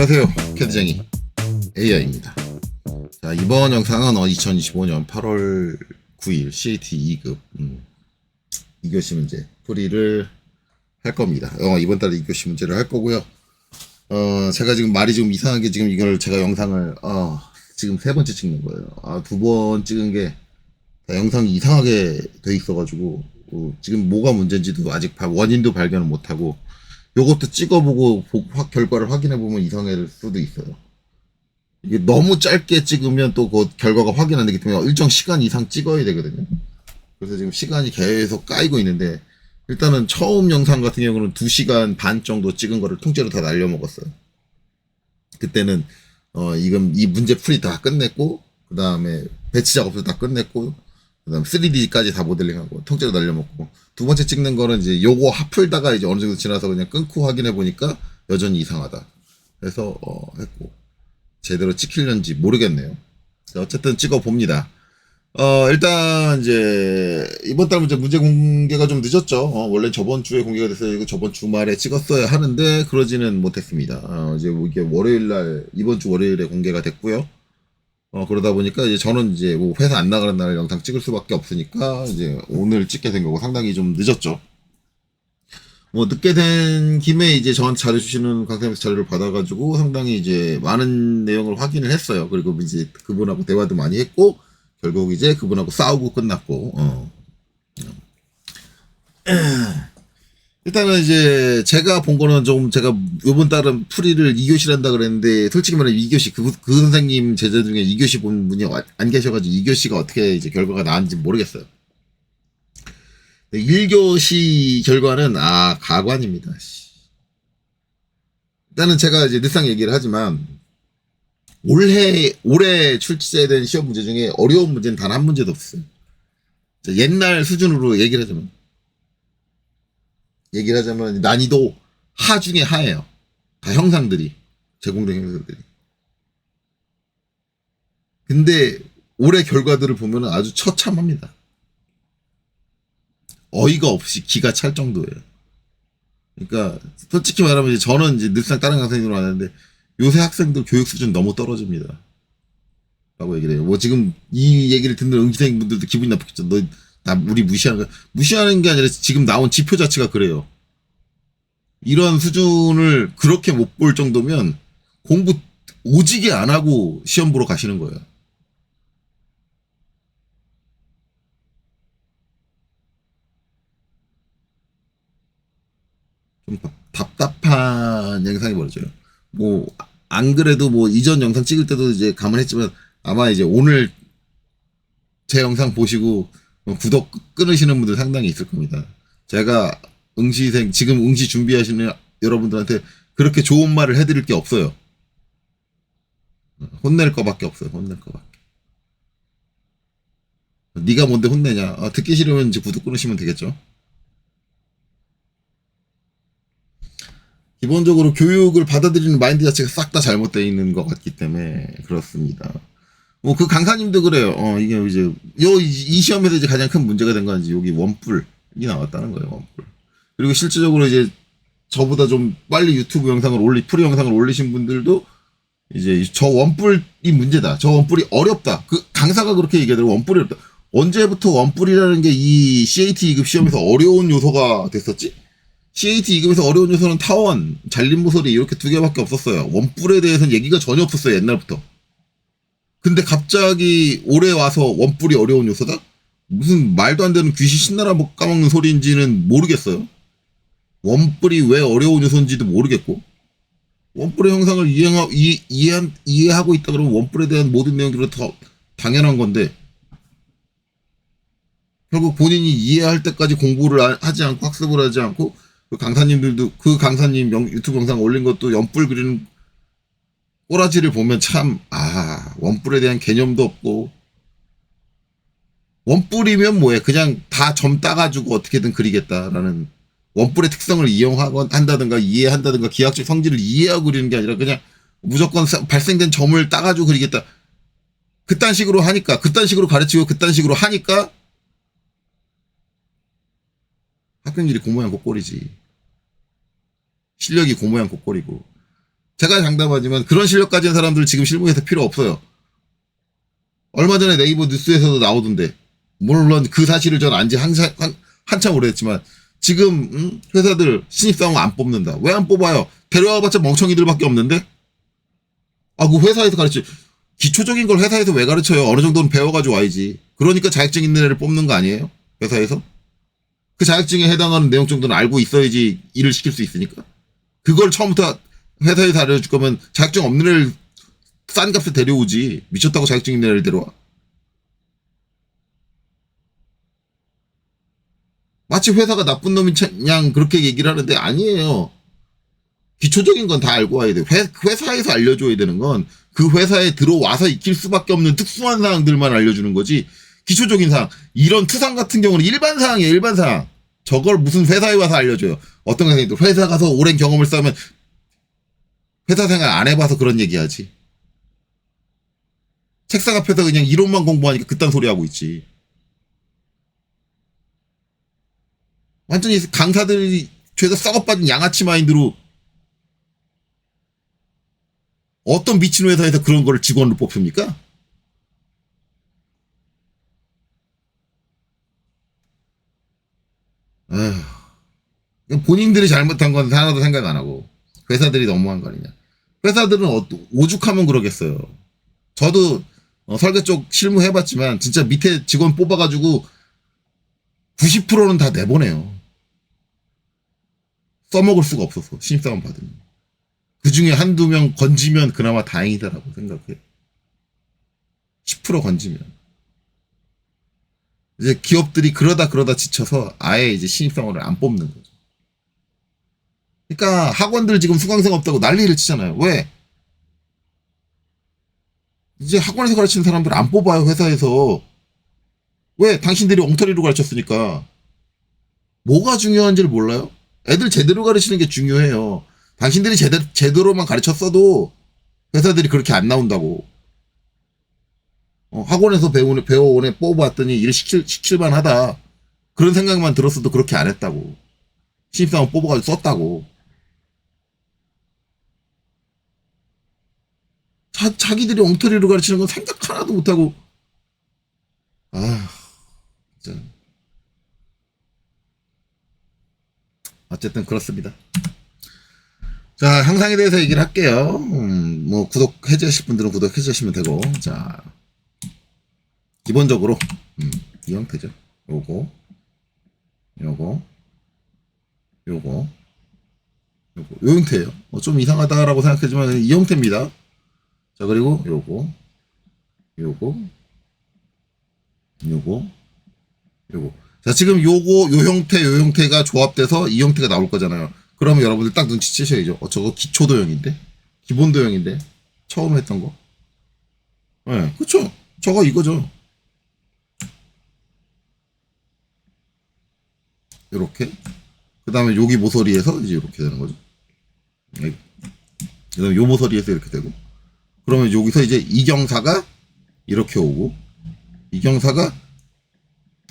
안녕하세요. 캐드쟁이 AI입니다. 자, 이번 영상은 2025년 8월 9일 CAT 2급 2교시 문제 풀이를 할 겁니다. 이번 달에 2교시 문제를 할 거고요. 제가 지금 말이 좀 이상하게 지금 이걸 제가 영상을 지금 세 번째 찍는 거예요. 두 번 찍은 게 영상이 이상하게 돼 있어가지고 지금 뭐가 문제인지도 아직 원인도 발견을 못하고 요것도 찍어보고 결과를 확인해보면 이상할 수도 있어요. 이게 너무 짧게 찍으면 또 그 결과가 확인 안 되기 때문에 일정 시간 이상 찍어야 되거든요. 그래서 지금 시간이 계속 까이고 있는데 일단은 처음 영상 같은 경우는 2시간 반 정도 찍은 거를 통째로 다 날려먹었어요. 그때는 이건 이 문제 풀이 다 끝냈고 그 다음에 배치 작업도 다 끝냈고 그 다음에 3D까지 다 모델링하고 통째로 날려먹고 두 번째 찍는 거는 이제 요거 풀다가 이제 어느 정도 지나서 그냥 끊고 확인해 보니까 여전히 이상하다. 그래서 했고 제대로 찍힐는지 모르겠네요. 어쨌든 찍어 봅니다. 일단 이제 이번 달 문제 공개가 좀 늦었죠. 원래 저번 주에 공개가 됐어요. 이거 저번 주말에 찍었어야 하는데 그러지는 못했습니다. 이제 이게 이번 주 월요일에 공개가 됐고요. 그러다 보니까 이제 저는 이제 뭐 회사 안 나가는 날 영상 찍을 수밖에 없으니까 이제 오늘 찍게 된 거고 상당히 좀 늦었죠. 뭐 늦게 된 김에 이제 저한테 자료 주시는 강사님께서 자료를 받아가지고 상당히 이제 많은 내용을 확인을 했어요. 그리고 이제 그분하고 대화도 많이 했고 결국 이제 그분하고 싸우고 끝났고 일단은 이제 제가 본 거는 좀 제가 이번 달은 풀이를 2교시를 한다 그랬는데 솔직히 말하면 2교시 그 선생님 제자 중에 2교시 본 분이 안 계셔가지고 2교시가 어떻게 이제 결과가 나왔는지 모르겠어요. 1교시 결과는 가관입니다. 일단은 제가 이제 늘상 얘기를 하지만 올해 출제된 시험 문제 중에 어려운 문제는 단 한 문제도 없어요. 옛날 수준으로 얘기를 하자면 난이도 하 중에 하예요. 다 형상들이 제공된 형상들이. 근데 올해 결과들을 보면 아주 처참합니다. 어이가 없이 기가 찰 정도예요. 그러니까 솔직히 말하면 이제 저는 이제 늘상 다른 강사님으로 하는데 요새 학생들 교육 수준 너무 떨어집니다. 라고 얘기를 해요. 뭐 지금 이 얘기를 듣는 응시생분들도 기분이 나쁘겠죠. 우리 무시하는 거야. 무시하는 게 아니라 지금 나온 지표 자체가 그래요. 이런 수준을 그렇게 못 볼 정도면 공부 오지게 안 하고 시험 보러 가시는 거예요. 좀 답답한 영상이 벌어져요. 뭐, 안 그래도 뭐 이전 영상 찍을 때도 이제 감안했지만 아마 이제 오늘 제 영상 보시고 구독 끊으시는 분들 상당히 있을 겁니다. 제가 지금 응시 준비하시는 여러분들한테 그렇게 좋은 말을 해드릴 게 없어요. 혼낼 거밖에 없어요. 혼낼 거밖에. 네가 뭔데 혼내냐. 듣기 싫으면 이제 구독 끊으시면 되겠죠. 기본적으로 교육을 받아들이는 마인드 자체가 싹 다 잘못되어 있는 것 같기 때문에 그렇습니다. 뭐 그 강사님도 그래요. 이게 이제 이 시험에서 이제 가장 큰 문제가 된 건 이제 여기 원뿔이 나왔다는 거예요. 원뿔. 그리고 실질적으로 이제 저보다 좀 빨리 유튜브 풀이 영상을 올리신 분들도 이제 저 원뿔이 문제다. 저 원뿔이 어렵다. 그 강사가 그렇게 얘기하더라고. 원뿔이 어렵다. 언제부터 원뿔이라는 게 이 CAT 2급 시험에서 어려운 요소가 됐었지? CAT 2급에서 어려운 요소는 타원, 잘림모서리 이렇게 두 개밖에 없었어요. 원뿔에 대해서는 얘기가 전혀 없었어요. 옛날부터. 근데 갑자기 올해 와서 원뿔이 어려운 요소다? 무슨 말도 안 되는 귀신 신나라 까먹는 소리인지는 모르겠어요. 원뿔이 왜 어려운 요소인지도 모르겠고 원뿔의 형상을 이해하고 있다 그러면 원뿔에 대한 모든 내용들은 더 당연한 건데 결국 본인이 이해할 때까지 공부를 하지 않고 학습을 하지 않고 그 강사님 유튜브 영상 올린 것도 원뿔 그리는 꼬라지를 보면 참 원뿔에 대한 개념도 없고 원뿔이면 뭐해 그냥 다 점 따가지고 어떻게든 그리겠다라는 원뿔의 특성을 한다든가 이해한다든가 기하학적 성질을 이해하고 그리는 게 아니라 그냥 무조건 발생된 점을 따가지고 그리겠다. 그딴 식으로 가르치고 그딴 식으로 하니까 학생들이 고모양 꼴꼴이지. 실력이 고모양 꼴꼴이고 제가 장담하지만 그런 실력 가진 사람들 지금 실무에서 필요 없어요. 얼마 전에 네이버 뉴스에서도 나오던데, 물론 그 사실을 전 안지 한참 오래됐지만, 지금 회사들 신입사원 안 뽑는다. 왜 안 뽑아요? 데려와봤자 멍청이들밖에 없는데? 아, 그 회사에서 기초적인 걸 회사에서 왜 가르쳐요? 어느 정도는 배워가지고 와야지. 그러니까 자격증 있는 애를 뽑는 거 아니에요? 회사에서? 그 자격증에 해당하는 내용 정도는 알고 있어야지 일을 시킬 수 있으니까. 그걸 처음부터 회사에서 알려줄 거면 자격증 없는 애를 싼 값에 데려오지. 미쳤다고 자격증 있는 애를 데려와? 마치 회사가 나쁜 놈인 양 그렇게 얘기를 하는데 아니에요. 기초적인 건 다 알고 와야 돼. 회사에서 알려줘야 되는 건 그 회사에 들어와서 익힐 수밖에 없는 특수한 사항들만 알려주는 거지. 기초적인 사항. 이런 투상 같은 경우는 일반 사항이에요. 일반 사항. 저걸 무슨 회사에 와서 알려줘요. 어떤 회사들 회사 가서 오랜 경험을 쌓으면 회사 생활 안 해봐서 그런 얘기하지. 책상 앞에서 그냥 이론만 공부하니까 그딴 소리 하고 있지. 완전히 강사들이 죄다 썩어빠진 양아치 마인드로 어떤 미친 회사에서 그런 거를 직원으로 뽑습니까? 아휴, 본인들이 잘못한 건 하나도 생각 안 하고 회사들이 너무한 거 아니냐. 회사들은 오죽하면 그러겠어요. 저도 설계 쪽 실무 해봤지만 진짜 밑에 직원 뽑아가지고 90%는 다 내보내요. 써먹을 수가 없어서 신입사원 받으면. 그 중에 한두 명 건지면 그나마 다행이다라고 생각해. 10% 건지면. 이제 기업들이 그러다 지쳐서 아예 이제 신입사원을 안 뽑는 거죠. 그러니까 학원들 지금 수강생 없다고 난리를 치잖아요. 왜? 이제 학원에서 가르치는 사람들 안 뽑아요, 회사에서. 왜? 당신들이 엉터리로 가르쳤으니까. 뭐가 중요한지를 몰라요? 애들 제대로 가르치는 게 중요해요. 당신들이 제대로만 가르쳤어도 회사들이 그렇게 안 나온다고. 학원에서 배워온 애 뽑아왔더니 일 시킬만 하다. 그런 생각만 들었어도 그렇게 안 했다고. 신입사원 뽑아가지고 썼다고. 자기들이 엉터리로 가르치는 건 생각 하나도 못하고. 아, 진짜. 어쨌든 그렇습니다. 자, 형상에 대해서 얘기를 할게요. 뭐, 해제하실 분들은 해제하시면 되고. 자, 기본적으로, 이 형태죠. 요거, 요 형태예요. 좀 이상하다라고 생각하지만 이 형태입니다. 자, 그리고 요거. 자, 지금 요 형태가 조합돼서 이 형태가 나올 거잖아요. 그러면 여러분들 딱 눈치채셔야죠. 저거 기초도형인데? 기본도형인데? 처음 했던 거? 네, 그쵸. 저거 이거죠. 요렇게. 그 다음에 여기 모서리에서 이제 이렇게 되는 거죠. 그 다음에 요 모서리에서 이렇게 되고. 그러면 여기서 이제 이경사가 이렇게 오고, 이경사가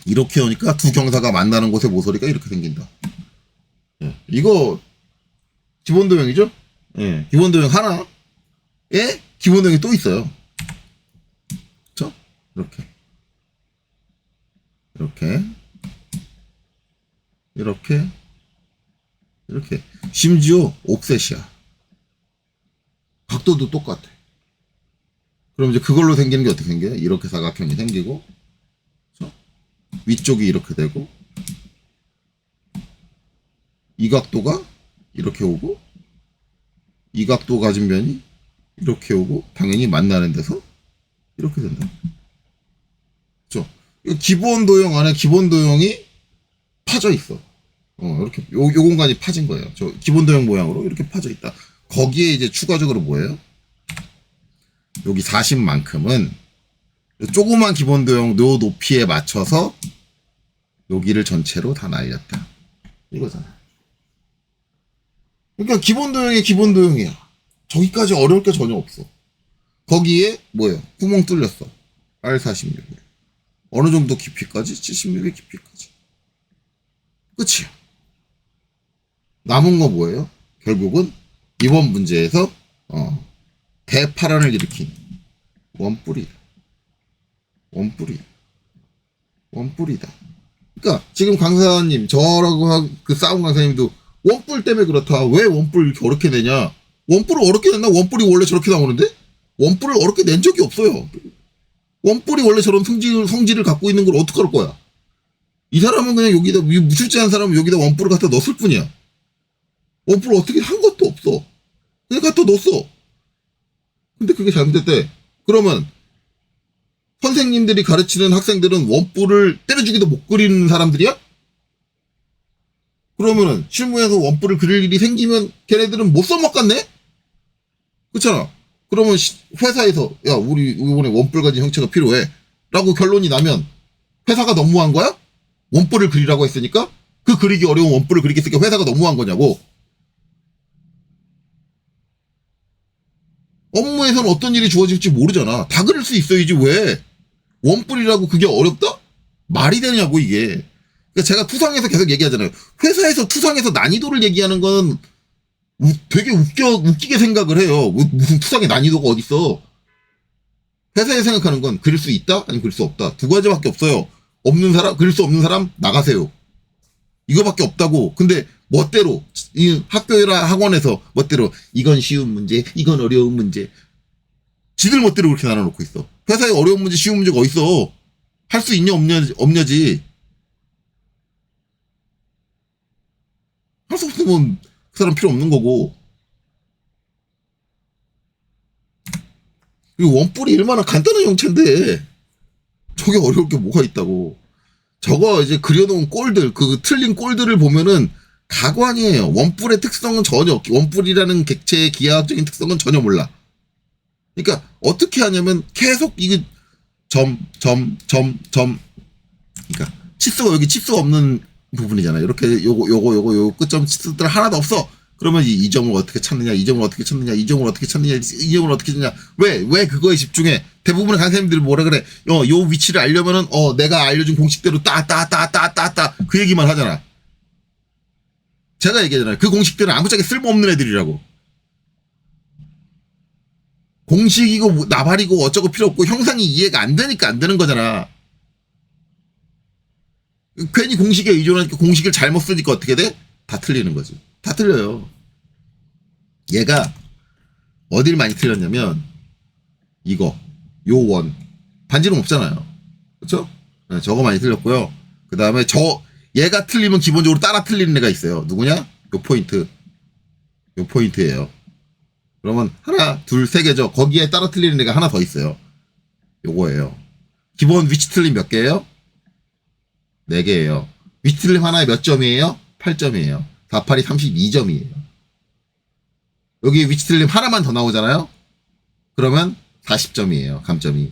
이렇게 오니까 두 경사가 만나는 곳에 모서리가 이렇게 생긴다. 예, 이거 기본도형이죠? 예, 기본도형 하나. 예? 기본도형이 또 있어요. 그쵸? 이렇게. 심지어 옵셋이야. 각도도 똑같아. 그럼 이제 그걸로 생기는 게 어떻게 생겨요? 이렇게 사각형이 생기고, 그쵸? 위쪽이 이렇게 되고, 이 각도가 이렇게 오고, 이 각도 가진 면이 이렇게 오고, 당연히 만나는 데서 이렇게 된다. 그쵸? 기본도형 안에 기본도형이 파져 있어. 이렇게, 요 공간이 파진 거예요. 저 기본도형 모양으로 이렇게 파져 있다. 거기에 이제 추가적으로 뭐예요? 여기 40만큼은 조그만 기본도형 요 높이에 맞춰서 여기를 전체로 다 날렸다. 이거잖아. 그러니까 기본도형이 기본도형이야. 저기까지 어려울 게 전혀 없어. 거기에 뭐예요? 구멍 뚫렸어. R46. 어느 정도 깊이까지? 76의 깊이까지. 끝이야. 남은 거 뭐예요? 결국은 이번 문제에서 대파란을 일으킨 원뿔이다. 원뿔이다. 그러니까 지금 강사님 저라고 그 싸운 강사님도 원뿔 때문에 그렇다. 왜 원뿔 이렇게 어렵게 내냐? 원뿔을 어렵게 냈나? 원뿔이 원래 저렇게 나오는데? 원뿔을 어렵게 낸 적이 없어요. 원뿔이 원래 저런 성질을 갖고 있는 걸 어떡할 거야? 이 사람은 그냥 여기다, 무술제한 사람은 여기다 원뿔을 갖다 넣었을 뿐이야. 원뿔을 어떻게 한 것도 없어. 그냥 갖다 넣었어. 근데 그게 잘못됐대. 그러면 선생님들이 가르치는 학생들은 원뿔을 때려주기도 못 그리는 사람들이야? 그러면은 실무에서 원뿔을 그릴 일이 생기면 걔네들은 못 써먹겠네? 그렇잖아. 그러면 회사에서 야 우리 이번에 원뿔 가진 형체가 필요해 라고 결론이 나면 회사가 너무한 거야? 원뿔을 그리라고 했으니까? 그 그리기 어려운 원뿔을 그리겠으니까 회사가 너무한 거냐고. 업무에서는 어떤 일이 주어질지 모르잖아. 다 그릴 수 있어야지 왜 원뿔이라고 그게 어렵다? 말이 되냐고 이게. 그러니까 제가 투상에서 계속 얘기하잖아요. 회사에서 투상에서 난이도를 얘기하는 건 되게 웃기게 생각을 해요. 무슨 투상의 난이도가 어딨어. 회사에 생각하는 건 그릴 수 있다? 아니면 그릴 수 없다. 두 가지밖에 없어요. 없는 사람, 그릴 수 없는 사람 나가세요. 이거밖에 없다고. 근데 멋대로 이 학교나 학원에서 멋대로 이건 쉬운 문제, 이건 어려운 문제. 지들 멋대로 그렇게 나눠놓고 있어. 회사에 어려운 문제, 쉬운 문제가 어딨어. 할 수 있냐 없냐지. 할 수 없으면 그 사람 필요 없는 거고. 그리고 원뿔이 얼마나 간단한 형체인데 저게 어려울 게 뭐가 있다고. 저거 이제 그려놓은 꼴들, 그 틀린 꼴들을 보면은 가관이에요. 원뿔의 특성은 전혀, 원뿔이라는 객체의 기하학적인 특성은 전혀 몰라. 그러니까 어떻게 하냐면 계속 이게 점. 그러니까 치수가 여기 치수가 없는 부분이잖아요. 이렇게 요거 끝점 치수들 하나도 없어. 그러면 이 점을 어떻게 찾느냐, 이 점을 어떻게 찾느냐, 이 점을 어떻게 찾느냐, 이 점을 어떻게 찾느냐. 왜 그거에 집중해? 대부분의 강사님들이 뭐라 그래? 요 위치를 알려면은 내가 알려준 공식대로 따 그 얘기만 하잖아. 제가 얘기하잖아요. 그 공식들은 아무짝에 쓸모없는 애들이라고. 공식이고 나발이고 어쩌고 필요 없고 형상이 이해가 안 되니까 안 되는 거잖아. 괜히 공식에 의존하니까 공식을 잘못 쓰니까 어떻게 돼? 다 틀리는 거지. 다 틀려요. 얘가 어딜 많이 틀렸냐면 이거 요 반지름 없잖아요. 그쵸? 네, 저거 많이 틀렸고요. 그 다음에 얘가 틀리면 기본적으로 따라 틀리는 애가 있어요. 누구냐? 요 포인트예요. 그러면 하나, 둘, 세 개죠. 거기에 따라 틀리는 애가 하나 더 있어요. 요거예요. 기본 위치 틀림 몇 개예요? 4개예요. 위치 틀림 하나에 몇 점이에요? 8점이에요. 4, 8이 32점이에요. 여기 위치 틀림 하나만 더 나오잖아요? 그러면 40점이에요. 감점이.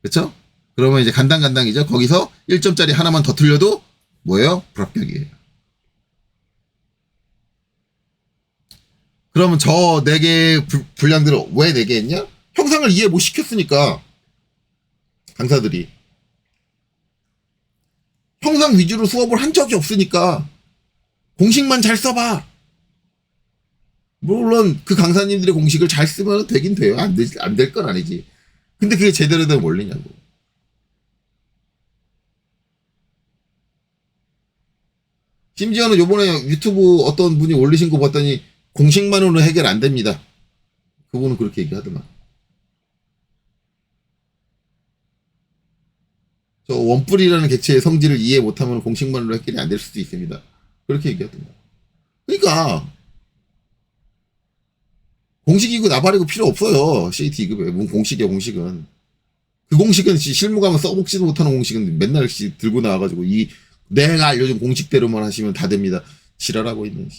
그쵸? 그러면 이제 간당간당이죠. 거기서 1점짜리 하나만 더 틀려도 뭐예요? 불합격이에요. 그러면 저 4개의 분량들을 왜 4개 했냐? 형상을 이해 못 시켰으니까. 강사들이. 형상 위주로 수업을 한 적이 없으니까. 공식만 잘 써봐. 물론 그 강사님들의 공식을 잘 쓰면 되긴 돼요. 안 될 건 아니지. 근데 그게 제대로 된 원리냐고. 심지어는 요번에 유튜브 어떤 분이 올리신 거 봤더니 공식만으로는 해결 안 됩니다. 그분은 그렇게 얘기하더만. 저 원뿔이라는 객체의 성질을 이해 못하면 공식만으로 해결이 안 될 수도 있습니다. 그렇게 얘기하더만. 그러니까 공식이고 나발이고 필요 없어요. CAT 2급에. 뭔 공식이야, 공식은. 그 공식은 실무 가면 써먹지도 못하는 공식은 맨날 들고 나와가지고 내가 알려준 공식대로만 하시면 다 됩니다. 지랄하고 있는.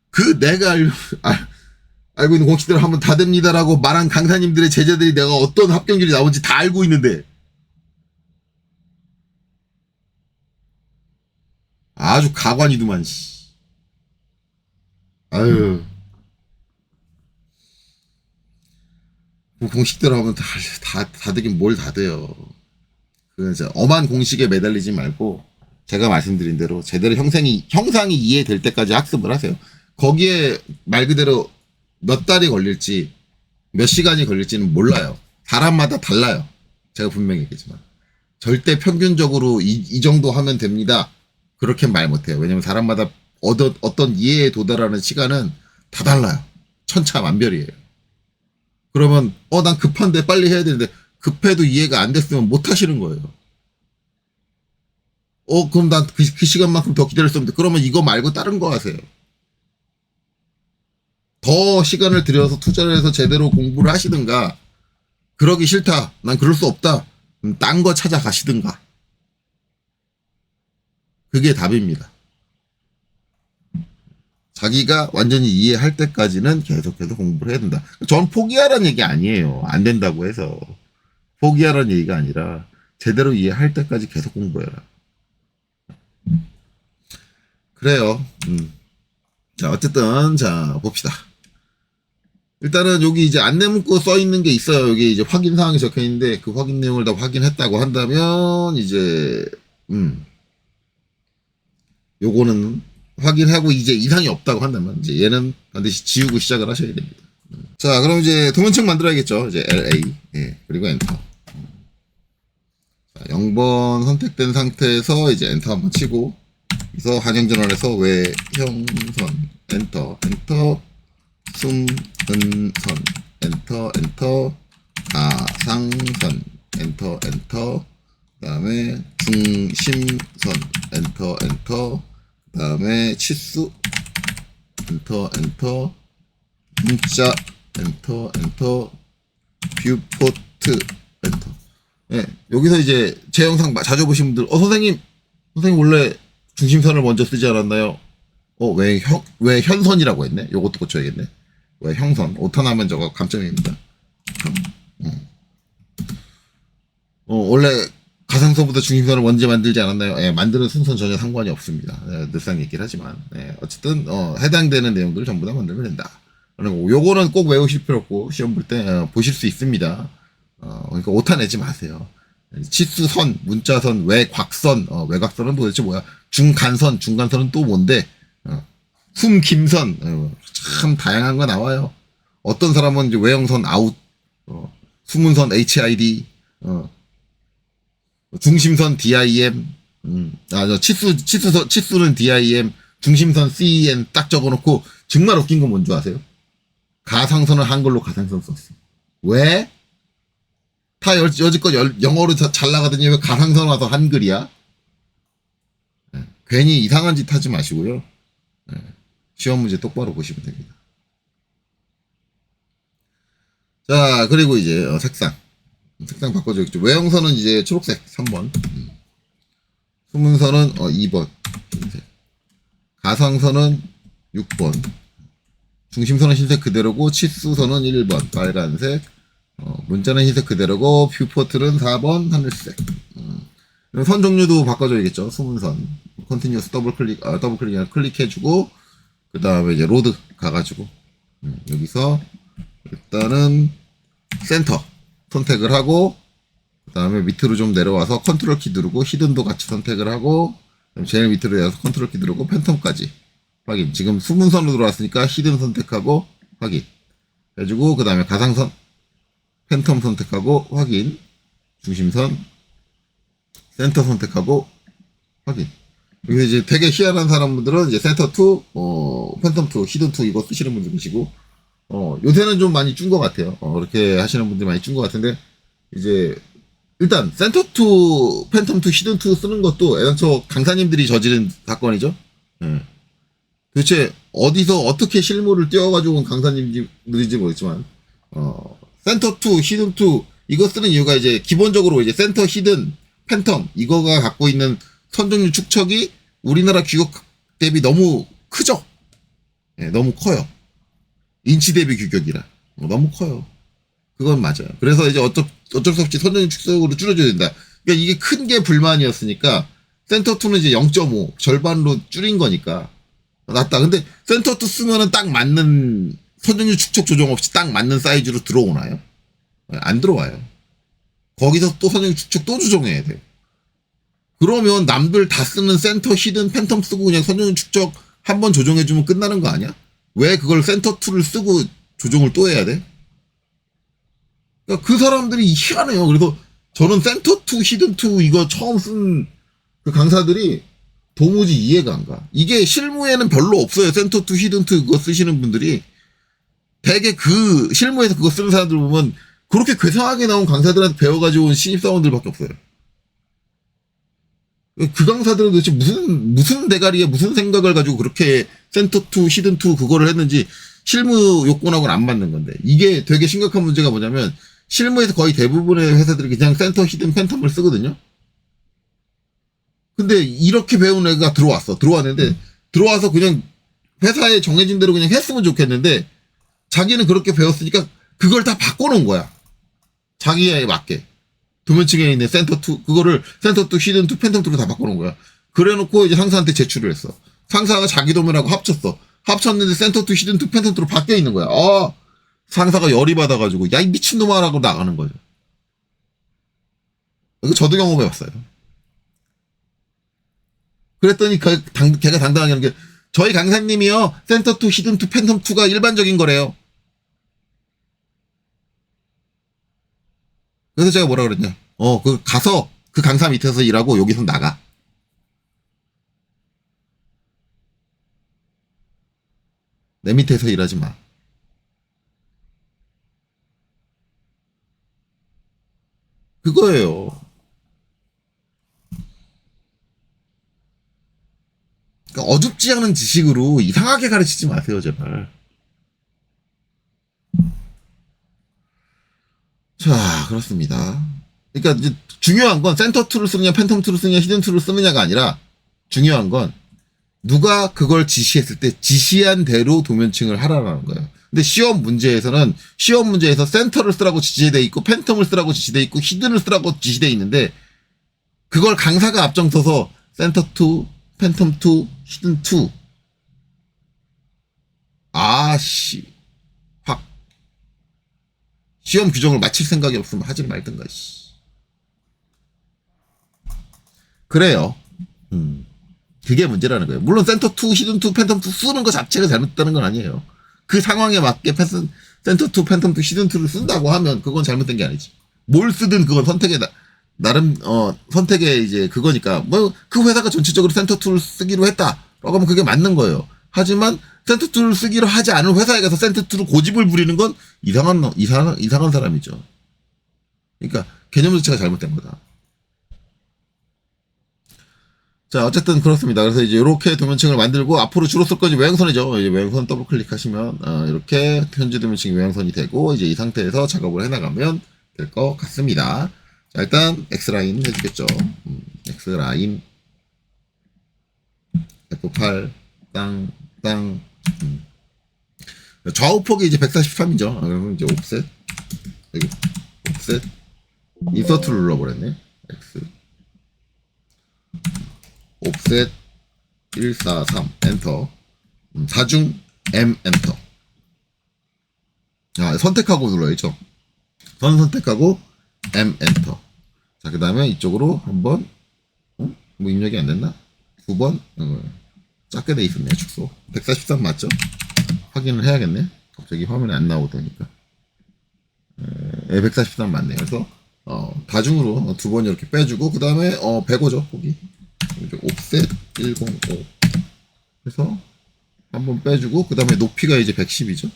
그 내가 알고 있는 공식대로 하면 다 됩니다라고 말한 강사님들의 제자들이 내가 어떤 합격률이 나온지 다 알고 있는데 아주 가관이더만. 아유. 공식대로 하면 다 되긴 뭘 다 돼요. 그래서 엄한 공식에 매달리지 말고 제가 말씀드린 대로 제대로 형상이 이해될 때까지 학습을 하세요. 거기에 말 그대로 몇 달이 걸릴지 몇 시간이 걸릴지는 몰라요. 사람마다 달라요. 제가 분명히 얘기했지만 절대 평균적으로 이 정도 하면 됩니다. 그렇게 말 못해요. 왜냐면 사람마다 어떤 이해에 도달하는 시간은 다 달라요. 천차만별이에요. 그러면 난 급한데 빨리 해야 되는데 급해도 이해가 안 됐으면 못 하시는 거예요. 그럼 난 그 시간만큼 더 기다렸으면 돼. 그러면 이거 말고 다른 거 하세요. 더 시간을 들여서 투자를 해서 제대로 공부를 하시든가, 그러기 싫다, 난 그럴 수 없다, 딴 거 찾아가시든가. 그게 답입니다. 자기가 완전히 이해할 때까지는 계속해서 공부를 해야 된다. 전 포기하라는 얘기 아니에요. 안 된다고 해서. 포기하라는 얘기가 아니라 제대로 이해할 때까지 계속 공부해라. 그래요. 자, 어쨌든 자 봅시다. 일단은 여기 이제 안내 문구 써 있는 게 있어요. 여기 이제 확인 사항이 적혀 있는데 그 확인 내용을 다 확인했다고 한다면 이제 요거는 확인하고 이제 이상이 없다고 한다면 이제 얘는 반드시 지우고 시작을 하셔야 됩니다. 자, 그럼 이제 도면책 만들어야겠죠. 이제 LA 그리고 엔터. 자, 0번 선택된 상태에서 이제 엔터 한번 치고 그래서 한영전환에서 외형선 엔터 숨은선 엔터 가상선 엔터 그 다음에 중심선 엔터 그 다음에 치수 엔터 문자 엔터 뷰포트 엔터. 여기서 이제 제 영상 자주 보신 분들 선생님 원래 중심선을 먼저 쓰지 않았나요? 왜 현선이라고 했네? 요것도 고쳐야겠네. 왜 형선? 오타나면 저거 감점입니다. 원래 가상선보다 중심선을 먼저 만들지 않았나요? 만드는 순서는 전혀 상관이 없습니다. 늘상 얘기를 하지만. 어쨌든, 해당되는 내용들을 전부 다 만들면 된다. 그리고 요거는 꼭 외우실 필요 없고, 시험 볼 때, 보실 수 있습니다. 그러니까 오타 내지 마세요. 치수선, 문자선, 외곽선, 외곽선은 도대체 뭐야? 중간선은 또 뭔데? 숨김선, 참 다양한 거 나와요. 어떤 사람은 이제 외형선 아웃, 숨은선 HID, 중심선 DIM, 치수는 DIM, 중심선 CEN 딱 적어놓고 정말 웃긴 건 뭔지 아세요? 가상선을 한글로 가상선 썼어. 왜? 다 여지껏 영어로 잘 나가더니 왜 가상선 와서 한글이야? 괜히 이상한 짓 하지 마시고요. 시험 문제 똑바로 보시면 됩니다. 자, 그리고 이제 색상 바꿔줘 있죠. 외형선은 이제 초록색 3번, 수문선은 2번 흰색, 가상선은 6번, 중심선은 흰색 그대로고 치수선은 1번 빨간색, 문자는 흰색 그대로고 뷰포트는 4번 하늘색. 선 종류도 바꿔줘야겠죠. 수문선 컨티뉴어스 더블클릭 클릭해주고 그 다음에 이제 로드 가가지고 여기서 일단은 센터 선택을 하고 그 다음에 밑으로 좀 내려와서 컨트롤 키 누르고 히든도 같이 선택을 하고 제일 밑으로 내려와서 컨트롤 키 누르고 팬텀까지 확인. 지금 수문선으로 들어왔으니까 히든 선택하고 확인 해주고 그 다음에 가상선 팬텀 선택하고 확인, 중심선 센터 선택하고 확인. 여기서 이제 되게 희한한 사람들은 이제 센터 2, 팬텀 2, 히든 2 이거 쓰시는 분들 계시고, 요새는 좀 많이 준 것 같아요. 그렇게 하시는 분들이 많이 준 것 같은데, 이제, 일단, 센터 2, 팬텀 2, 히든 2 쓰는 것도 애당초 강사님들이 저지른 사건이죠. 도대체 어디서 어떻게 실무를 띄워가지고 온 강사님들인지 모르겠지만, 센터 2, 히든 2, 이거 쓰는 이유가 이제 기본적으로 이제 센터, 히든, 팬텀, 이거가 갖고 있는 선종류 축척이 우리나라 규격 대비 너무 크죠? 너무 커요. 인치 대비 규격이라. 너무 커요. 그건 맞아요. 그래서 이제 어쩔 수 없이 선종류 축척으로 줄여줘야 된다. 그러니까 이게 큰 게 불만이었으니까 센터 2는 이제 0.5 절반으로 줄인 거니까 낫다. 근데 센터 2 쓰면은 딱 맞는 선종류 축척 조정 없이 딱 맞는 사이즈로 들어오나요? 안 들어와요. 거기서 또 선종류 축척 또 조정해야 돼요. 그러면 남들 다 쓰는 센터, 히든, 팬텀 쓰고 그냥 선종류 축척 한번 조정해주면 끝나는 거 아니야? 왜 그걸 센터 2를 쓰고 조정을 또 해야 돼? 그러니까 그 사람들이 희한해요. 그래서 저는 센터 2, 히든 2 이거 처음 쓴 그 강사들이 도무지 이해가 안 가. 이게 실무에는 별로 없어요. 센터 2, 히든 2 그거 쓰시는 분들이. 대개 그 실무에서 그거 쓰는 사람들 보면 그렇게 괴상하게 나온 강사들한테 배워가지고 온 신입사원들밖에 없어요. 그 강사들은 도대체 무슨 대가리에 무슨 생각을 가지고 그렇게 센터 2, 히든 2 그거를 했는지 실무 요건하고는 안 맞는 건데. 이게 되게 심각한 문제가 뭐냐면 실무에서 거의 대부분의 회사들이 그냥 센터, 히든, 팬텀을 쓰거든요. 근데 이렇게 배운 애가 들어왔는데 들어와서 그냥 회사에 정해진 대로 그냥 했으면 좋겠는데 자기는 그렇게 배웠으니까 그걸 다 바꿔놓은 거야. 자기에 맞게. 도면층에 있는 센터 2, 그거를 센터 2, 히든 2, 팬텀 2로 다 바꿔놓은 거야. 그래 놓고 이제 상사한테 제출을 했어. 상사가 자기 도면하고 합쳤어. 합쳤는데 센터 2, 히든 2, 팬텀 2로 바뀌어 있는 거야. 상사가 열이 받아가지고, 야, 이 미친놈아! 라고 나가는 거죠. 이거 저도 경험해봤어요. 그랬더니 걔가 당당하게 하는 게, 저희 강사님이요, 센터 2, 히든 2, 팬텀 2가 일반적인 거래요. 그래서 제가 뭐라 그랬냐. 가서 그 강사 밑에서 일하고 여기서 나가. 내 밑에서 일하지 마. 그거예요. 그러니까 어둡지 않은 지식으로 이상하게 가르치지 마세요, 제발. 자, 그렇습니다. 그러니까 이제 중요한 건 센터 2를 쓰느냐, 팬텀 2를 쓰느냐, 히든 2를 쓰느냐가 아니라 중요한 건 누가 그걸 지시했을 때 지시한 대로 도면층을 하라는 거예요. 근데 시험 문제에서 센터를 쓰라고 지시돼 있고 팬텀을 쓰라고 지시돼 있고 히든을 쓰라고 지시돼 있는데 그걸 강사가 앞장서서 센터 2, 팬텀 2, 히든 2 확 시험 규정을 맞힐 생각이 없으면 하지 말든가. 그래요. 그게 문제라는 거예요. 물론 센터 2, 히든 2, 팬텀 2 쓰는 거 자체가 잘못됐다는 건 아니에요. 그 상황에 맞게 센터 2, 팬텀 2, 히든 2를 쓴다고 하면 그건 잘못된 게 아니지. 뭘 쓰든 그건 나름 선택의 이제 그거니까 뭐 그 회사가 전체적으로 센터 2를 쓰기로 했다라고 하면 그게 맞는 거예요. 하지만 센터 2를 쓰기로 하지 않은 회사에 가서 센터 2를 고집을 부리는 건 이상한 사람이죠. 그러니까 개념 자체가 잘못된 거다. 자, 어쨌든 그렇습니다. 그래서 이제 이렇게 도면층을 만들고 앞으로 주로 쓸 건이 외형선이죠. 이제 외형선 더블 클릭하시면 이렇게 현재 도면층이 외형선이 되고 이제 이 상태에서 작업을 해나가면 될 것 같습니다. 자, 일단 X라인 해주겠죠. X라인 F8 땅 좌우폭이 이제 143이죠. 그러면 이제 옵셋 여기 옵셋 인서트를 눌러버렸네. X 옵셋 143 엔터 4중 M 엔터. 선택하고 눌러야죠. 선택하고 M 엔터. 자, 그 다음에 이쪽으로 한번 뭐 입력이 안 됐나? 9번 작게 돼 있었네. 축소 143 맞죠? 확인을 해야겠네. 갑자기 화면에 안 나오더니까 143 맞네요. 그래서 다중으로 두 번 이렇게 빼주고 그 다음에 105죠. 거기 옵셋 105 해서 한번 빼주고 그 다음에 높이가 이제 110이죠.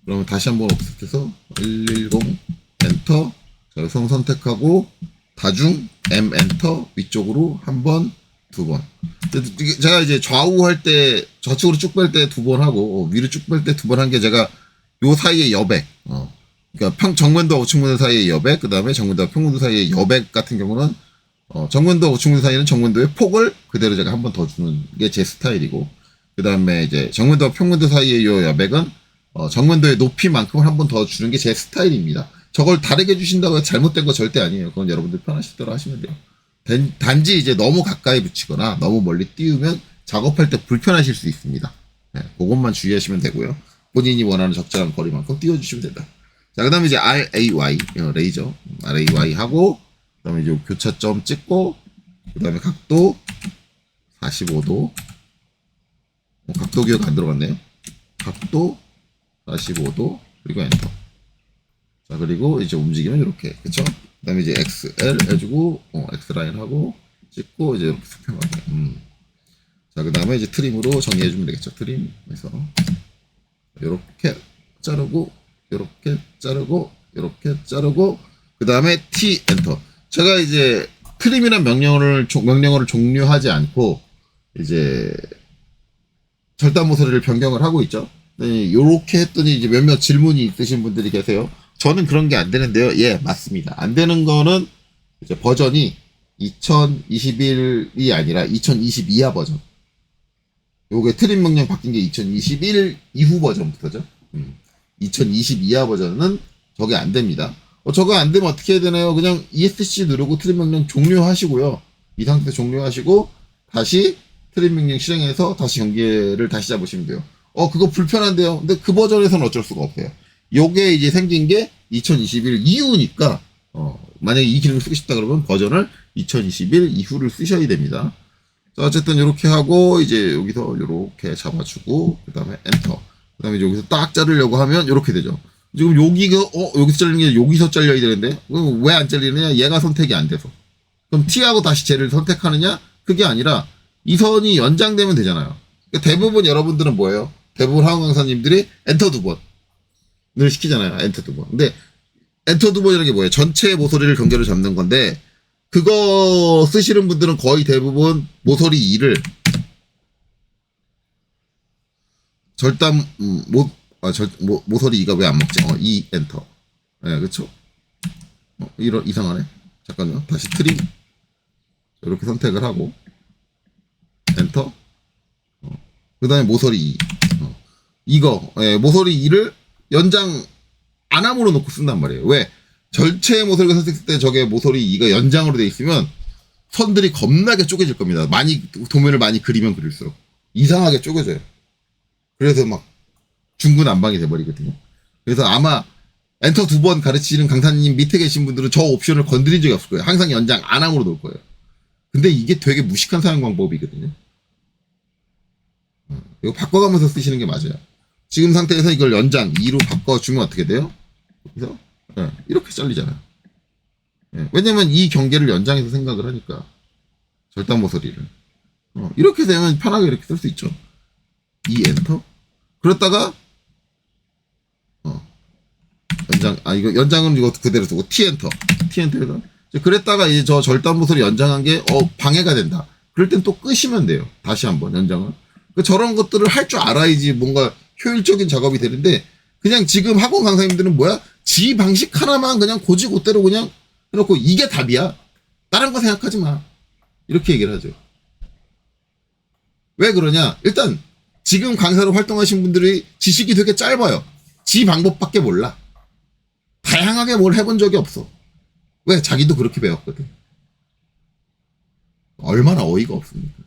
그러면 다시 한번 옵셋해서 110 엔터. 자, 성 선택하고 다중 M 엔터 위쪽으로 한 번, 두 번. 제가 이제 좌우 할 때 좌측으로 쭉 뺄 때 두 번 하고 위로 쭉 뺄 때 두 번 한 게 제가 요 사이에 여백. 그러니까 정면도와 우측면도 사이의 여백, 그 다음에 정면도와 평면도 사이의 여백 같은 경우는 정면도와 우측면도 사이에는 정면도의 폭을 그대로 제가 한 번 더 주는 게 제 스타일이고, 그 다음에 이제 정면도와 평면도 사이의 요 여백은 정면도의 높이만큼을 한 번 더 주는 게 제 스타일입니다. 저걸 다르게 주신다고 해서 잘못된 거 절대 아니에요. 그건 여러분들 편하실 대로 하시면 돼요. 단지 이제 너무 가까이 붙이거나 너무 멀리 띄우면 작업할 때 불편하실 수 있습니다. 네, 그것만 주의하시면 되고요. 본인이 원하는 적절한 거리만큼 띄워주시면 된다. 자, 그 다음에 이제 RAY, 레이저, RAY 하고, 그 다음에 이제 교차점 찍고, 그 다음에 각도 45도. 각도 기억 안 들어갔네요. 각도 45도 그리고 엔터. 자, 그리고 이제 움직이면 이렇게, 그쵸? 그 다음에 이제 XL 해주고, X라인 하고, 찍고, 이제 이렇게 수평하게. 자, 그 다음에 이제 트림으로 정리해주면 되겠죠. 트림에서. 요렇게 자르고, 요렇게 자르고, 요렇게 자르고, 그 다음에 T, 엔터. 제가 이제 트림이란 명령어를 종료하지 않고, 이제, 절단 모서리를 변경을 하고 있죠. 네, 요렇게 했더니 이제 몇몇 질문이 있으신 분들이 계세요. 저는 그런 게 안 되는데요. 예, 맞습니다. 안 되는 거는 이제 버전이 2021이 아니라 2022화 버전. 요게 트림 명령 바뀐 게 2021 이후 버전부터죠. 2022화 버전은 저게 안 됩니다. 저거 안 되면 어떻게 해야 되나요? 그냥 ESC 누르고 트림 명령 종료하시고요. 이 상태 종료하시고 다시 트림 명령 실행해서 다시 경계를 다시 잡으시면 돼요. 그거 불편한데요. 근데 그 버전에서는 어쩔 수가 없어요. 요게 이제 생긴 게 2021 이후니까, 만약에 이 기능을 쓰고 싶다 그러면 버전을 2021 이후를 쓰셔야 됩니다. 자, 어쨌든 이렇게 하고, 이제 여기서 이렇게 잡아주고, 그 다음에 엔터. 그 다음에 여기서 딱 자르려고 하면 이렇게 되죠. 지금 여기가, 여기서 잘리는 게 여기서 잘려야 되는데, 왜 안 잘리느냐? 얘가 선택이 안 돼서. 그럼 T하고 다시 쟤를 선택하느냐? 그게 아니라, 이 선이 연장되면 되잖아요. 그러니까 대부분 여러분들은 뭐예요? 대부분 하원 강사님들이 엔터 2번을 시키잖아요. 엔터 2번. 근데 엔터 2번이라는 게 뭐예요? 전체 모서리를 경계로 잡는 건데, 그거 쓰시는 분들은 거의 대부분 모서리 2를 절단 모서리 2가 왜 안 먹지? 2 엔터. 네, 그쵸? 이상하네. 잠깐만요. 다시 트림 이렇게 선택을 하고 엔터. 그 다음에 모서리 2. 이거 모서리 2를 연장 안함으로 놓고 쓴단 말이에요. 왜? 전체 모서리가 선택했을 때 저게 모서리 2가 연장으로 돼 있으면 선들이 겁나게 쪼개질 겁니다. 도면을 많이 그리면 그릴수록 이상하게 쪼개져요. 그래서 막 중구난방이 돼버리거든요. 그래서 아마 엔터 2번 가르치는 강사님 밑에 계신 분들은 저 옵션을 건드린 적이 없을 거예요. 항상 연장 안함으로 놓을 거예요. 근데 이게 되게 무식한 사용 방법이거든요. 이거 바꿔가면서 쓰시는 게 맞아요. 지금 상태에서 이걸 연장 2로 바꿔주면 어떻게 돼요? 그래서 이렇게 잘리잖아요. 왜냐면 이 경계를 연장해서 생각을 하니까 절단 모서리를 이렇게 되면 편하게 이렇게 쓸 수 있죠. 이 엔터. 그랬다가 이거 연장은 이거 그대로 쓰고 T 엔터. T 엔터에서 그랬다가 이제 저 절단 모서리 연장한 게 방해가 된다. 그럴 땐 또 끄시면 돼요. 다시 한번 연장을. 저런 것들을 할 줄 알아야지 뭔가 효율적인 작업이 되는데, 그냥 지금 학원 강사님들은 뭐야? 지 방식 하나만 그냥 고지고대로 그냥 해놓고 이게 답이야. 다른 거 생각하지 마. 이렇게 얘기를 하죠. 왜 그러냐? 일단 지금 강사로 활동하신 분들이 지식이 되게 짧아요. 지 방법밖에 몰라. 다양하게 뭘 해본 적이 없어. 왜? 자기도 그렇게 배웠거든. 얼마나 어이가 없습니까?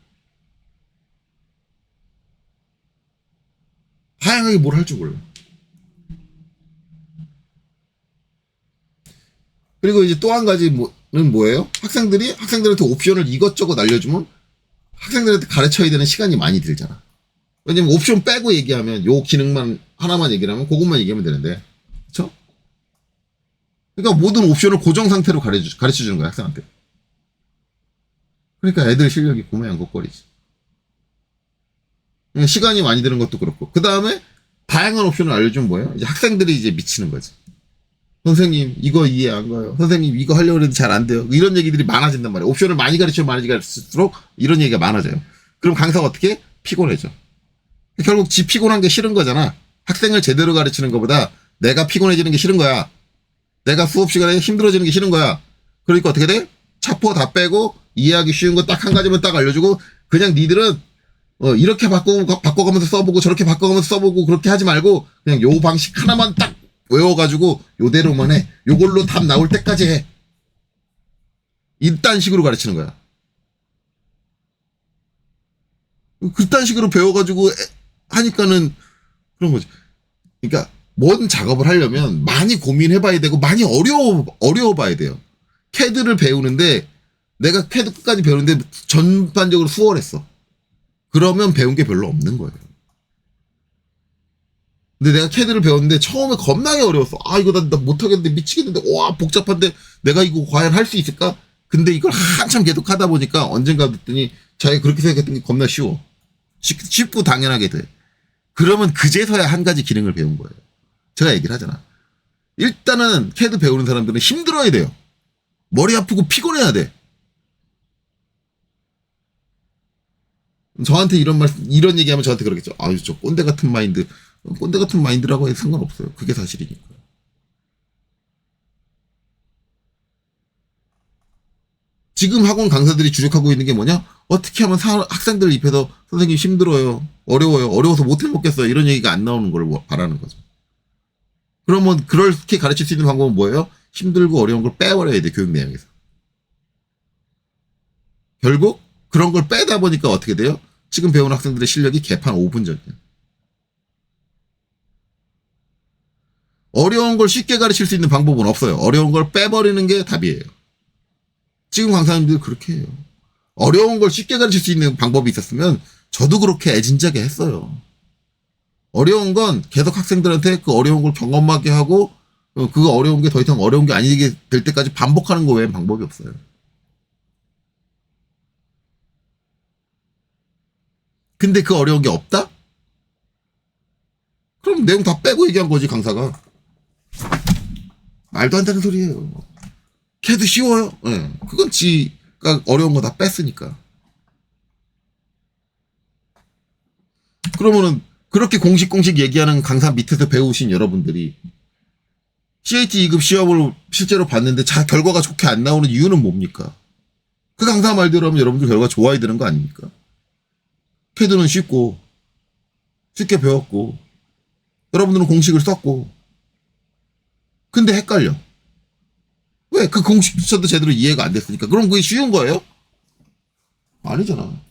다양하게 뭘 할 줄 몰라. 그리고 이제 또 한 가지는 뭐예요? 학생들한테 옵션을 이것저것 알려주면 학생들한테 가르쳐야 되는 시간이 많이 들잖아. 왜냐면 옵션 빼고 얘기하면 요 기능만 하나만 얘기를 하면 그것만 얘기하면 되는데, 그쵸? 그러니까 모든 옵션을 고정 상태로 가르쳐 주는 거야, 학생한테. 그러니까 애들 실력이 고매한것거리지. 시간이 많이 드는 것도 그렇고. 그 다음에 다양한 옵션을 알려주면 뭐예요? 이제 학생들이 이제 미치는 거지. 선생님, 이거 이해 안 가요. 선생님, 이거 하려고 해도 잘 안 돼요. 이런 얘기들이 많아진단 말이에요. 옵션을 많이 가르치면 많이 가르칠수록 이런 얘기가 많아져요. 그럼 강사가 어떻게? 피곤해져. 결국 지 피곤한 게 싫은 거잖아. 학생을 제대로 가르치는 것보다 내가 피곤해지는 게 싫은 거야. 내가 수업 시간에 힘들어지는 게 싫은 거야. 그러니까 어떻게 돼? 차포 다 빼고 이해하기 쉬운 거 딱 한 가지만 딱 알려주고, 그냥 니들은 이렇게 바꿔가면서 써보고 저렇게 바꿔가면서 써보고 그렇게 하지 말고 그냥 요 방식 하나만 딱 외워가지고 요대로만 해. 요걸로 답 나올 때까지 해. 이딴 식으로 가르치는 거야. 그딴 식으로 배워가지고 하니까는 그런 거지. 그러니까 뭔 작업을 하려면 많이 고민해봐야 되고 많이 어려워봐야 돼요. 캐드를 배우는데 내가 캐드 끝까지 배우는데 전반적으로 수월했어. 그러면 배운 게 별로 없는 거예요. 근데 내가 캐드를 배웠는데 처음에 겁나게 어려웠어. 아, 이거 나 못하겠는데, 미치겠는데, 와, 복잡한데, 내가 이거 과연 할 수 있을까? 근데 이걸 한참 계속 하다 보니까 언젠가 듣더니 자기가 그렇게 생각했던 게 겁나 쉬워. 쉽고 당연하게 돼. 그러면 그제서야 한 가지 기능을 배운 거예요. 제가 얘기를 하잖아. 일단은 캐드 배우는 사람들은 힘들어야 돼요. 머리 아프고 피곤해야 돼. 저한테 이런 얘기하면 저한테 그러겠죠. 아유, 저 꼰대 같은 마인드. 꼰대 같은 마인드라고 해도 상관없어요. 그게 사실이니까. 지금 학원 강사들이 주력하고 있는 게 뭐냐? 어떻게 하면 학생들 입에서 선생님 힘들어요. 어려워요. 어려워서 못 해먹겠어요. 이런 얘기가 안 나오는 걸 바라는 거죠. 그러면 그렇게 가르칠 수 있는 방법은 뭐예요? 힘들고 어려운 걸 빼버려야 돼. 교육 내용에서. 결국 그런 걸 빼다 보니까 어떻게 돼요? 지금 배운 학생들의 실력이 개판 5분 전이에요. 어려운 걸 쉽게 가르칠 수 있는 방법은 없어요. 어려운 걸 빼버리는 게 답이에요. 지금 강사님들 그렇게 해요. 어려운 걸 쉽게 가르칠 수 있는 방법이 있었으면 저도 그렇게 애진작에 했어요. 어려운 건 계속 학생들한테 그 어려운 걸 경험하게 하고 그 어려운 게 더 이상 어려운 게 아니게 될 때까지 반복하는 거 외엔 방법이 없어요. 근데 그 어려운 게 없다? 그럼 내용 다 빼고 얘기한 거지, 강사가. 말도 안 되는 소리예요. 캐드 쉬워요? 네. 그건 지가 어려운 거 다 뺐으니까. 그러면은 그렇게 공식 얘기하는 강사 밑에서 배우신 여러분들이 CAT 2급 시험을 실제로 봤는데 결과가 좋게 안 나오는 이유는 뭡니까? 그 강사 말대로 하면 여러분들 결과 좋아야 되는 거 아닙니까? 캐드는 쉽고 쉽게 배웠고 여러분들은 공식을 썼고 근데 헷갈려. 왜? 그 공식조차도 제대로 이해가 안 됐으니까. 그럼 그게 쉬운 거예요? 아니잖아.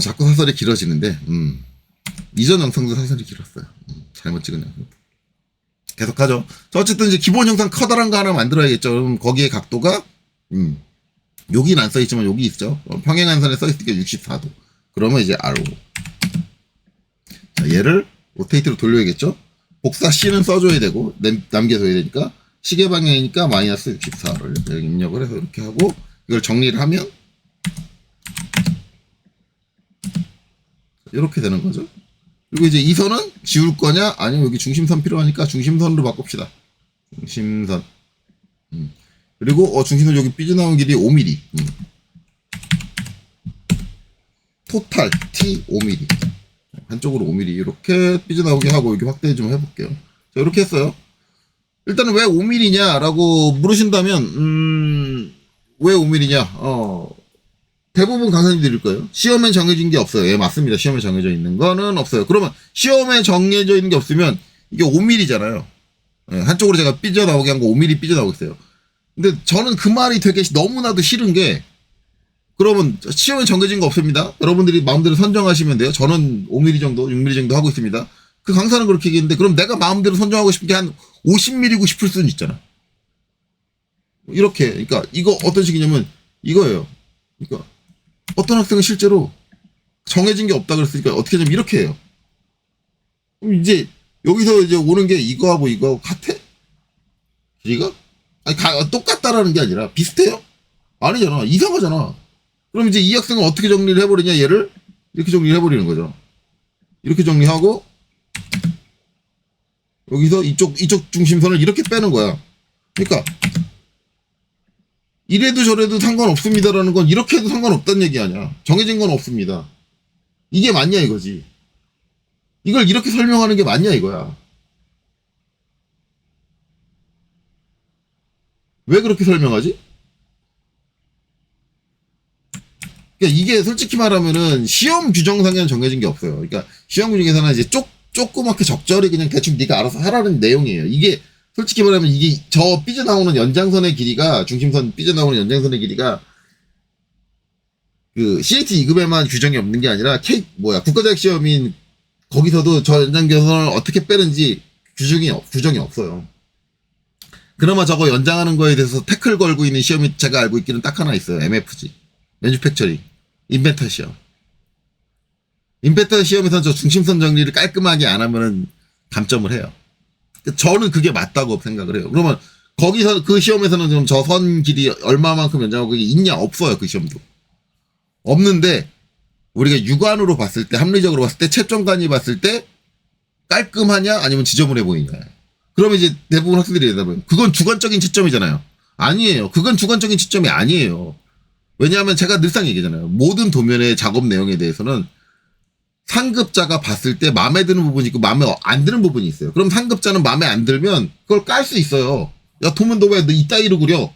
자꾸 사설이 길어지는데, 이전 영상도 사설이 길었어요. 잘못 찍은 영상. 계속하죠. 어쨌든 이제 기본 영상 커다란 거 하나 만들어야겠죠. 그럼 거기에 각도가, 여기는 안 써있지만 여기 있죠. 평행한선에 써있으니까 64도. 그러면 이제 R5. 자, 얘를 로테이트로 돌려야겠죠. 복사 C는 써줘야 되고 남겨줘야 되니까 시계 방향이니까 마이너스 64를 입력을 해서 이렇게 하고 이걸 정리를 하면 이렇게 되는 거죠. 그리고 이제 이 선은 지울 거냐 아니면 여기 중심선 필요하니까 중심선으로 바꿉시다. 중심선. 그리고 중심선 여기 삐져나온 길이 5mm. 토탈 T 5mm. 한쪽으로 5mm 이렇게 삐져나오게 하고 여기 확대 좀 해볼게요. 자, 이렇게 했어요. 일단은 왜 5mm냐라고 물으신다면 왜 5mm냐? 대부분 강사님들일 거예요. 시험에 정해진 게 없어요. 예, 맞습니다. 시험에 정해져 있는 거는 없어요. 그러면 시험에 정해져 있는 게 없으면 이게 5mm잖아요. 예, 한쪽으로 제가 삐져나오게 한 거 5mm 삐져나오겠어요. 근데 저는 그 말이 되게 너무나도 싫은 게 그러면 시험에 정해진 거 없습니다. 여러분들이 마음대로 선정하시면 돼요. 저는 5mm 정도, 6mm 정도 하고 있습니다. 그 강사는 그렇게 얘기했는데 그럼 내가 마음대로 선정하고 싶은 게 한 50mm고 싶을 수는 있잖아. 이렇게. 그러니까 이거 어떤 식이냐면 이거예요. 그러니까 어떤 학생은 실제로 정해진 게 없다 그랬으니까 어떻게 하냐면 이렇게 해요. 그럼 이제 여기서 이제 오는 게 이거하고 이거하고 같아? 길이가? 아니 똑같다라는 게 아니라 비슷해요? 아니잖아. 이상하잖아. 그럼 이제 이 학생은 어떻게 정리를 해버리냐, 얘를? 이렇게 정리를 해버리는 거죠. 이렇게 정리하고, 여기서 이쪽 중심선을 이렇게 빼는 거야. 그러니까, 이래도 저래도 상관없습니다라는 건 이렇게 해도 상관없다는 얘기 아니야. 정해진 건 없습니다. 이게 맞냐, 이거지. 이걸 이렇게 설명하는 게 맞냐, 이거야. 왜 그렇게 설명하지? 그러니까 이게 솔직히 말하면은 시험 규정상에는 정해진 게 없어요. 그러니까 시험 규정에서는 이제 조그맣게 적절히 그냥 대충 네가 알아서 하라는 내용이에요. 이게 솔직히 말하면 이게 저 삐져나오는 연장선의 길이가 중심선 삐져나오는 연장선의 길이가 그 CAT 2급에만 규정이 없는 게 아니라 국가자격 시험인 거기서도 저 연장선을 어떻게 빼는지 규정이 없어요. 그나마 저거 연장하는 거에 대해서 태클 걸고 있는 시험이 제가 알고 있기는 딱 하나 있어요. MFG. 맨주팩처링, 인벤터 시험. 임팩터 시험에서는 저 중심선 정리를 깔끔하게 안 하면은 감점을 해요. 저는 그게 맞다고 생각을 해요. 그러면 거기서 그 시험에서는 좀 저 선 길이 얼마만큼 연장하고 그게 있냐? 없어요. 그 시험도. 없는데 우리가 육안으로 봤을 때, 합리적으로 봤을 때, 채점관이 봤을 때 깔끔하냐 아니면 지저분해 보이냐. 그러면 이제 대부분 학생들이 대답해요. 그건 주관적인 채점이잖아요. 아니에요. 그건 주관적인 채점이 아니에요. 왜냐하면 제가 늘상 얘기하잖아요. 모든 도면의 작업 내용에 대해서는 상급자가 봤을 때 마음에 드는 부분이 있고 마음에 안 드는 부분이 있어요. 그럼 상급자는 마음에 안 들면 그걸 깔 수 있어요. 야, 도면 너 왜 너 이따위로 그려?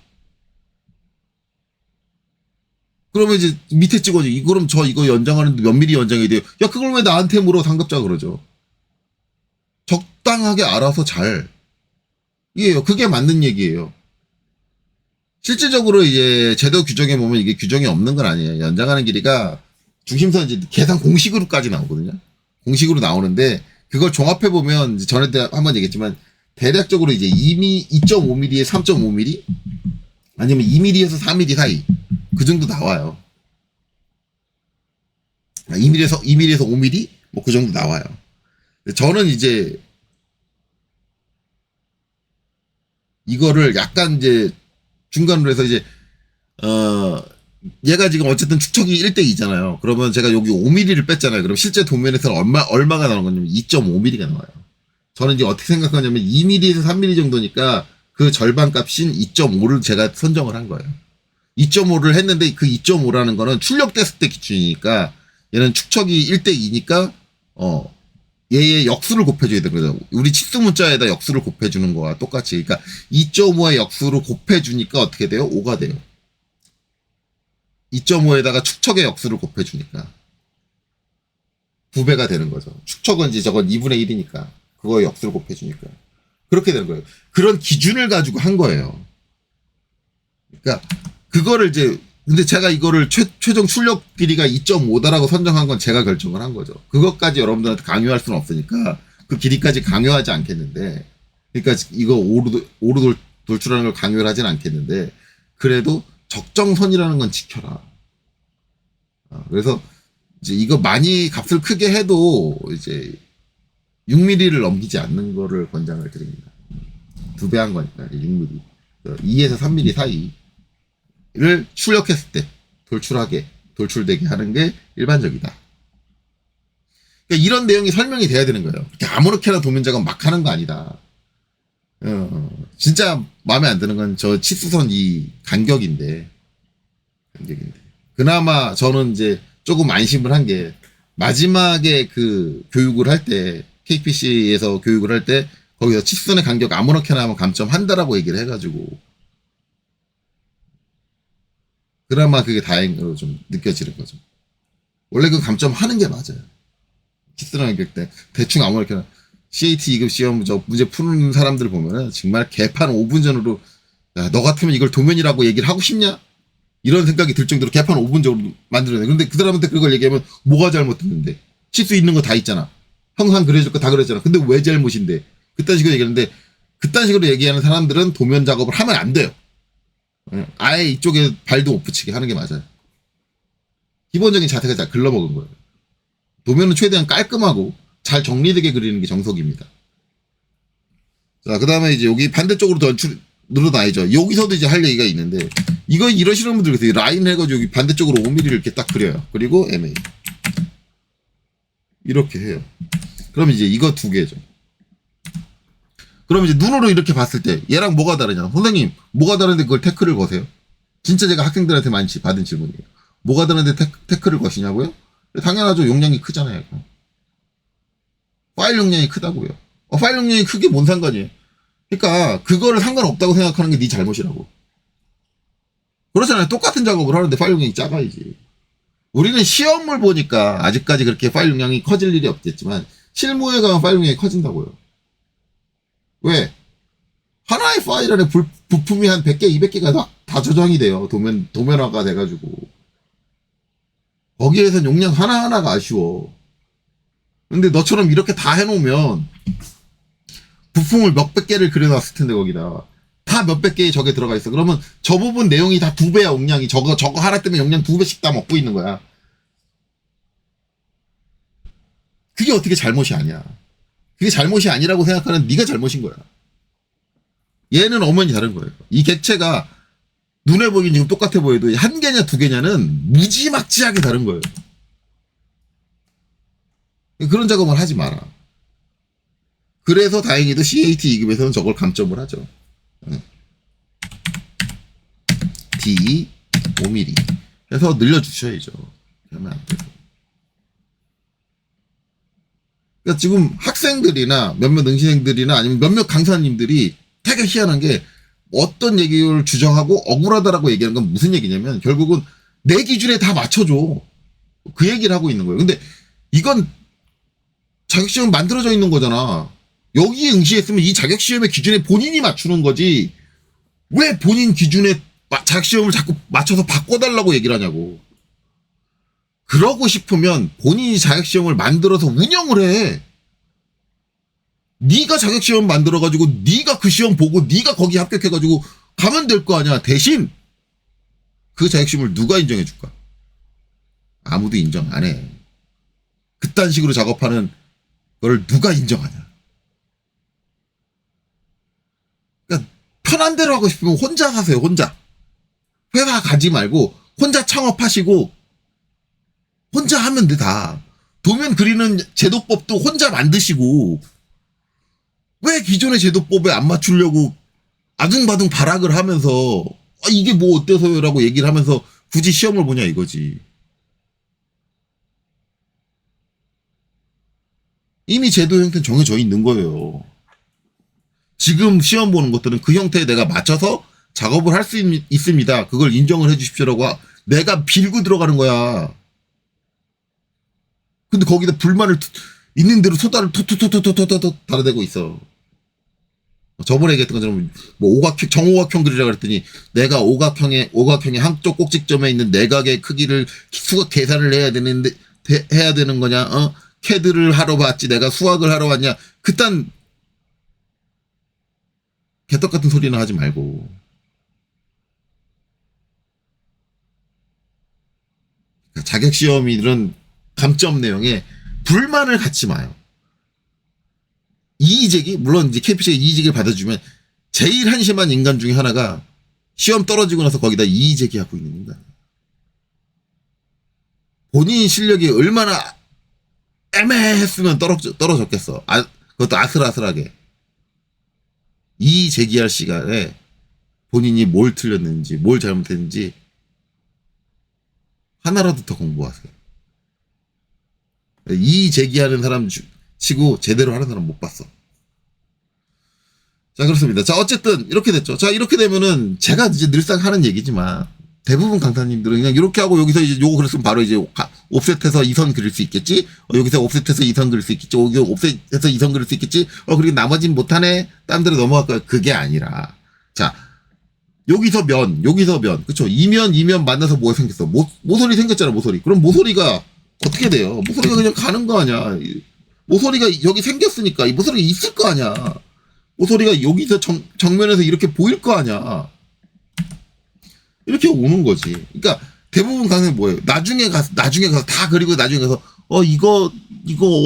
그러면 이제 밑에 찍어줘. 그럼 저 이거 연장하는데 몇 미리 연장해야 돼요? 야, 그걸 왜 나한테 물어? 상급자가 그러죠. 적당하게 알아서 잘. 이게요. 그게 맞는 얘기예요. 실질적으로 이제 제도 규정에 보면 이게 규정이 없는 건 아니에요. 연장하는 길이가 중심선 이제 계산 공식으로까지 나오거든요. 공식으로 나오는데 그걸 종합해 보면 전에 한번 얘기했지만 대략적으로 이제 2.5mm에 3.5mm 아니면 2mm에서 4mm 사이 그 정도 나와요. 2mm에서 5mm 뭐 그 정도 나와요. 저는 이제 이거를 약간 이제 중간으로 해서 이제 얘가 지금 어쨌든 축척이 1대2잖아요. 그러면 제가 여기 5mm를 뺐잖아요. 그럼 실제 도면에서는 얼마가 나오는 거냐면 2.5mm가 나와요. 저는 이제 어떻게 생각하냐면 2mm에서 3mm 정도니까 그 절반 값인 2.5를 제가 선정을 한 거예요. 2.5를 했는데 그 2.5라는 거는 출력됐을 때 기준이니까 얘는 축척이 1대2니까 얘의 역수를 곱해줘야 되는 거죠. 우리 치수 문자에다 역수를 곱해주는 거와 똑같이. 그러니까 2.5의 역수를 곱해주니까 어떻게 돼요? 5가 돼요. 2.5에다가 축척의 역수를 곱해주니까 9배가 되는 거죠. 축척은 이제 저건 2분의 1이니까 그거의 역수를 곱해주니까 그렇게 되는 거예요. 그런 기준을 가지고 한 거예요. 그러니까 그거를 이제 근데 제가 이거를 최종 출력 길이가 2.5다라고 선정한 건 제가 결정을 한 거죠. 그것까지 여러분들한테 강요할 수는 없으니까 그 길이까지 강요하지 않겠는데, 그러니까 이거 오르 돌출하는 걸 강요를 하진 않겠는데, 그래도 적정선이라는 건 지켜라. 그래서 이제 이거 많이 값을 크게 해도 이제 6mm를 넘기지 않는 거를 권장을 드립니다. 2배 한 거니까 6mm. 2에서 3mm 사이. 를 출력했을 때 돌출되게 하는 게 일반적이다. 그러니까 이런 내용이 설명이 돼야 되는 거예요. 이렇게 아무렇게나 도면 작업 막 하는 거 아니다. 진짜 마음에 안 드는 건 저 치수선 이 간격인데. 그나마 저는 이제 조금 안심을 한 게 마지막에 그 교육을 할 때 KPC에서 교육을 할 때 거기서 치수선의 간격 아무렇게나 하면 감점한다라고 얘기를 해가지고 그나마 그게 다행으로 좀 느껴지는 거죠. 원래 그 감점 하는 게 맞아요. 키스랑 얘기할 때 대충 아무렇게나 CAT 2급 시험 저 문제 푸는 사람들 보면은 정말 개판 5분 전으로 야, 너 같으면 이걸 도면이라고 얘기를 하고 싶냐? 이런 생각이 들 정도로 개판 5분 전으로 만들어내. 근데 그 사람한테 그걸 얘기하면 뭐가 잘못됐는데? 실수 있는 거 다 있잖아. 항상 그래줄 거 다 그랬잖아. 근데 왜 잘못인데? 그딴 식으로 얘기하는데 그딴 식으로 얘기하는 사람들은 도면 작업을 하면 안 돼요. 아예 이쪽에 발도 못 붙이게 하는 게 맞아요. 기본적인 자세가 잘 글러먹은 거예요. 도면은 최대한 깔끔하고 잘 정리되게 그리는 게 정석입니다. 자, 그 다음에 이제 여기 반대쪽으로 더 늘어나야죠. 여기서도 이제 할 얘기가 있는데, 이거 이러시는 분들 계세요. 라인 해가지고 여기 반대쪽으로 5mm를 이렇게 딱 그려요. 그리고 MA. 이렇게 해요. 그럼 이제 이거 두 개죠. 그럼 이제 눈으로 이렇게 봤을 때 얘랑 뭐가 다르냐? 선생님 뭐가 다른데 그걸 태클을 거세요? 진짜 제가 학생들한테 많이 받은 질문이에요. 뭐가 다른데 태클을 거시냐고요? 당연하죠. 용량이 크잖아요. 파일 용량이 크다고요. 파일 용량이 크게 뭔 상관이에요? 그러니까 그거를 상관없다고 생각하는 게 네 잘못이라고. 그렇잖아요. 똑같은 작업을 하는데 파일 용량이 작아야지. 우리는 시험을 보니까 아직까지 그렇게 파일 용량이 커질 일이 없겠지만 실무에 가면 파일 용량이 커진다고요. 왜? 하나의 파일 안에 부품이 한 100개, 200개가 다 저장이 돼요. 도면화가 돼가지고. 거기에선 용량 하나하나가 아쉬워. 근데 너처럼 이렇게 다 해놓으면 부품을 몇백 개를 그려놨을 텐데 거기다. 다 몇백 개의 저게 들어가 있어. 그러면 저 부분 내용이 다 2배야, 용량이. 저거 하나 때문에 용량 2배씩 다 먹고 있는 거야. 그게 어떻게 잘못이 아니야. 그게 잘못이 아니라고 생각하는 네가 잘못인 거야. 얘는 엄연히 다른 거예요. 이 객체가 눈에 보기엔 지금 똑같아 보여도 한 개냐 두 개냐는 무지막지하게 다른 거예요. 그런 작업을 하지 마라. 그래서 다행히도 CAT 2급에서는 저걸 감점을 하죠. D 5mm 해서 늘려주셔야죠. 그러면 안 돼요. 그러니까 지금 학생들이나 몇몇 응시생들이나 아니면 몇몇 강사님들이 되게 희한한 게 어떤 얘기를 주장하고 억울하다라고 얘기하는 건 무슨 얘기냐면 결국은 내 기준에 다 맞춰줘. 그 얘기를 하고 있는 거예요. 근데 이건 자격시험 만들어져 있는 거잖아. 여기에 응시했으면 이 자격시험의 기준에 본인이 맞추는 거지. 왜 본인 기준에 자격시험을 자꾸 맞춰서 바꿔달라고 얘기를 하냐고. 그러고 싶으면 본인이 자격시험을 만들어서 운영을 해. 네가 자격시험 만들어가지고 네가 그 시험 보고 네가 거기 합격해가지고 가면 될 거 아니야. 대신 그 자격시험을 누가 인정해줄까? 아무도 인정 안 해. 그딴 식으로 작업하는 걸 누가 인정하냐. 그러니까 편한 대로 하고 싶으면 혼자 하세요. 혼자. 회사 가지 말고 혼자 창업하시고 혼자 하면 돼 다. 도면 그리는 제도법도 혼자 만드시고 왜 기존의 제도법에 안 맞추려고 아둥바둥 발악을 하면서 이게 뭐 어때서요라고 얘기를 하면서 굳이 시험을 보냐 이거지. 이미 제도 형태는 정해져 있는 거예요. 지금 시험 보는 것들은 그 형태에 내가 맞춰서 작업을 할 수 있습니다. 그걸 인정을 해 주십시오라고 내가 빌고 들어가는 거야. 근데 거기다 불만을 있는 대로 소다를 톡톡톡톡톡톡 달아대고 있어. 저번에 얘기했던 것처럼 뭐 오각형 정오각형 그리라 그랬더니 내가 오각형의 한쪽 꼭지점에 있는 내각의 크기를 수학 계산을 해야 되는 거냐? 캐드를 하러 왔지 내가 수학을 하러 왔냐? 그딴 개떡 같은 소리는 하지 말고. 자격 시험이 이런 감점 내용에 불만을 갖지 마요. 이의제기, 물론 이제 KPC가 이의제기를 받아주면 제일 한심한 인간 중에 하나가 시험 떨어지고 나서 거기다 이의제기하고 있는 인간. 본인 실력이 얼마나 애매했으면 떨어졌겠어. 그것도 아슬아슬하게. 이의제기할 시간에 본인이 뭘 틀렸는지, 뭘 잘못했는지 하나라도 더 공부하세요. 이의제기하는 사람 치고 제대로 하는 사람 못 봤어. 자, 그렇습니다. 자, 어쨌든 이렇게 됐죠. 자, 이렇게 되면은 제가 이제 늘상 하는 얘기지만 대부분 강사님들은 그냥 이렇게 하고 여기서 이제 요거 그랬으면 바로 이제 옵셋해서 2선 그릴 수 있겠지. 여기서 옵셋해서 2선 그릴 수 있겠지. 여기 옵셋해서 2선 그릴 수 있겠지. 그리고 나머지는 못하네. 딴 데로 넘어갈 거야. 그게 아니라. 자, 여기서 면. 그쵸. 이면 만나서 뭐가 생겼어? 모서리 생겼잖아, 모서리. 그럼 모서리가 어떻게 돼요? 모서리가 그냥 가는 거 아니야. 모서리가 여기 생겼으니까 이 모서리가 있을 거 아니야. 모서리가 여기서 정면에서 이렇게 보일 거 아니야. 이렇게 오는 거지. 그러니까 대부분 강사는 뭐예요? 나중에 가서 다 그리고 나중에 가서 이거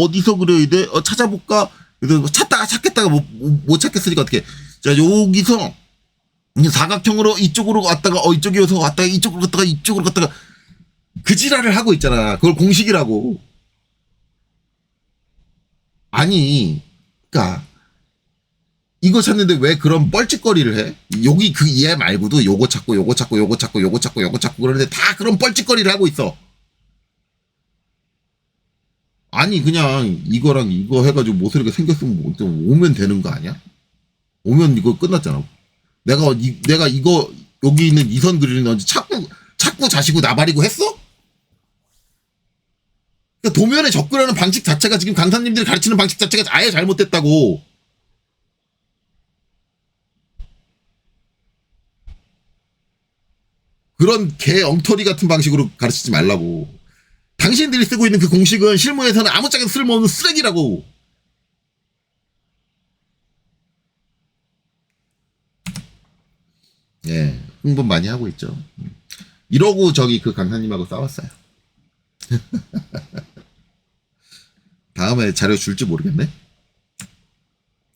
어디서 그려야 돼? 찾아볼까? 그래서 찾겠다가 못 찾겠으니까 어떻게? 자, 여기서 사각형으로 이쪽으로 갔다가 이쪽이어서 왔다가 이쪽으로 갔다가 그 지랄을 하고 있잖아. 그걸 공식이라고. 아니, 그러니까 이거 찾는데 왜 그런 뻘짓거리를 해? 여기 얘 말고도 요거 찾고 그러는데 다 그런 뻘짓거리를 하고 있어. 아니, 그냥 이거랑 이거 해가지고 모서리가 생겼으면 오면 되는 거 아니야? 오면 이거 끝났잖아. 내가 이거 여기 있는 이 선 그리는 건지 자꾸 자시고 나발이고 했어? 그러니까 도면에 접근하는 방식 자체가 지금 강사님들이 가르치는 방식 자체가 아예 잘못됐다고. 그런 개 엉터리 같은 방식으로 가르치지 말라고. 당신들이 쓰고 있는 그 공식은 실무에서는 아무짝에도 쓸모없는 쓰레기라고. 예, 흥분 많이 하고 있죠. 이러고 저기 그 강사님하고 싸웠어요. 다음에 자료 줄지 모르겠네.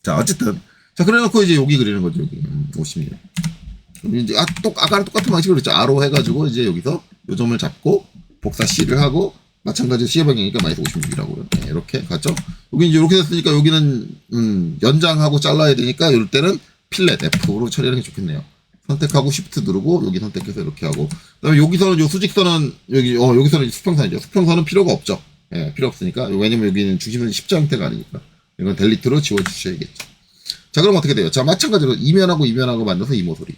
자, 어쨌든. 자, 그래 놓고 이제 여기 그리는 거죠, 여기. 56. 이제, 아까랑 똑같은 방식으로 그랬죠. R로 해가지고, 이제 여기서 요 점을 잡고, 복사 C를 하고, 마찬가지로 C의 방향이니까 마이너스 56이라고요. 네, 이렇게 갔죠. 여기 이제 이렇게 됐으니까 여기는, 연장하고 잘라야 되니까, 이럴 때는 필렛 F로 처리하는 게 좋겠네요. 선택하고 Shift 누르고, 여기 선택해서 이렇게 하고. 그 다음에 여기서는 요 수직선은, 여기서는 수평선이죠. 수평선은 필요가 없죠. 예, 필요 없으니까. 왜냐면 여기는 중심선이 십자 형태가 아니니까. 이건 델리트로 지워주셔야겠죠. 자, 그럼 어떻게 돼요? 자, 마찬가지로 이면하고 만나서 이 모서리.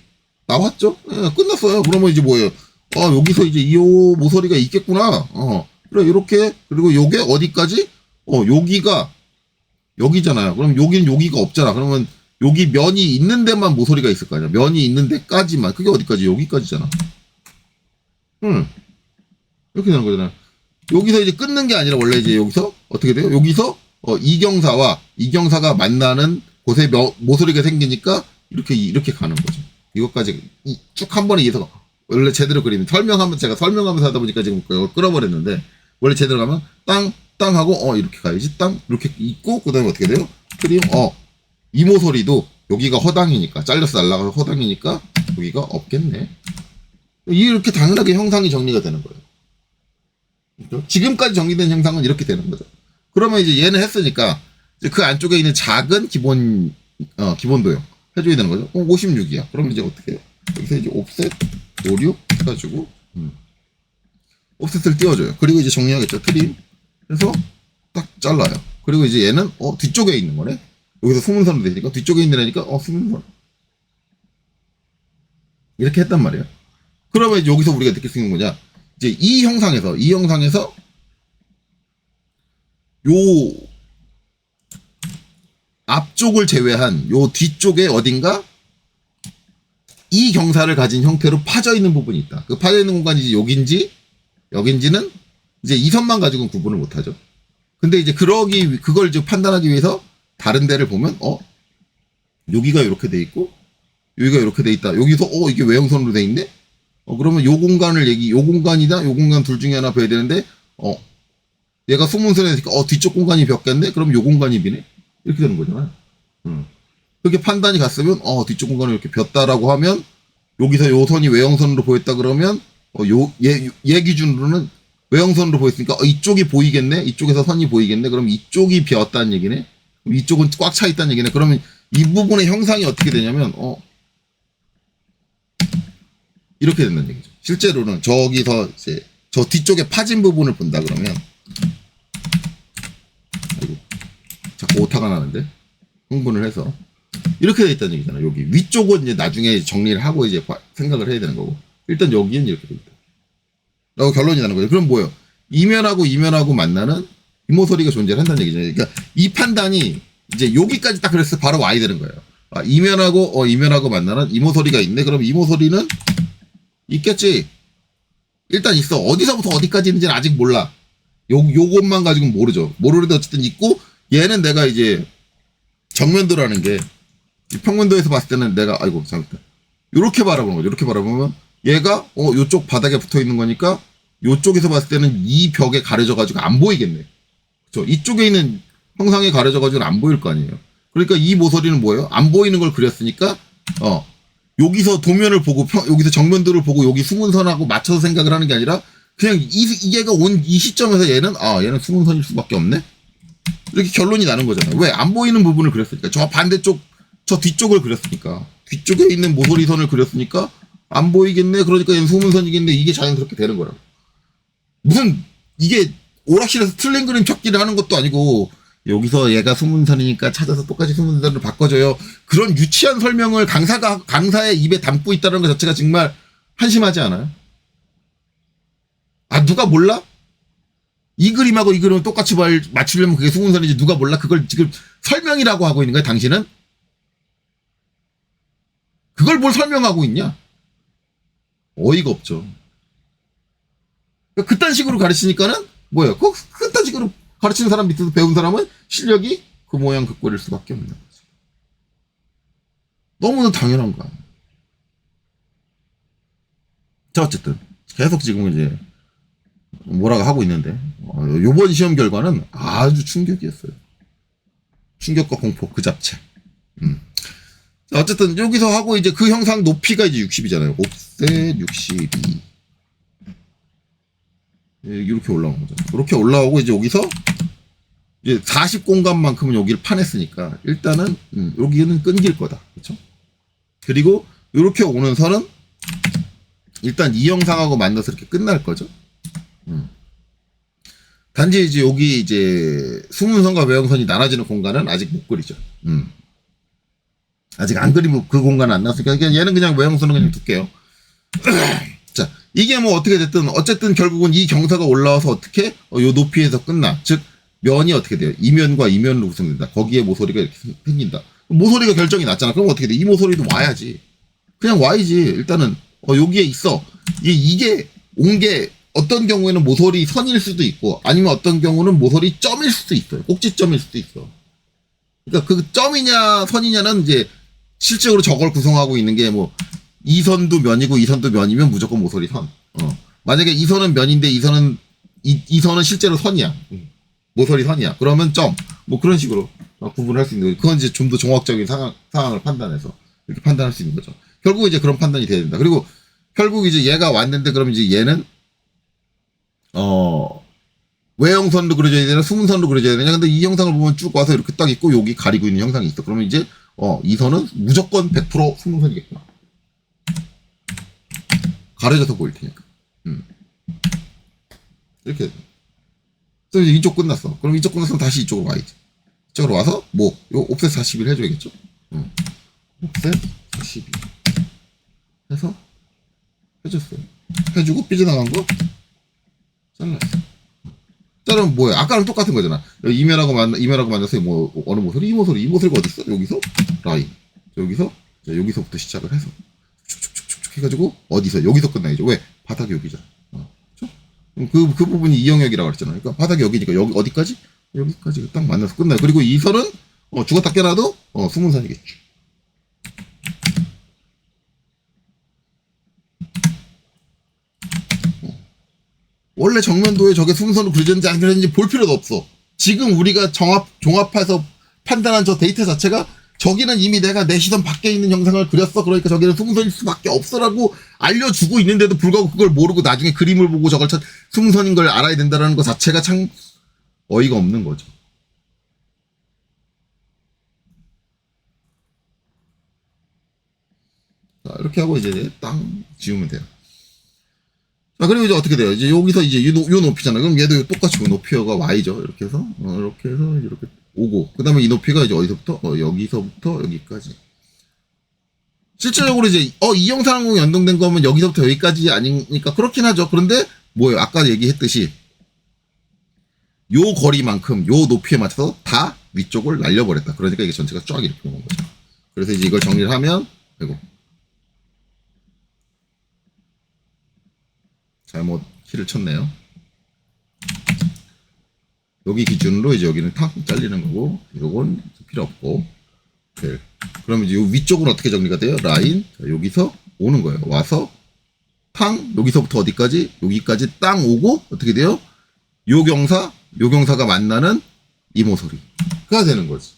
나왔죠? 예, 끝났어요. 그러면 이제 뭐예요? 여기서 이제 이 모서리가 있겠구나. 그래, 이렇게. 그리고 요게 어디까지? 여기가, 여기잖아요. 그럼 여기는 여기가 없잖아. 그러면 여기 면이 있는 데만 모서리가 있을 거 아니야. 면이 있는 데까지만. 그게 어디까지? 여기까지잖아. 이렇게 되는 거잖아요. 여기서 이제 끊는 게 아니라 원래 이제 여기서 어떻게 돼요? 여기서 이경사가 만나는 곳에 모서리가 생기니까 이렇게 가는 거죠. 이것까지 쭉 한 번에 이어서 원래 제대로 그리면 제가 설명하면서 하다 보니까 지금 끌어버렸는데 원래 제대로 가면 땅 하고 이렇게 가야지 땅 이렇게 있고 그다음에 어떻게 돼요? 그리고 이 모서리도 여기가 허당이니까 잘려서 날아가서 허당이니까 여기가 없겠네. 이렇게 당연하게 형상이 정리가 되는 거예요. 그렇죠? 지금까지 정리된 형상은 이렇게 되는 거죠. 그러면 이제 얘는 했으니까 이제 그 안쪽에 있는 작은 기본도형 해줘야 되는 거죠. 56이야. 그럼 이제 어떻게 해요? 여기서 이제 옵셋 56 해가지고 옵셋을 띄워줘요. 그리고 이제 정리하겠죠. 트림 해서 딱 잘라요. 그리고 이제 얘는 뒤쪽에 있는 거네. 여기서 수문선으로 되니까 뒤쪽에 있는 애니까 수문선 이렇게 했단 말이에요. 그러면 이제 여기서 우리가 느낄 수 있는 거냐? 이제 이 형상에서 요 앞쪽을 제외한 요 뒤쪽에 어딘가 이 경사를 가진 형태로 파져 있는 부분이 있다. 그 파져 있는 공간이 이제 여긴지는 이제 이 선만 가지고는 구분을 못 하죠. 근데 이제 그걸 이제 판단하기 위해서 다른 데를 보면 여기가 이렇게 돼 있고 여기가 이렇게 돼 있다. 여기서 이게 외형선으로 돼 있네. 그러면 요 공간이다. 요 공간 둘 중에 하나 봐야 되는데 얘가 수문선에 있으니까 뒤쪽 공간이 벽겠네. 그럼 요 공간이 비네. 이렇게 되는 거잖아요. 그렇게 판단이 갔으면 뒤쪽 공간을 이렇게 볐다라고 하면 여기서 요 선이 외형선으로 보였다 그러면 얘 기준으로는 외형선으로 보였으니까 이쪽이 보이겠네. 이쪽에서 선이 보이겠네. 그럼 이쪽이 비었다는 얘기네. 이쪽은 꽉 차 있다는 얘기네. 그러면 이 부분의 형상이 어떻게 되냐면 이렇게 된다는 얘기죠. 실제로는 저기서 이제 저 뒤쪽에 파진 부분을 본다 그러면 자꾸 오타가 나는데 흥분을 해서 이렇게 돼 있다는 얘기잖아요. 여기 위쪽은 이제 나중에 정리를 하고 이제 생각을 해야 되는 거고 일단 여기는 이렇게 돼 있다. 라고 결론이 나는 거죠. 그럼 뭐예요? 이면하고 만나는 이모서리가 존재한다는 얘기죠. 그러니까 이 판단이 이제 여기까지 딱 그랬을 때 바로 와야 되는 거예요. 이면하고 만나는 이모서리가 있네. 그럼 이모서리는 있겠지. 일단 있어. 어디서부터 어디까지 있는지는 아직 몰라. 요것만 가지고는 모르죠. 모르는데 어쨌든 있고 얘는 내가 이제 정면도라는 게 평면도에서 봤을 때는 내가 잘못했다. 요렇게 바라보는 거죠. 이렇게 바라보면 얘가 요쪽 바닥에 붙어 있는 거니까 요쪽에서 봤을 때는 이 벽에 가려져 가지고 안 보이겠네. 그렇죠? 이쪽에 있는 형상에 가려져 가지고는 안 보일 거 아니에요. 그러니까 이 모서리는 뭐예요? 안 보이는 걸 그렸으니까 여기서 도면을 보고 여기서 정면도를 보고 여기 수문선하고 맞춰서 생각을 하는 게 아니라 그냥 얘가 온 이 시점에서 얘는 수문선일 수밖에 없네. 이렇게 결론이 나는 거잖아요. 왜? 안 보이는 부분을 그렸으니까. 저 반대쪽, 저 뒤쪽을 그렸으니까. 뒤쪽에 있는 모서리선을 그렸으니까 안 보이겠네. 그러니까 얘는 수문선이겠네. 이게 자연스럽게 되는 거라고. 무슨 이게 오락실에서 틀린 그림 찾기를 하는 것도 아니고 여기서 얘가 수문선이니까 찾아서 똑같이 수문선으로 바꿔줘요. 그런 유치한 설명을 강사의 입에 담고 있다는 것 자체가 정말 한심하지 않아요? 누가 몰라? 이 그림하고 이 그림을 똑같이 맞추려면 그게 수문선이지 누가 몰라? 그걸 지금 설명이라고 하고 있는 거야, 당신은? 그걸 뭘 설명하고 있냐? 어이가 없죠. 그러니까 그딴 식으로 가르치니까는 뭐예요? 그딴 식으로 가르치는 사람 밑에서 배운 사람은 실력이 그 모양 그 꼴일 수밖에 없는 거지. 너무나 당연한 거 아니야. 자, 어쨌든 계속 지금 이제 뭐라고 하고 있는데, 요번 시험 결과는 아주 충격이었어요. 충격과 공포 그 자체. 자, 어쨌든 여기서 하고 이제 그 형상 높이가 이제 60이잖아요. 옵셋 62. 이렇게 올라오는 거죠. 이렇게 올라오고 이제 여기서 이제 40 공간만큼은 여기를 파냈으니까 일단은 여기는 끊길 거다. 그렇죠? 그리고 이렇게 오는 선은 일단 이 형상하고 만나서 이렇게 끝날 거죠. 단지 이제 여기 이제 수문선과 외형선이 나눠지는 공간은 아직 못 그리죠. 아직 안 그리면 그 공간은 안 나왔으니까 얘는 그냥 외형선은 그냥 둘게요. 자, 이게 뭐 어떻게 됐든 어쨌든 결국은 이 경사가 올라와서 어떻게 요 높이에서 끝나. 즉 면이 어떻게 돼요? 이면과 이면으로 구성된다. 거기에 모서리가 이렇게 생긴다. 모서리가 결정이 났잖아. 그럼 어떻게 돼? 이 모서리도 와야지. 그냥 와야지. 일단은 여기에 있어. 이게 온 게 어떤 경우에는 모서리 선일 수도 있고 아니면 어떤 경우는 모서리 점일 수도 있어요. 꼭지점일 수도 있어. 그러니까 그 점이냐 선이냐는 이제 실제로 저걸 구성하고 있는 게 뭐 이 선도 면이고 이 선도 면이면 무조건 모서리 선. 만약에 이 선은 면인데 이 선은 실제로 선이야. 모서리 선이야. 그러면 점. 뭐 그런 식으로 구분할 수 있는 거죠. 그건 이제 좀 더 종합적인 상황을 판단해서 이렇게 판단할 수 있는 거죠. 결국 이제 그런 판단이 돼야 된다. 그리고 결국 이제 얘가 왔는데 그러면 이제 얘는 외형선도 그려져야 되나 수문선도 그려져야 되냐. 근데 이 형상을 보면 쭉 와서 이렇게 딱 있고 여기 가리고 있는 형상이 있어. 그러면 이제 이 선은 무조건 100% 수문선이겠구나. 가려져서 보일 테니까. 이렇게. 그래서 이제 이쪽 끝났어. 그럼 이쪽 끝났으면 다시 이쪽으로 와야지. 이쪽으로 와서 뭐 요 옵셋 41 해줘야겠죠. 옵셋 42 해서 해줬어요. 해주고 삐져나간 거 잘랐어. 자르면 뭐야? 아까랑 똑같은 거잖아. 이면하고 만나서 뭐 어느 모서리? 이 모서리가 어디 있어? 여기서 라인. 여기서 여기서부터 시작을 해서 쭉쭉쭉쭉 해가지고 어디서 여기서 끝나야죠. 왜? 바닥이 여기잖아. 그렇죠? 그 부분이 이 영역이라고 그랬잖아. 그러니까 바닥이 여기니까 여기 어디까지? 여기까지 딱 만나서 끝나요. 그리고 이 선은 죽었다 깨나도 수문선이겠지. 원래 정면도에 저게 수문선으로 그려졌는지 안 그려졌는지 볼 필요도 없어. 지금 우리가 종합해서 판단한 저 데이터 자체가 저기는 이미 내가 내 시선 밖에 있는 형상을 그렸어. 그러니까 저기는 수문선일 수밖에 없어라고 알려주고 있는데도 불구하고 그걸 모르고 나중에 그림을 보고 저걸 수문선인 걸 알아야 된다는 것 자체가 참 어이가 없는 거죠. 자, 이렇게 하고 이제 땅 지우면 돼요. 자, 그리고 이제 어떻게 돼요? 이제 여기서 이제 요 높이잖아요. 그럼 얘도 똑같이 높이가 y죠. 이렇게 해서, 이렇게 오고. 그 다음에 이 높이가 이제 어디서부터? 여기서부터 여기까지. 실질적으로 이제, 이 영상하고 연동된 거면 여기서부터 여기까지 아니니까 그렇긴 하죠. 그런데, 뭐예요? 아까 얘기했듯이, 요 거리만큼, 요 높이에 맞춰서 다 위쪽을 날려버렸다. 그러니까 이게 전체가 쫙 이렇게 오는 거죠. 그래서 이제 이걸 정리를 하면, 아이고. 잘못 키를 쳤네요. 여기 기준으로 이제 여기는 탁 잘리는 거고, 요건 필요 없고, 벨. 그럼 이제 요 위쪽은 어떻게 정리가 돼요? 라인. 자, 여기서 오는 거예요. 와서, 탕, 여기서부터 어디까지? 여기까지 땅 오고, 어떻게 돼요? 요 경사가 만나는 이 모서리가 되는 거지.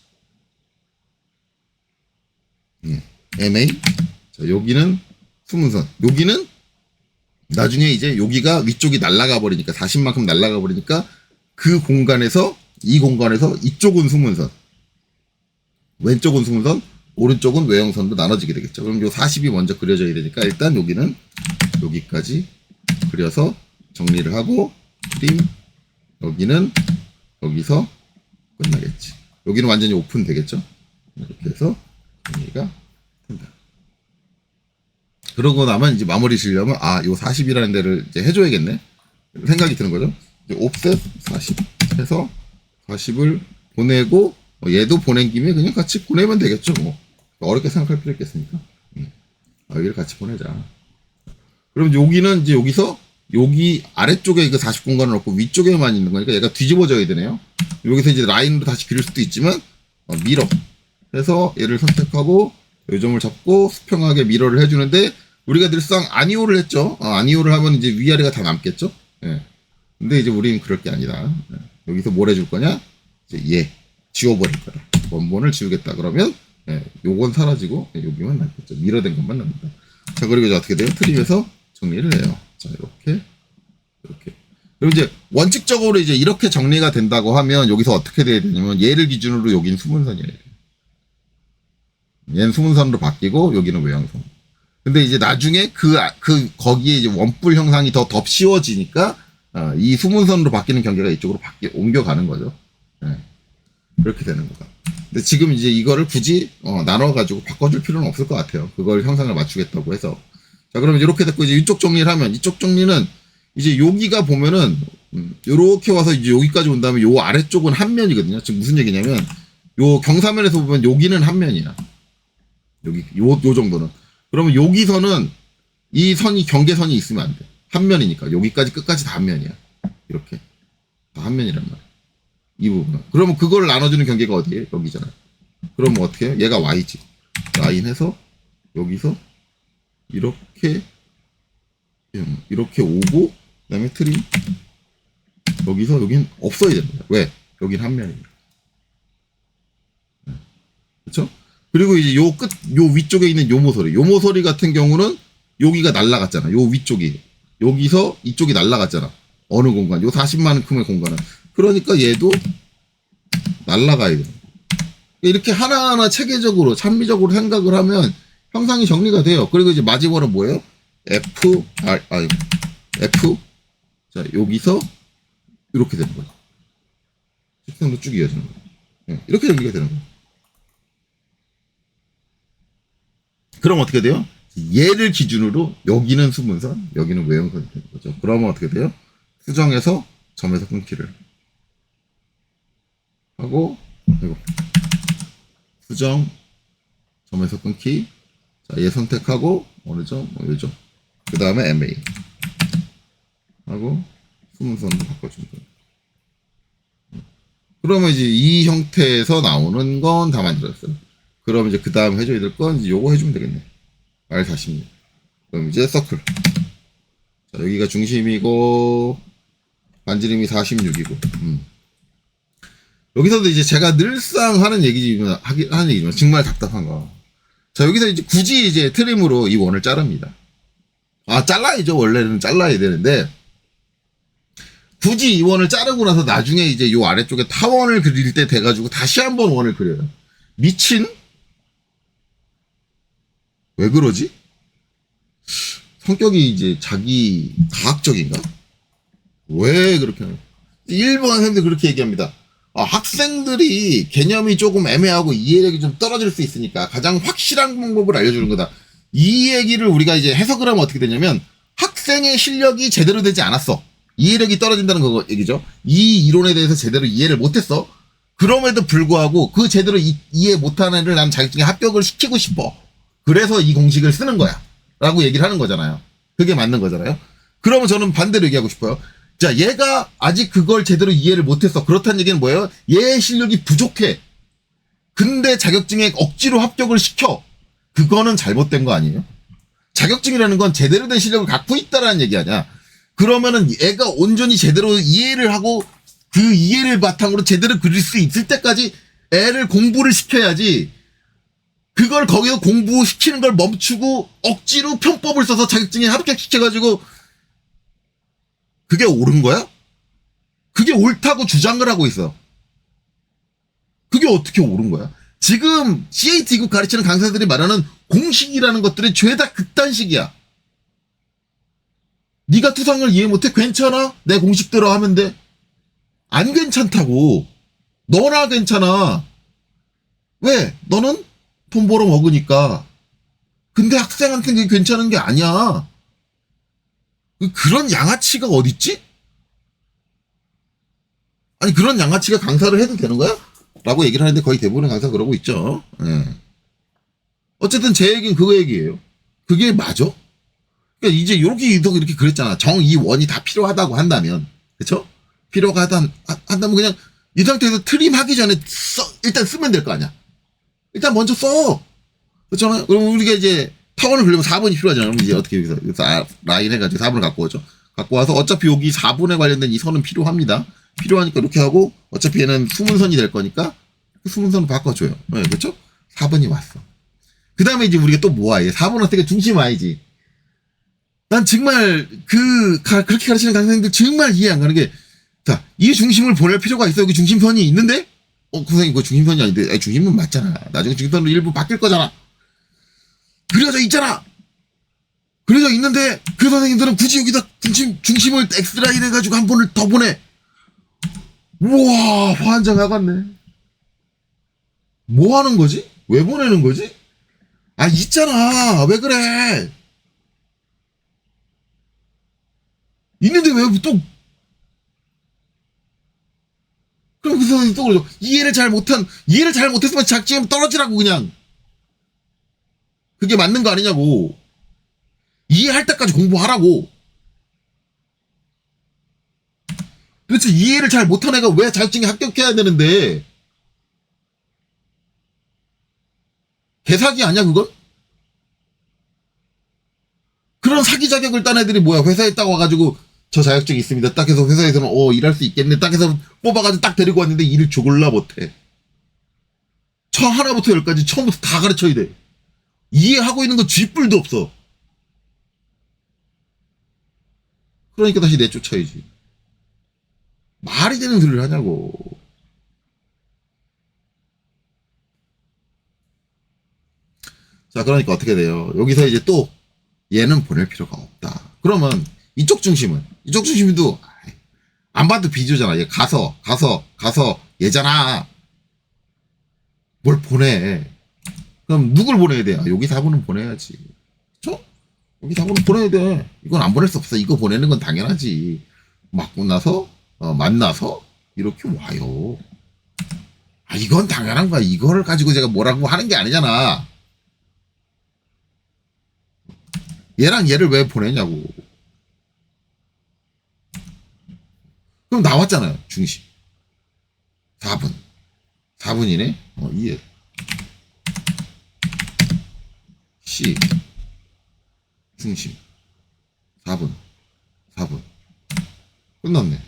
MA. 자, 여기는 수문선. 여기는 나중에 이제 여기가 위쪽이 날아가 버리니까 40만큼 날아가 버리니까 그 공간에서 이 공간에서 이쪽은 수문선, 왼쪽은 수문선, 오른쪽은 외형선도 나눠지게 되겠죠. 그럼 요 40이 먼저 그려져야 되니까 일단 여기는 여기까지 그려서 정리를 하고 그림 여기는 여기서 끝나겠지. 여기는 완전히 오픈 되겠죠. 이렇게 해서 정리가 된다. 그러고 나면 이제 마무리 지으려면 요 40이라는 데를 이제 해줘야겠네 생각이 드는 거죠. 이제 옵셋 40 해서 40을 보내고 얘도 보낸 김에 그냥 같이 보내면 되겠죠. 뭐 어렵게 생각할 필요 있겠습니까? 여기를 같이 보내자. 그럼 여기는 이제 여기서 여기 아래쪽에 이거 40 공간을 넣고 위쪽에만 있는 거니까 얘가 뒤집어져야 되네요. 여기서 이제 라인으로 다시 그릴 수도 있지만 미러 해서 얘를 선택하고 요점을 잡고 수평하게 미러를 해주는데 우리가 늘상 아니오를 했죠. 아니오를 하면 이제 위아래가 다 남겠죠. 예. 근데 이제 우리는 그럴 게 아니다. 여기서 뭘 해줄 거냐? 이제 얘 지워버릴 거다. 원본을 지우겠다. 그러면 요건 사라지고 여기만 남겠죠. 미러된 것만 남는다. 자, 그리고 이제 어떻게 돼요? 트림에서 정리를 해요. 자, 이렇게. 그리고 이제 원칙적으로 이제 이렇게 정리가 된다고 하면 여기서 어떻게 돼야 되냐면 얘를 기준으로 여긴 수문선이에요. 얘는 수문선으로 바뀌고 여기는 외형선. 근데 이제 나중에 거기에 이제 원뿔 형상이 더 덥씌워지니까 이 수문선으로 바뀌는 경계가 이쪽으로 옮겨가는 거죠. 그렇게 되는 거다. 근데 지금 이제 이거를 굳이 나눠가지고 바꿔줄 필요는 없을 것 같아요. 그걸 형상을 맞추겠다고 해서. 자, 그러면 이렇게 됐고 이제 이쪽 정리를 하면 이쪽 정리는 이제 여기가 보면은 요렇게 와서 이제 여기까지 온 다음에 요 아래쪽은 한 면이거든요. 지금 무슨 얘기냐면 요 경사면에서 보면 여기는 한 면이야. 여기 요 정도는. 그러면 여기서는 이 선이 경계선이 있으면 안 돼. 한 면이니까 여기까지 끝까지 다 한 면이야. 이렇게 다 한 면이란 말이야. 이 부분은. 그러면 그걸 나눠주는 경계가 어디에? 여기잖아. 그러면 어떻게 해요? 얘가 y지. 라인해서 여기서 이렇게 오고 그다음에 트림 여기서 여긴 없어야 됩니다. 왜? 여긴 한 면입니다. 그렇죠? 그리고 이제 요 위쪽에 있는 요 모서리 같은 경우는 여기가 날라갔잖아. 요 위쪽이 여기서 이쪽이 날라갔잖아. 어느 공간? 요 40만큼의 공간은. 그러니까 얘도 날라가야 돼. 이렇게 하나하나 체계적으로 찬미적으로 생각을 하면 형상이 정리가 돼요. 그리고 이제 마지막으로 뭐예요? F. 자, 여기서 이렇게 되는 거죠. 직선으로 쭉 이어지는 거예요. 이렇게 연기가 되는 거예요. 그럼 어떻게 돼요? 얘를 기준으로 여기는 수문선, 여기는 외형선이 되는 거죠. 그러면 어떻게 돼요? 수정해서 점에서 끊기를 하고 수정 점에서 끊기. 자, 얘 선택하고 어느 점? 요 점. 그 다음에 MA 하고 수문선으로 바꿔주면 돼요. 그러면 이제 이 형태에서 나오는 건 다 만들었어요. 그럼 이제 그 다음 해줘야 될 건 이제 요거 해주면 되겠네. R40. 그럼 이제 서클. 자, 여기가 중심이고 반지름이 46이고. 여기서도 이제 제가 늘상 하는 얘기지만 정말 답답한 거. 자, 여기서 이제 굳이 이제 트림으로 이 원을 자릅니다. 잘라야죠. 원래는 잘라야 되는데 굳이 이 원을 자르고 나서 나중에 이제 요 아래쪽에 타원을 그릴 때 돼가지고 다시 한번 원을 그려요. 미친? 왜 그러지? 성격이 이제 자기 과학적인가? 왜 그렇게 하는? 일본 학생들 그렇게 얘기합니다. 학생들이 개념이 조금 애매하고 이해력이 좀 떨어질 수 있으니까 가장 확실한 방법을 알려주는 거다. 이 얘기를 우리가 이제 해석을 하면 어떻게 되냐면 학생의 실력이 제대로 되지 않았어. 이해력이 떨어진다는 거 얘기죠. 이 이론에 대해서 제대로 이해를 못했어. 그럼에도 불구하고 그 제대로 이해 못한 애를 난 자격증에 합격을 시키고 싶어. 그래서 이 공식을 쓰는 거야. 라고 얘기를 하는 거잖아요. 그게 맞는 거잖아요. 그러면 저는 반대로 얘기하고 싶어요. 자, 얘가 아직 그걸 제대로 이해를 못했어. 그렇다는 얘기는 뭐예요? 얘의 실력이 부족해. 근데 자격증에 억지로 합격을 시켜. 그거는 잘못된 거 아니에요? 자격증이라는 건 제대로 된 실력을 갖고 있다라는 얘기 아니야. 그러면은 얘가 온전히 제대로 이해를 하고 그 이해를 바탕으로 제대로 그릴 수 있을 때까지 애를 공부를 시켜야지. 그걸 거기서 공부시키는 걸 멈추고 억지로 편법을 써서 자격증에 합격시켜가지고 그게 옳은 거야? 그게 옳다고 주장을 하고 있어. 그게 어떻게 옳은 거야? 지금 CAT급 가르치는 강사들이 말하는 공식이라는 것들이 죄다 극단식이야. 네가 투상을 이해 못해? 괜찮아? 내 공식대로 하면 돼. 안 괜찮다고. 너나 괜찮아. 왜? 너는 돈 벌어 먹으니까. 근데 학생한테는 그게 괜찮은 게 아니야. 그런 양아치가 어딨지? 아니, 그런 양아치가 강사를 해도 되는 거야? 라고 얘기를 하는데 거의 대부분의 강사가 그러고 있죠. 어쨌든 제 얘기는 그거 얘기예요. 그게 맞아? 그러니까 이제 이렇게 그랬잖아. 정의원이 다 필요하다고 한다면. 그쵸? 한다면 그냥 이 상태에서 트림 하기 전에 일단 쓰면 될 거 아니야. 일단 먼저 써. 그렇잖아요. 그럼 우리가 이제 타원을 그리면 4번이 필요하잖아요. 그럼 이제 어떻게 여기서 라인 해가지고 4번을 갖고 오죠. 갖고 와서 어차피 여기 4분에 관련된 이 선은 필요합니다. 필요하니까 이렇게 하고 어차피 얘는 숨은선이 될 거니까 그 숨은선을 바꿔줘요. 네, 그렇죠? 4번이 왔어. 그 다음에 이제 우리가 또 뭐야? 얘 4번 어떻게 중심 와야지. 난 정말 그렇게 가르치는 강사님들 정말 이해 안 가는 게, 자, 이 중심을 보낼 필요가 있어. 여기 중심선이 있는데, 선생님 그거 중심선이 아닌데, 아니, 중심은 맞잖아. 나중에 중심선으로 일부 바뀔 거잖아. 그려져 있잖아. 그려져 있는데 그 선생님들은 굳이 여기다 중심을 엑스라인 해가지고 한 번을 더 보내. 우와, 환장하겠네. 뭐 하는 거지? 왜 보내는 거지? 아, 있잖아. 왜 그래? 있는데 왜 또, 그럼 그 선생님 또 그러죠. 이해를 잘 못했으면 작지면 떨어지라고 그냥. 그게 맞는 거 아니냐고. 이해할 때까지 공부하라고. 도대체 이해를 잘 못한 애가 왜 자격증에 합격해야 되는데. 개사기 아니야 그건? 그런 사기 자격을 딴 애들이 뭐야. 회사에 딱 와가지고 저 자격증이 있습니다. 딱 해서 회사에서는 일할 수 있겠네. 딱 해서 뽑아가지고 딱 데리고 왔는데 일을 조글라 못해. 하나부터 열까지 처음부터 다 가르쳐야 돼. 이해하고 있는 거 쥐뿔도 없어. 그러니까 다시 내쫓아야지. 말이 되는 소리를 하냐고. 자, 그러니까 어떻게 돼요? 여기서 이제 또 얘는 보낼 필요가 없다. 그러면 이쪽 중심도 안 봐도 비교잖아. 얘 가서 얘잖아. 뭘 보내. 그럼 누굴 보내야 돼? 여기 4분은 보내야지. 그쵸? 여기 4분은 보내야 돼. 이건 안 보낼 수 없어. 이거 보내는 건 당연하지. 맞고 나서 만나서 이렇게 와요. 아, 이건 당연한 거야. 이거를 가지고 제가 뭐라고 하는 게 아니잖아. 얘랑 얘를 왜 보내냐고. 그럼 나왔잖아요. 중심. 4분. 4분이네. 이해. C. 중심. 4분. 끝났네.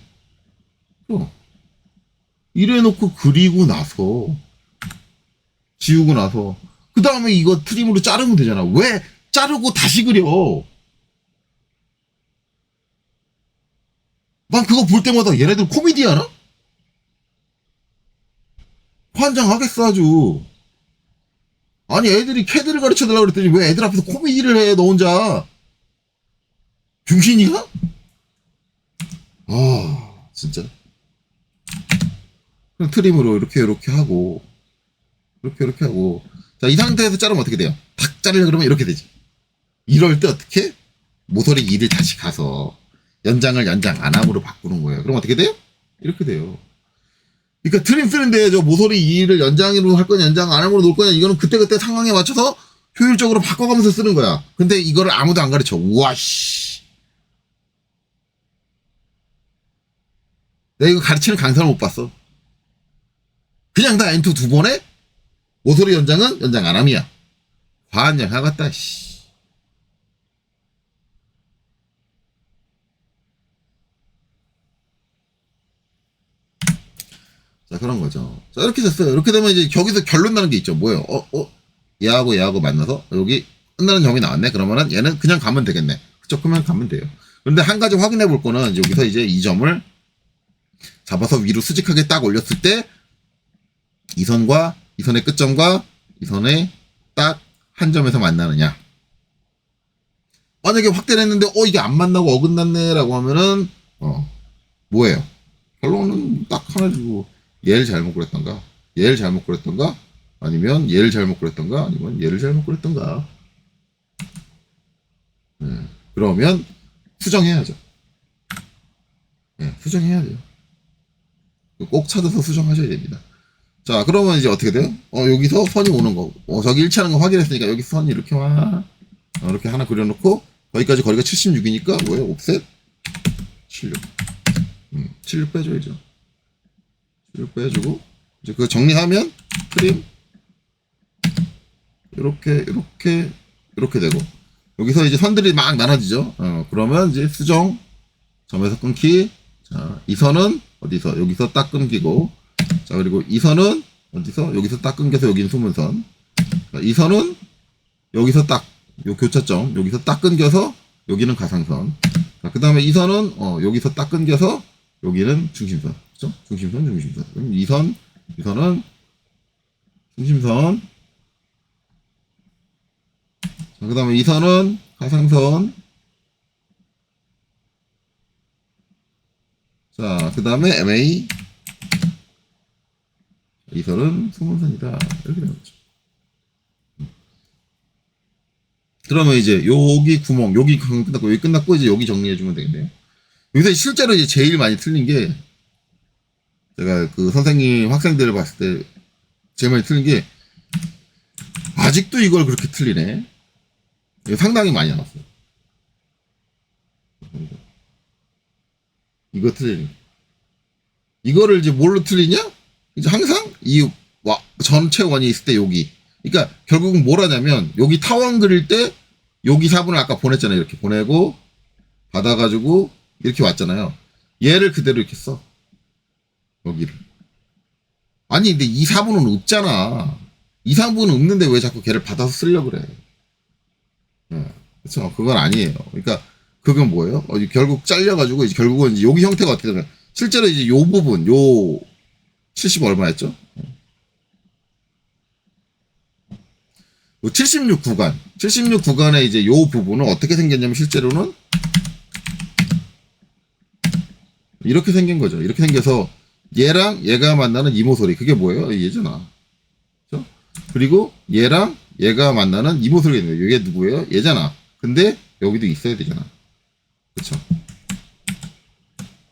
이래놓고 그리고 나서, 지우고 나서, 그 다음에 이거 트림으로 자르면 되잖아. 왜 자르고 다시 그려? 난 그거 볼 때마다 얘네들 코미디 하나? 환장하겠어, 아주. 아니, 애들이 캐드를 가르쳐달라고 그랬더니 왜 애들 앞에서 코미디를 해, 너 혼자? 중신이야? 진짜. 그럼 트림으로 이렇게 하고, 이렇게 하고. 자, 이 상태에서 자르면 어떻게 돼요? 탁 자르려 그러면 이렇게 되지. 이럴 때 어떻게? 모서리 2를 다시 가서 연장을 연장 안함으로 바꾸는 거예요. 그럼 어떻게 돼요? 이렇게 돼요. 그러니까 트림 쓰는데 저 모서리 2를 연장으로 할 거냐 연장 안함으로 놓을 거냐 이거는 그때그때 상황에 맞춰서 효율적으로 바꿔가면서 쓰는 거야. 근데 이거를 아무도 안 가르쳐. 우와 씨. 내가 이거 가르치는 강사를 못 봤어. 그냥 다 N2 두 번에 모서리 연장은 연장 안함이야. 환장하겠다 씨. 자, 그런 거죠. 자, 이렇게 됐어요. 이렇게 되면 이제 여기서 결론 나는 게 있죠. 뭐예요? 얘하고 만나서 여기 끝나는 점이 나왔네. 그러면은 얘는 그냥 가면 되겠네. 그쵸? 그러면 가면 돼요. 그런데 한 가지 확인해 볼 거는 여기서 이제 이 점을 잡아서 위로 수직하게 딱 올렸을 때 이 선과 이 선의 끝점과 이 선의 딱 한 점에서 만나느냐. 만약에 확대를 했는데 이게 안 만나고 어긋났네라고 하면은 뭐예요? 결론은 딱 하나 주고 얘를 잘못 그렸던가 아니면 얘를 잘못 그렸던가 아니면 얘를 잘못 그렸던가. 그러면 수정해야죠. 수정해야 돼요. 꼭 찾아서 수정하셔야 됩니다. 자, 그러면 이제 어떻게 돼요? 여기서 선이 오는 거. 저기 일치하는 거 확인했으니까 여기 선이 이렇게 와. 이렇게 하나 그려놓고 여기까지 거리가 76이니까 뭐예요? 옵셋 76. 76 빼줘야죠. 76 빼주고 이제 그거 정리하면 트림 이렇게 되고 여기서 이제 선들이 막 나눠지죠. 그러면 이제 수정 점에서 끊기. 자, 이 선은 어디서? 여기서 딱 끊기고. 자, 그리고 이 선은 어디서? 여기서 딱 끊겨서 여기는 수문선. 자, 이 선은 여기서 딱, 요 교차점, 여기서 딱 끊겨서 여기는 가상선. 자, 그 다음에 이 선은, 여기서 딱 끊겨서 여기는 중심선. 그죠? 중심선, 중심선. 그럼 이 선은 중심선. 자, 그 다음에 이 선은 가상선. 자, 그 다음에 MA. 이 선은 수문선이다. 이렇게 되는 거죠. 그러면 이제 여기 구멍, 여기 끝났고, 여기 끝났고, 이제 여기 정리해주면 되겠네요. 여기서 실제로 이제 제일 많이 틀린 게, 제가 그 선생님 학생들을 봤을 때 제일 많이 틀린 게, 아직도 이걸 그렇게 틀리네. 이거 상당히 많이 나왔어요. 이거 틀리네. 이거를 이제 뭘로 틀리냐? 이제 항상 전체 원이 있을 때 여기. 그러니까 결국은 뭘 하냐면 여기 타원 그릴 때 여기 4분을 아까 보냈잖아요. 이렇게 보내고 받아가지고 이렇게 왔잖아요. 얘를 그대로 이렇게 써. 여기를. 아니 근데 이 4분은 없잖아. 이 4분은 없는데 왜 자꾸 걔를 받아서 쓰려고 그래. 그렇죠. 그건 아니에요. 그러니까 그건 뭐예요? 결국 잘려가지고 이제 결국은 이제 여기 형태가 어떻게 되면 실제로 이제 요 부분 70 얼마였죠? 76구간에 이제 요 부분은 어떻게 생겼냐면 실제로는 이렇게 생긴 거죠. 이렇게 생겨서 얘랑 얘가 만나는 이모소리. 그게 뭐예요? 얘잖아. 그렇죠? 그리고 얘랑 얘가 만나는 이모소리가 있는 거예요. 이게 누구예요? 얘잖아. 근데 여기도 있어야 되잖아. 그렇죠?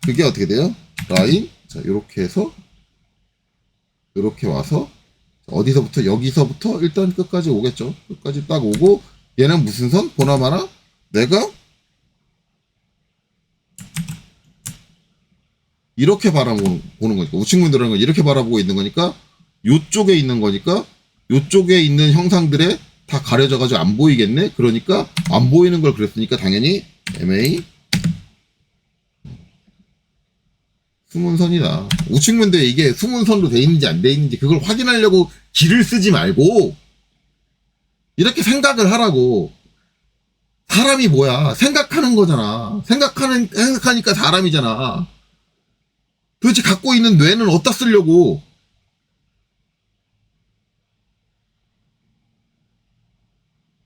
그게 어떻게 돼요? 라인. 자, 요렇게 해서 요렇게 와서 어디서부터 여기서부터 일단 끝까지 오겠죠. 끝까지 딱 오고 얘는 무슨 선? 보나마나 내가 이렇게 바라보는 거니까 우측면이라는 건 이렇게 바라보고 있는 거니까 요쪽에 있는 거니까 요쪽에 있는 형상들에 다 가려져가지고 안 보이겠네. 그러니까 안 보이는 걸 그랬으니까 당연히 MA 수문선이다. 우측면도에 이게 수문선으로 돼 있는지 안 돼 있는지 그걸 확인하려고 길을 쓰지 말고 이렇게 생각을 하라고. 사람이 뭐야? 생각하는 거잖아. 생각하니까 사람이잖아. 도대체 갖고 있는 뇌는 어디다 쓰려고?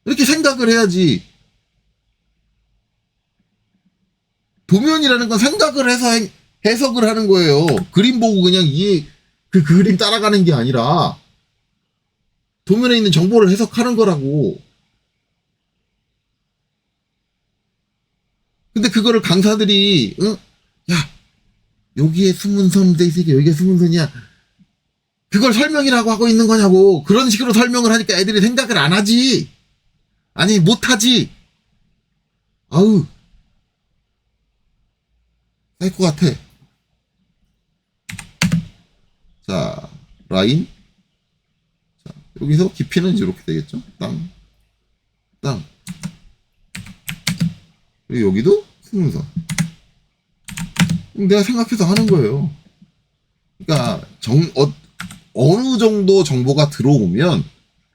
이렇게 생각을 해야지. 도면이라는 건 생각을 해서 해석을 하는 거예요. 그림 보고 그냥 그 그림 따라가는 게 아니라 도면에 있는 정보를 해석하는 거라고. 근데 그거를 강사들이 야 여기에 수문선 돼 있으니까 여기가 수문선이야. 그걸 설명이라고 하고 있는 거냐고. 그런 식으로 설명을 하니까 애들이 생각을 안 하지. 아니 못하지. 아우 할 것 같아. 자 라인. 자, 여기서 깊이는 이렇게 되겠죠. 땅. 그리고 여기도 수문선. 내가 생각해서 하는 거예요. 그러니까 어느 정도 정보가 들어오면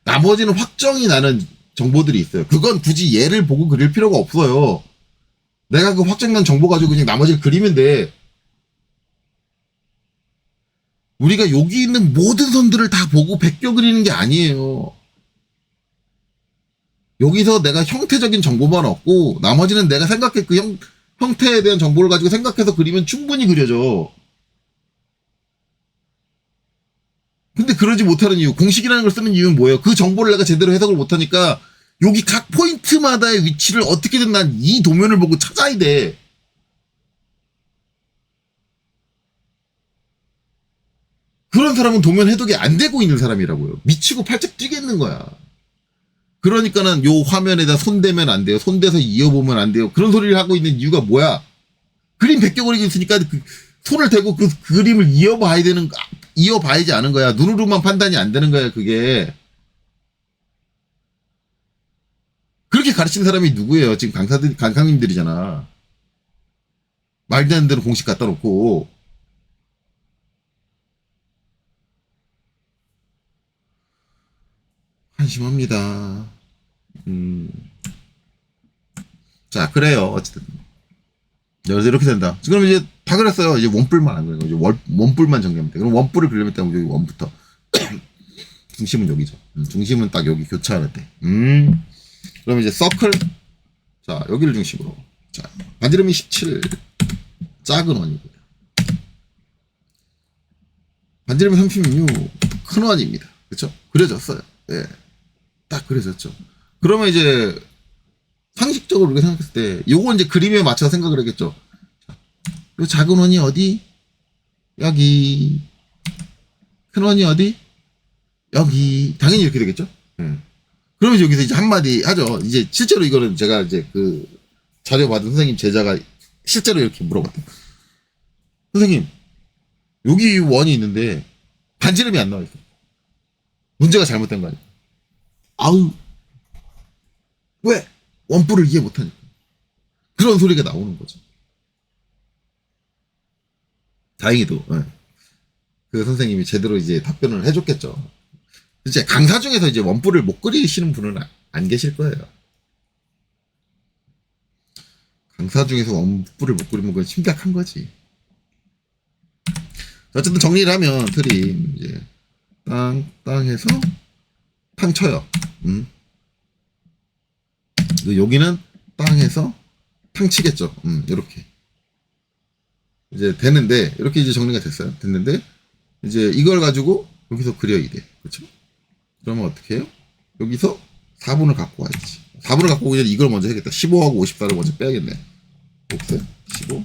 나머지는 확정이 나는 정보들이 있어요. 그건 굳이 얘를 보고 그릴 필요가 없어요. 내가 그 확정난 정보 가지고 그냥 나머지를 그리면 돼. 우리가 여기 있는 모든 선들을 다 보고 베껴 그리는 게 아니에요. 여기서 내가 형태적인 정보만 얻고 나머지는 내가 생각해 그 형태에 대한 정보를 가지고 생각해서 그리면 충분히 그려져. 근데 그러지 못하는 이유, 공식이라는 걸 쓰는 이유는 뭐예요? 그 정보를 내가 제대로 해석을 못하니까 여기 각 포인트마다의 위치를 어떻게든 난 이 도면을 보고 찾아야 돼. 그런 사람은 도면 해독이 안 되고 있는 사람이라고요. 미치고 팔짝 뛰겠는 거야. 그러니까는 요 화면에다 손대면 안 돼요. 손대서 이어보면 안 돼요. 그런 소리를 하고 있는 이유가 뭐야? 그림 베껴버리고 있으니까 그 손을 대고 그 그림을 이어봐야지 않은 거야. 눈으로만 판단이 안 되는 거야, 그게. 그렇게 가르치는 사람이 누구예요? 지금 강사님들이잖아. 말도 안 되는 공식 갖다 놓고. 한심합니다. 자, 그래요. 어쨌든. 그래서 이렇게 된다. 그럼 이제 다 그랬어요. 이제 원뿔만 안 그래요. 이제 원뿔만 정리하면 돼. 그럼 원뿔을 그리려면 일단 여기 원부터. 중심은 여기죠. 중심은 딱 여기 교차할 때. 그럼 이제 서클. 자, 여기를 중심으로. 자, 반지름이 17. 작은 원이고요. 반지름이 36. 큰 원입니다. 그쵸? 그려졌어요. 예. 딱 그려졌죠. 그러면 이제 상식적으로 우리가 생각했을 때 요거 이제 그림에 맞춰 생각을 하겠죠. 요 작은 원이 어디? 여기. 큰 원이 어디? 여기. 당연히 이렇게 되겠죠. 그러면 여기서 이제 한마디 하죠. 이제 실제로 이거는 제가 이제 그 자료 받은 선생님 제자가 실제로 이렇게 물어봤대요. 선생님, 여기 원이 있는데 반지름이 안 나와 있어. 문제가 잘못된 거 아니야? 아우, 왜? 원뿔을 이해 못하니까. 그런 소리가 나오는 거죠. 다행히도 그 선생님이 제대로 이제 답변을 해줬겠죠. 이제 강사 중에서 이제 원뿔을 못 그리시는 분은 안 계실 거예요. 강사 중에서 원뿔을 못 그리면 그건 심각한 거지. 어쨌든 정리를 하면 트림 이제 땅 해서 탕 쳐요. 여기는 땅에서 탕 치겠죠. 이렇게 이제 되는데 이렇게 이제 정리가 됐어요. 됐는데 이제 이걸 가지고 여기서 그려야 돼. 그렇죠? 그러면 어떻게 해요? 여기서 4분을 갖고 와야지. 4분을 갖고 오기 전에 이걸 먼저 해야겠다. 15하고 54를 먼저 빼야겠네. 곱셈 15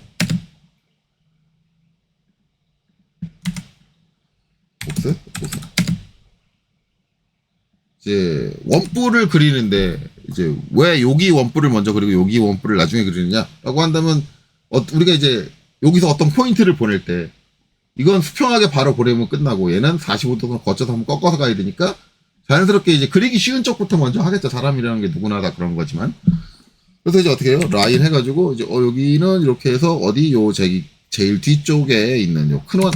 곱셈 54. 이제 원뿔을 그리는데 이제 왜 여기 원뿔을 먼저 그리고 여기 원뿔을 나중에 그리느냐라고 한다면 우리가 이제 여기서 어떤 포인트를 보낼 때 이건 수평하게 바로 그리면 끝나고 얘는 45도로 거쳐서 한번 꺾어서 가야 되니까 자연스럽게 이제 그리기 쉬운 쪽부터 먼저 하겠죠. 사람이라는 게 누구나 다 그런 거지만. 그래서 이제 어떻게 해요? 라인 해가지고 이제 여기는 이렇게 해서 어디 요 제일 뒤쪽에 있는 요 큰 원,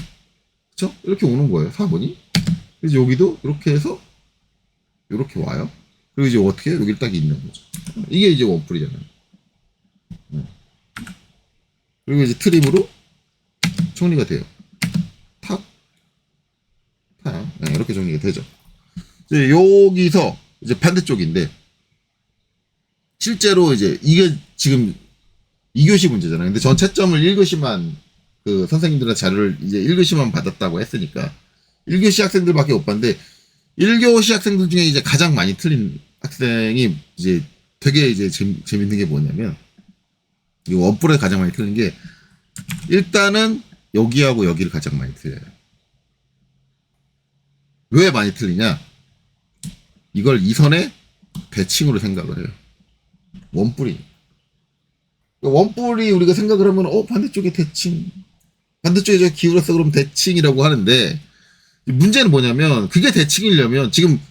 그렇죠? 이렇게 오는 거예요. 4번이. 그래서 여기도 이렇게 해서 이렇게 와요. 그리고 이제 어떻게 해요? 여기 딱 있는 거죠. 이게 이제 원뿔이잖아요. 그리고 이제 트림으로 정리가 돼요. 탁, 이렇게 정리가 되죠. 이제 여기서 이제 반대쪽인데 실제로 이제 이게 지금 2교시 문제잖아요. 근데 전 채점을 1교시만 그 선생님들의 자료를 이제 1교시만 받았다고 했으니까 1교시 학생들밖에 못 봤는데 1교시 학생들 중에 이제 가장 많이 틀린 학생이 이제 되게 이제 재밌는 게 뭐냐면 이 원뿔에 가장 많이 틀린 게 일단은 여기하고 여기를 가장 많이 틀려요. 왜 많이 틀리냐? 이걸 이 선의 대칭으로 생각을 해요. 원뿔이. 원뿔이 우리가 생각을 하면 반대쪽에 대칭. 반대쪽에 저 기울었어 그러면 대칭이라고 하는데 문제는 뭐냐면 그게 대칭이려면 지금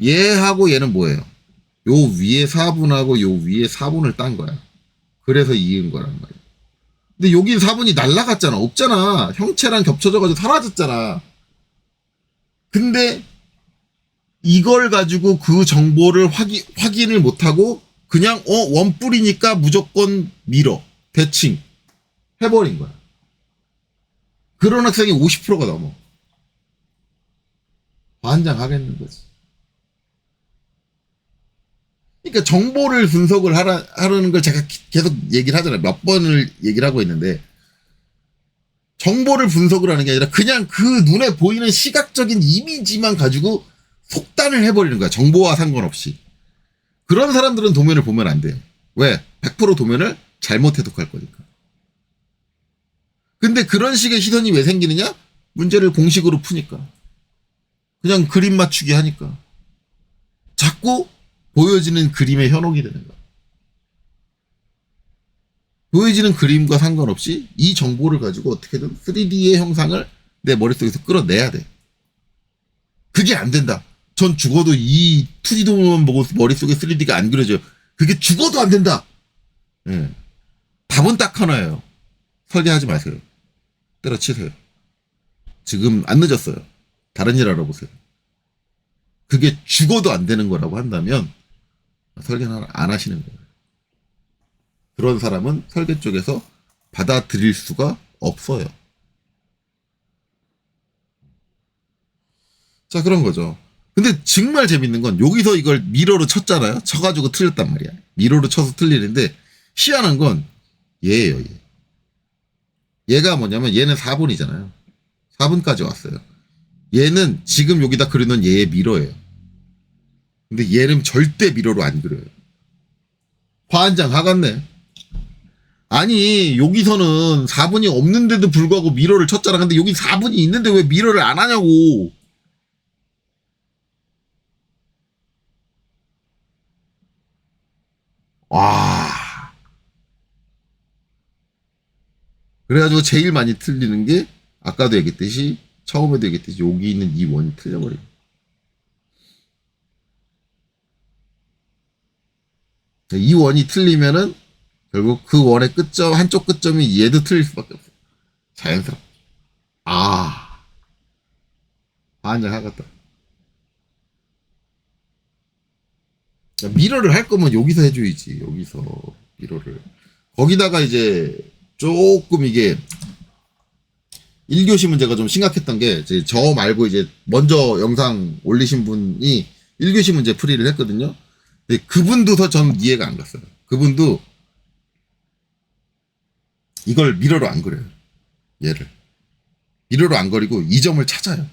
얘하고 얘는 뭐예요? 요 위에 4분하고 요 위에 4분을 딴 거야. 그래서 이은 거란 말이야. 근데 여기 4분이 날라갔잖아. 없잖아. 형체랑 겹쳐져가지고 사라졌잖아. 근데 이걸 가지고 그 정보를 확인을 못하고 그냥 원뿔이니까 무조건 밀어. 대칭. 해버린 거야. 그런 학생이 50%가 넘어. 환장하겠는 거지. 그러니까 정보를 분석을 하라는 걸 제가 계속 얘기를 하잖아요. 몇 번을 얘기를 하고 있는데 정보를 분석을 하는 게 아니라 그냥 그 눈에 보이는 시각적인 이미지만 가지고 속단을 해버리는 거야. 정보와 상관없이. 그런 사람들은 도면을 보면 안 돼요. 왜? 100% 도면을 잘못 해석할 거니까. 근데 그런 식의 시선이 왜 생기느냐? 문제를 공식으로 푸니까. 그냥 그림 맞추기 하니까. 자꾸 보여지는 그림에 현혹이 되는 거야. 보여지는 그림과 상관없이 이 정보를 가지고 어떻게든 3D의 형상을 내 머릿속에서 끌어내야 돼. 그게 안 된다. 전 죽어도 이 2D 도면만 보고 머릿속에 3D가 안 그려져요. 그게 죽어도 안 된다. 예. 답은 딱 하나예요. 설계하지 마세요. 때려치세요. 지금 안 늦었어요. 다른 일 알아보세요. 그게 죽어도 안 되는 거라고 한다면 설계는 안 하시는 거예요. 그런 사람은 설계 쪽에서 받아들일 수가 없어요. 자, 그런 거죠. 근데 정말 재밌는 건 여기서 이걸 미러로 쳤잖아요. 쳐가지고 틀렸단 말이야. 미러로 쳐서 틀리는데 희한한 건 얘예요. 얘. 얘가 뭐냐면 얘는 4분이잖아요. 4분까지 왔어요. 얘는 지금 여기다 그려놓은 얘의 미러예요. 근데 얘는 절대 미러로 안 그려요. 화한장 하갔네. 아니 여기서는 4분이 없는데도 불구하고 미러를 쳤잖아. 근데 여기 4분이 있는데 왜 미러를 안 하냐고. 와. 그래가지고 제일 많이 틀리는 게 아까도 얘기했듯이 처음에도 얘기했듯이 여기 있는 이 원이 틀려버려요. 이 원이 틀리면은 결국 그 원의 끝점 한쪽 끝점이 얘도 틀릴 수밖에 없어요. 자연스럽게. 아, 한장 하겠다. 미러를 할 거면 여기서 해줘야지. 여기서 미러를. 거기다가 이제 조금 이게 1교시 문제가 좀 심각했던 게 저 말고 이제 먼저 영상 올리신 분이 1교시 문제 풀이를 했거든요. 근데 그분도 더 전 이해가 안 갔어요. 그분도 이걸 미러로 안 그려요. 얘를. 미러로 안 그리고 이 점을 찾아요.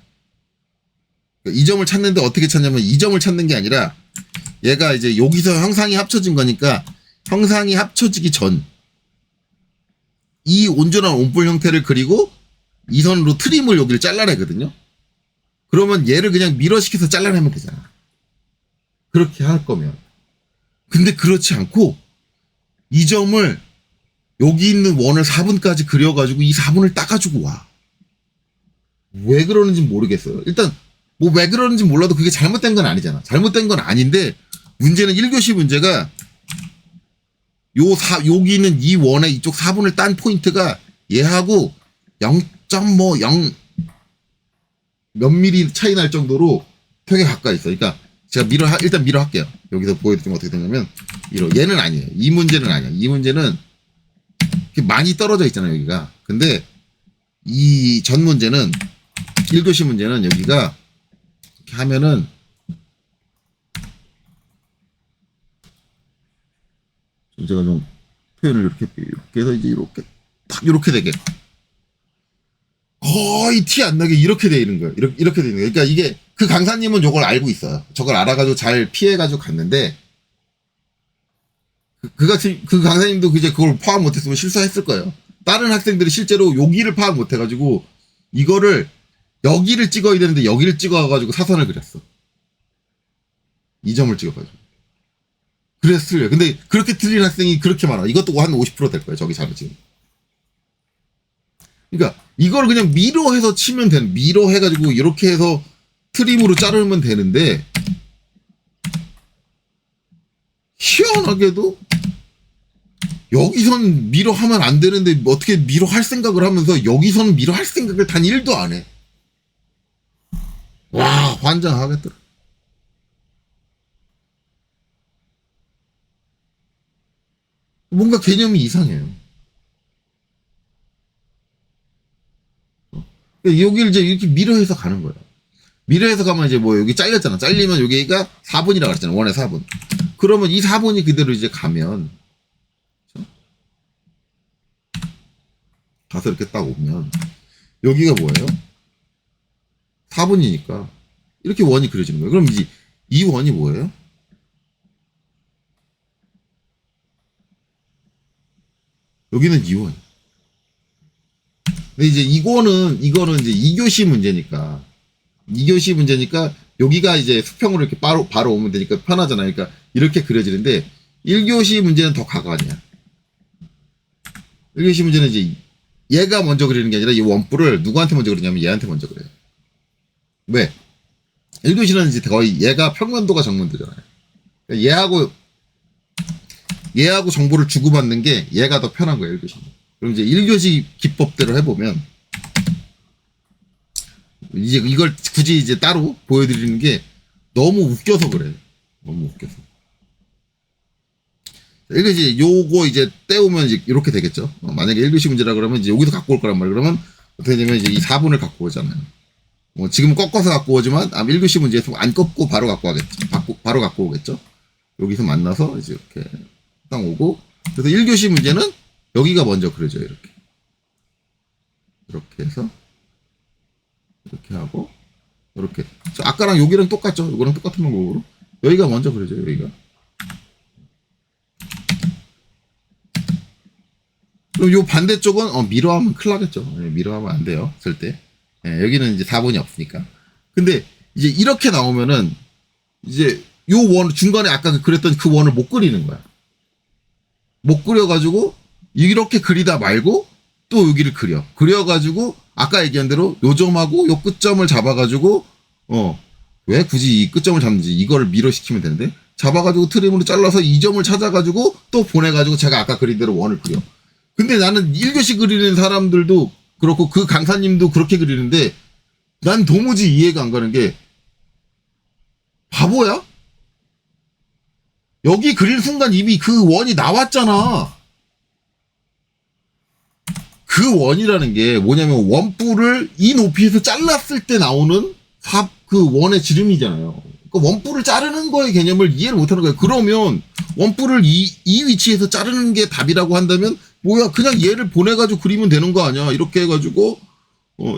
이 점을 찾는데 어떻게 찾냐면 이 점을 찾는 게 아니라 얘가 이제 여기서 형상이 합쳐진 거니까 형상이 합쳐지기 전 이 온전한 온볼 형태를 그리고 이 선으로 트림을 여기를 잘라내거든요. 그러면 얘를 그냥 미러시켜서 잘라내면 되잖아. 그렇게 할 거면. 근데 그렇지 않고 이 점을 여기 있는 원을 4분까지 그려가지고 이 4분을 따가지고 와. 왜 그러는지 모르겠어요. 일단 뭐 왜 그러는지 몰라도 그게 잘못된 건 아니잖아. 잘못된 건 아닌데 문제는 1교시 문제가 여기 있는 이 원의 이쪽 4분을 딴 포인트가 얘하고 0.0 몇 미리 차이 날 정도로 되게 가까이 있어. 그러니까 제가 일단 미러 할게요. 여기서 보여드리면 어떻게 되냐면 얘는 아니에요. 이 문제는 아니야. 이 문제는 많이 떨어져 있잖아요. 여기가. 근데 이 전 문제는 1교시 문제는 여기가 이렇게 하면은 제가 좀 표현을 이렇게 해서 이제 이렇게 딱 이렇게 되게 거의 티 안 나게 이렇게 돼 있는 거예요. 이렇게 돼 있는 거예요. 그러니까 이게 그 강사님은 저걸 알고 있어요. 저걸 알아가지고 잘 피해가지고 갔는데 그 강사님도 이제 그걸 파악 못했으면 실수했을 거예요. 다른 학생들이 실제로 여기를 파악 못해가지고 이거를 여기를 찍어야 되는데 여기를 찍어가지고 사선을 그렸어. 이 점을 찍어가지고. 그래서 틀려요. 근데 그렇게 틀린 학생이 그렇게 많아. 이것도 한 50% 될 거예요. 저기 잘못 지금. 그러니까 이걸 그냥 미러해서 치면 되는, 미러해가지고 이렇게 해서 트림으로 자르면 되는데 희한하게도 여기선 미러하면 안 되는데 어떻게 미러할 생각을 하면서 여기서는 미러할 생각을 단 1도 안 해. 와, 환장하겠더라. 뭔가 개념이 이상해요. 여기를 이제 이렇게 미러해서 가는 거예요. 미러해서 가면 이제 뭐 여기 잘렸잖아. 잘리면 여기가 4분이라고 그랬잖아. 원의 4분. 그러면 이 4분이 그대로 이제 가면, 그렇죠? 가서 이렇게 딱 오면, 여기가 뭐예요? 4분이니까. 이렇게 원이 그려지는 거예요. 그럼 이제 이 원이 뭐예요? 여기는 2원. 근데 이제 이거는 이제 2교시 문제니까. 2교시 문제니까 여기가 이제 수평으로 이렇게 바로 오면 되니까 편하잖아요. 그러니까 이렇게 그려지는데 1교시 문제는 더 가관이야. 1교시 문제는 이제 얘가 먼저 그리는 게 아니라 이 원뿔을 누구한테 먼저 그리냐면 얘한테 먼저 그려요. 왜? 1교시는 이제 거의 얘가 평면도가 정면도잖아요. 그러니까 얘하고 정보를 주고받는 게 얘가 더 편한 거예요. 1교시는. 그럼 이제 1교시 기법대로 해보면, 이제 이걸 굳이 이제 따로 보여드리는 게 너무 웃겨서 그래요. 너무 웃겨서. 1교시 요거 이제 떼우면 이제 이렇게 되겠죠. 만약에 1교시 문제라 그러면 이제 여기서 갖고 올 거란 말이에요. 그러면 어떻게 되냐면 이제 이 4분을 갖고 오잖아요. 지금은 꺾어서 갖고 오지만 1교시 문제에서 안 꺾고 바로 갖고 가겠죠. 바로 갖고 오겠죠. 여기서 만나서 이제 이렇게 딱 오고, 그래서 1교시 문제는 여기가 먼저 그려져요. 이렇게 해서 이렇게 하고 이렇게. 아까랑 여기랑 똑같죠. 이거랑 똑같은 방법으로 여기가 먼저 그려져요. 여기가. 그럼 요 반대쪽은 미러하면 큰일 나겠죠. 미러하면 안 돼요. 절대. 여기는 이제 4번이 없으니까. 근데 이제 이렇게 나오면은 이제 요 원 중간에 아까 그랬던 그 원을 못 그리는 거야. 못 그려가지고 이렇게 그리다 말고 또 여기를 그려가지고 아까 얘기한 대로 요 점하고 요 끝점을 잡아가지고 왜 굳이 이 끝점을 잡는지 이거를 미러시키면 되는데, 잡아가지고 트림으로 잘라서 이 점을 찾아가지고 또 보내가지고 제가 아까 그린 대로 원을 그려. 근데 나는 1교시 그리는 사람들도 그렇고 그 강사님도 그렇게 그리는데 난 도무지 이해가 안 가는 게, 바보야? 여기 그릴 순간 이미 그 원이 나왔잖아. 그 원이라는 게 뭐냐면 원뿔을 이 높이에서 잘랐을 때 나오는 그 원의 지름이잖아요. 그 원뿔을 자르는 거의 개념을 이해를 못하는 거예요. 그러면 원뿔을 이 위치에서 자르는 게 답이라고 한다면 뭐야, 그냥 얘를 보내가지고 그리면 되는 거 아니야. 이렇게 해가지고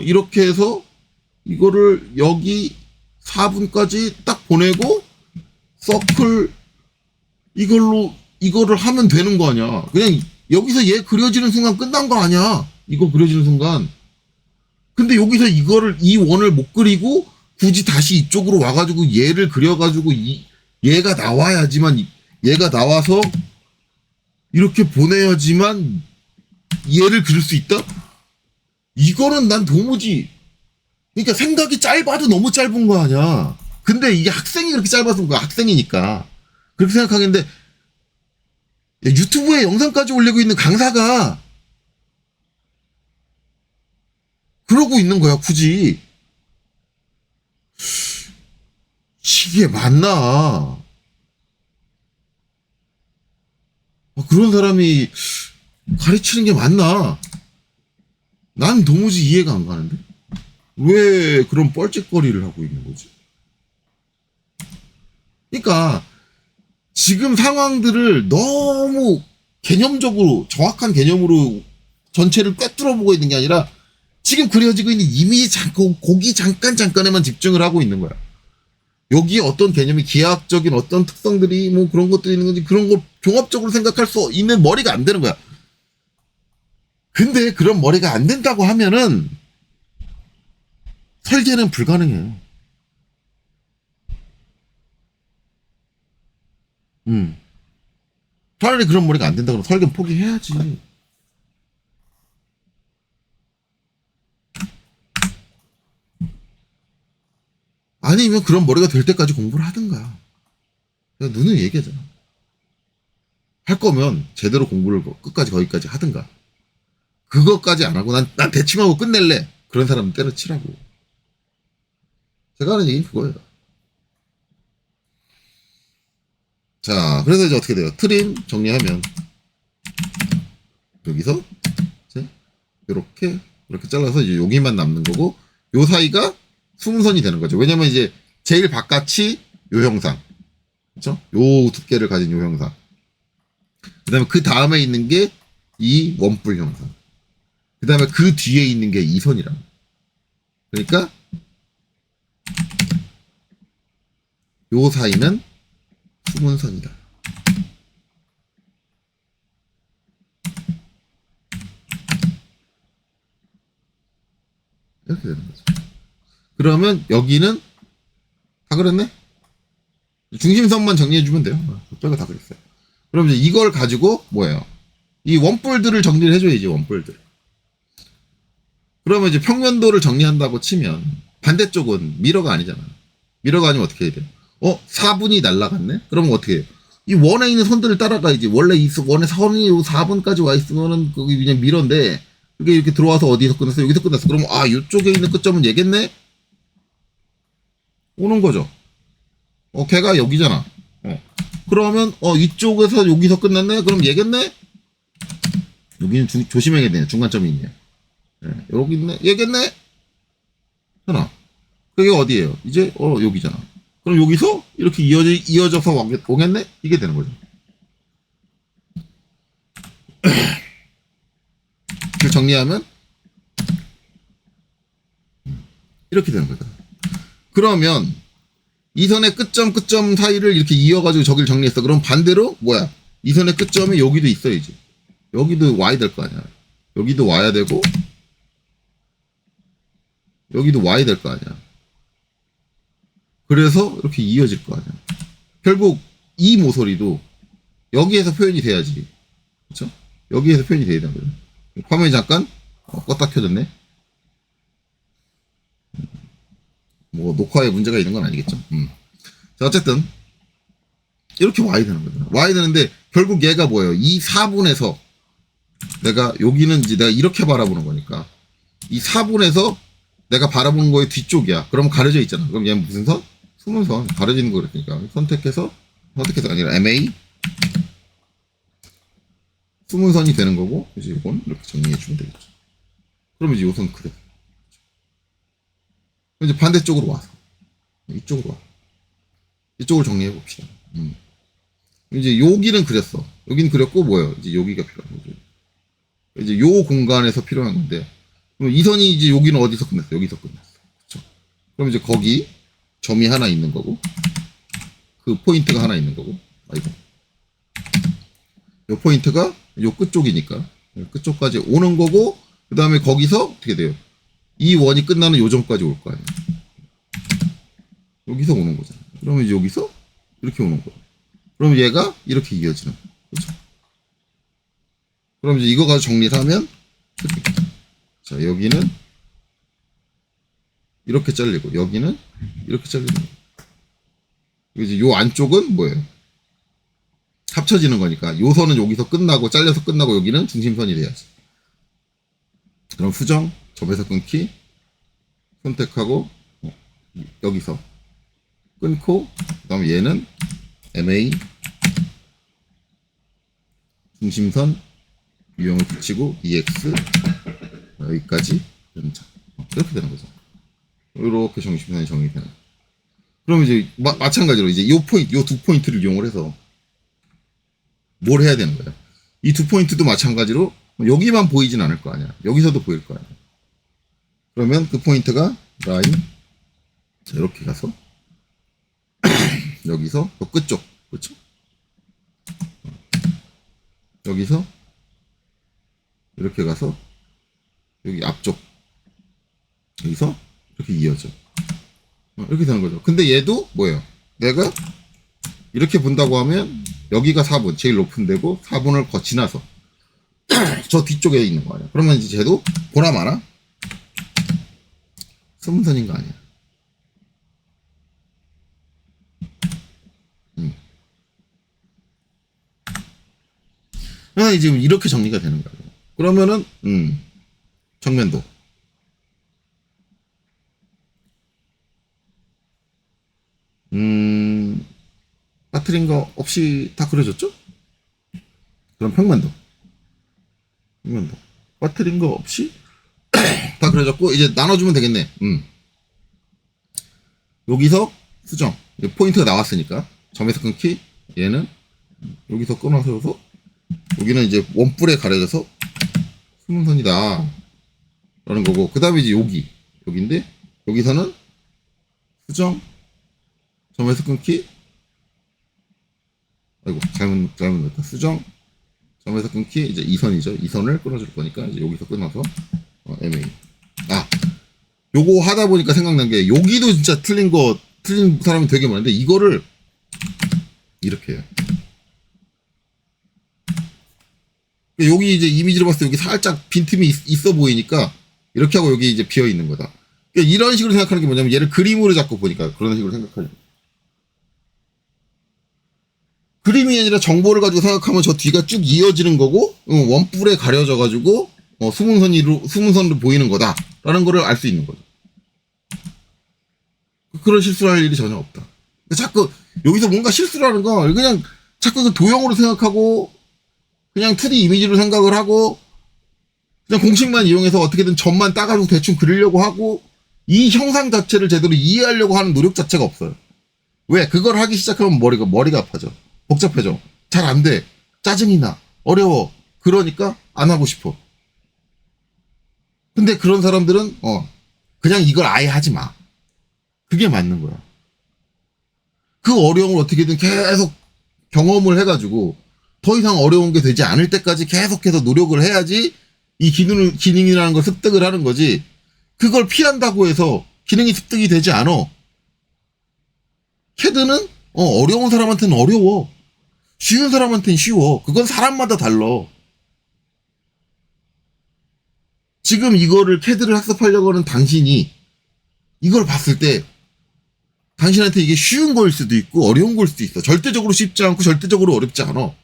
이렇게 해서 이거를 여기 4분까지 딱 보내고 서클 이거를 하면 되는 거 아니야. 그냥 여기서 얘 그려지는 순간 끝난 거 아니야. 이거 그려지는 순간. 근데 여기서 이 원을 못 그리고 굳이 다시 이쪽으로 와가지고 얘를 그려가지고 얘가 나와야지만, 얘가 나와서 이렇게 보내야지만 얘를 그릴 수 있다? 이거는 난 도무지, 그러니까 생각이 짧아도 너무 짧은 거 아니야. 근데 이게 학생이 그렇게 짧아서 그런 거야. 학생이니까. 그렇게 생각하겠는데, 유튜브에 영상까지 올리고 있는 강사가 그러고 있는 거야, 굳이. 이게 맞나? 그런 사람이 가르치는 게 맞나? 난 도무지 이해가 안 가는데? 왜 그런 뻘짓거리를 하고 있는 거지? 그러니까 지금 상황들을 너무 개념적으로, 정확한 개념으로 전체를 꿰뚫어 보고 있는 게 아니라 지금 그려지고 있는 이미지 고기 잠깐에만 집중을 하고 있는 거야. 여기에 어떤 개념이, 기하학적인 어떤 특성들이 뭐 그런 것들이 있는 건지, 그런 걸 종합적으로 생각할 수 있는 머리가 안 되는 거야. 근데 그런 머리가 안 된다고 하면은 설계는 불가능해요. 차라리 그런 머리가 안 된다 그러면 설계는 포기해야지. 아니면 그런 머리가 될 때까지 공부를 하든가. 내가 누누이 얘기하잖아. 할 거면 제대로 공부를 끝까지 거기까지 하든가. 그것까지 안 하고 난 대충하고 끝낼래. 그런 사람은 때려치라고. 제가 하는 얘기는 그거예요. 자, 그래서 이제 어떻게 돼요? 트림 정리하면 여기서 이제 이렇게 잘라서 이제 여기만 남는 거고, 요 사이가 수문선이 되는 거죠. 왜냐면 이제 제일 바깥이 요 형상, 그렇죠? 요 두께를 가진 요 형상. 그다음에 그 다음에 있는 게 이 원뿔 형상. 그다음에 그 뒤에 있는 게 이 선이라. 그러니까 요 사이는 수문선이다. 이렇게 되는 거죠. 그러면 여기는 다 그랬네? 중심선만 정리해주면 돼요. 빼고 다 그랬어요. 그럼 이제 이걸 가지고 뭐예요? 이 원뿔들을 정리를 해줘야지, 원뿔들. 그러면 이제 평면도를 정리한다고 치면 반대쪽은 미러가 아니잖아. 미러가 아니면 어떻게 해야 돼요? 4분이 날라갔네? 그러면 어떻게 해요? 이 원에 있는 선들을 따라가야지. 원래 원의 선이 4번까지 와 있으면은 거기 그냥 미러인데 그게 이렇게 들어와서 어디서 끝났어? 여기서 끝났어. 그러면 아 이쪽에 있는 끝점은 얘겠네? 오는 거죠. 걔가 여기잖아. 그러면 이쪽에서 여기서 끝났네? 그럼 얘겠네? 여기는 조심해야 되네. 중간점이 있네. 여기 있네? 얘겠네? 하나. 그게 어디예요? 이제 여기잖아. 그럼 여기서 이렇게 이어져서 오겠네? 이게 되는 거죠. 그 정리하면 이렇게 되는 거죠. 그러면 이 선의 끝점 사이를 이렇게 이어가지고 저길 정리했어. 그럼 반대로 뭐야? 이 선의 끝점이 여기도 있어야지. 여기도 와야 될 거 아니야. 여기도 와야 되고 여기도 와야 될 거 아니야. 그래서 이렇게 이어질 거 아니야. 결국 이 모서리도 여기에서 표현이 돼야지. 그렇죠? 여기에서 표현이 돼야 되는 거예요. 화면이 잠깐 껐다 켜졌네. 뭐 녹화에 문제가 있는 건 아니겠죠. 자, 어쨌든 이렇게 와야 되는 거죠. 와야 되는데 결국 얘가 뭐예요? 이 4분에서 내가 여기는 이제 내가 이렇게 바라보는 거니까 이 4분에서 내가 바라보는 거의 뒤쪽이야. 그럼 가려져 있잖아. 그럼 얘는 무슨 선? 수문선. 가려지는 거 그랬으니까 선택해서 아니라 MA 수문선이 되는 거고 이제 이건 이렇게 정리해 주면 되겠죠. 그러면 이제 요선 그래. 이제 반대쪽으로 와서 이쪽으로 와. 이쪽을 정리해 봅시다. 이제 여기는 그렸어. 여기는 그렸고 뭐예요? 이제 여기가 필요한 거죠. 이제 요 공간에서 필요한 건데 그럼 이 선이 이제 여기는 어디서 끝났어? 여기서 끝났어. 그렇죠? 그럼 이제 거기 점이 하나 있는 거고 그 포인트가 하나 있는 거고 아이고 요 포인트가 요 끝쪽이니까 끝쪽까지 오는 거고 그 다음에 거기서 어떻게 돼요? 이 원이 끝나는 요 점까지 올 거 아니에요. 여기서 오는 거잖아. 그러면 이제 여기서 이렇게 오는 거예요. 그럼 얘가 이렇게 이어지는 거예요. 그렇죠? 그럼 이제 이거 가지고 정리를 하면 자 여기는 이렇게 잘리고 여기는 이렇게 잘리는 거예요. 이제 요 안쪽은 뭐예요? 합쳐지는 거니까 요 선은 여기서 끝나고 잘려서 끝나고 여기는 중심선이 돼야지. 그럼 수정 점에서 끊기 선택하고 여기서 끊고 그 다음에 얘는 MA 중심선 유형을 붙이고 EX 여기까지 연장 이렇게 되는 거죠. 이렇게 중심선이 정리되는 거죠. 그럼 이제 마찬가지로 이제 요 두 포인트를 이용을 해서 뭘 해야 되는 거야? 이 두 포인트도 마찬가지로 여기만 보이진 않을 거 아니야. 여기서도 보일 거 아니야. 그러면 그 포인트가 라인 자, 이렇게 가서 여기서 또 끝쪽 그렇죠? 여기서 이렇게 가서 여기 앞쪽 여기서 이렇게 이어져 이렇게 되는 거죠. 근데 얘도 뭐예요? 내가 이렇게 본다고 하면 여기가 4분 제일 높은 데고 4분을 지나서 저 뒤쪽에 있는 거 아니야. 그러면 이제 쟤도 보나 마나 스문선인 거 아니야. 지금 이렇게 정리가 되는 거예요. 그러면은 정면도 빠뜨린 거 없이 다 그려졌죠? 그럼 평면도 빠뜨린 거 없이 다 그려졌고 이제 나눠주면 되겠네. 여기서 수정 포인트가 나왔으니까 점에서 끊기 얘는 여기서 끊어서 여기는 이제 원뿔에 가려져서 수문선이다 라는 거고 그 다음에 이제 여기인데 여기서는 수정 점에서 끊기 아이고 잘못 넣었다. 수정 점에서 끊기 이제 이 선이죠. 이 선을 끊어줄 거니까 이제 여기서 끊어서 MA 요거 하다 보니까 생각난 게 여기도 진짜 틀린 사람이 되게 많은데 이거를 이렇게 해요. 여기 이제 이미지로 봤을 때 여기 살짝 빈틈이 있어 보이니까 이렇게 하고 여기 이제 비어 있는 거다. 그러니까 이런 식으로 생각하는 게 뭐냐면 얘를 그림으로 잡고 보니까 그런 식으로 생각하는 그림이 아니라 정보를 가지고 생각하면 저 뒤가 쭉 이어지는 거고, 원뿔에 가려져가지고, 수문선으로 보이는 거다라는 거를 알 수 있는 거죠. 그런 실수를 할 일이 전혀 없다. 자꾸 여기서 뭔가 실수를 하는 건 그냥 자꾸 그 도형으로 생각하고 그냥 2D 이미지로 생각을 하고 그냥 공식만 이용해서 어떻게든 점만 따가지고 대충 그리려고 하고 이 형상 자체를 제대로 이해하려고 하는 노력 자체가 없어요. 왜? 그걸 하기 시작하면 머리가 아파져. 복잡해져. 잘 안 돼. 짜증이 나. 어려워. 그러니까 안 하고 싶어. 근데 그런 사람들은 그냥 이걸 아예 하지 마. 그게 맞는 거야. 그 어려움을 어떻게든 계속 경험을 해가지고 더 이상 어려운 게 되지 않을 때까지 계속해서 노력을 해야지 이 기능이라는 걸 습득을 하는 거지. 그걸 피한다고 해서 기능이 습득이 되지 않아. 캐드는 어려운 사람한테는 어려워. 쉬운 사람한테는 쉬워. 그건 사람마다 달라. 지금 이거를 캐드를 학습하려고 하는 당신이 이걸 봤을 때 당신한테 이게 쉬운 거일 수도 있고 어려운 거일 수도 있어. 절대적으로 쉽지 않고 절대적으로 어렵지 않아.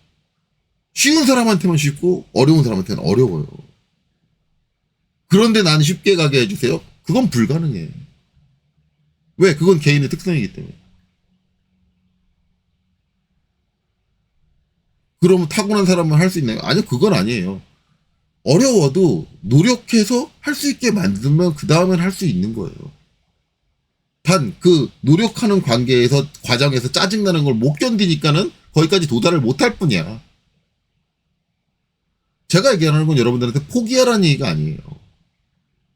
쉬운 사람한테만 쉽고 어려운 사람한테는 어려워요. 그런데 나는 쉽게 가게 해주세요? 그건 불가능해. 왜? 그건 개인의 특성이기 때문에. 그러면 타고난 사람만 할 수 있나요? 아니요, 그건 아니에요. 어려워도 노력해서 할 수 있게 만들면 그 다음엔 할 수 있는 거예요. 단 그 노력하는 과정에서 짜증나는 걸 못 견디니까는 거기까지 도달을 못할 뿐이야. 제가 얘기하는 건 여러분들한테 포기하라는 얘기가 아니에요.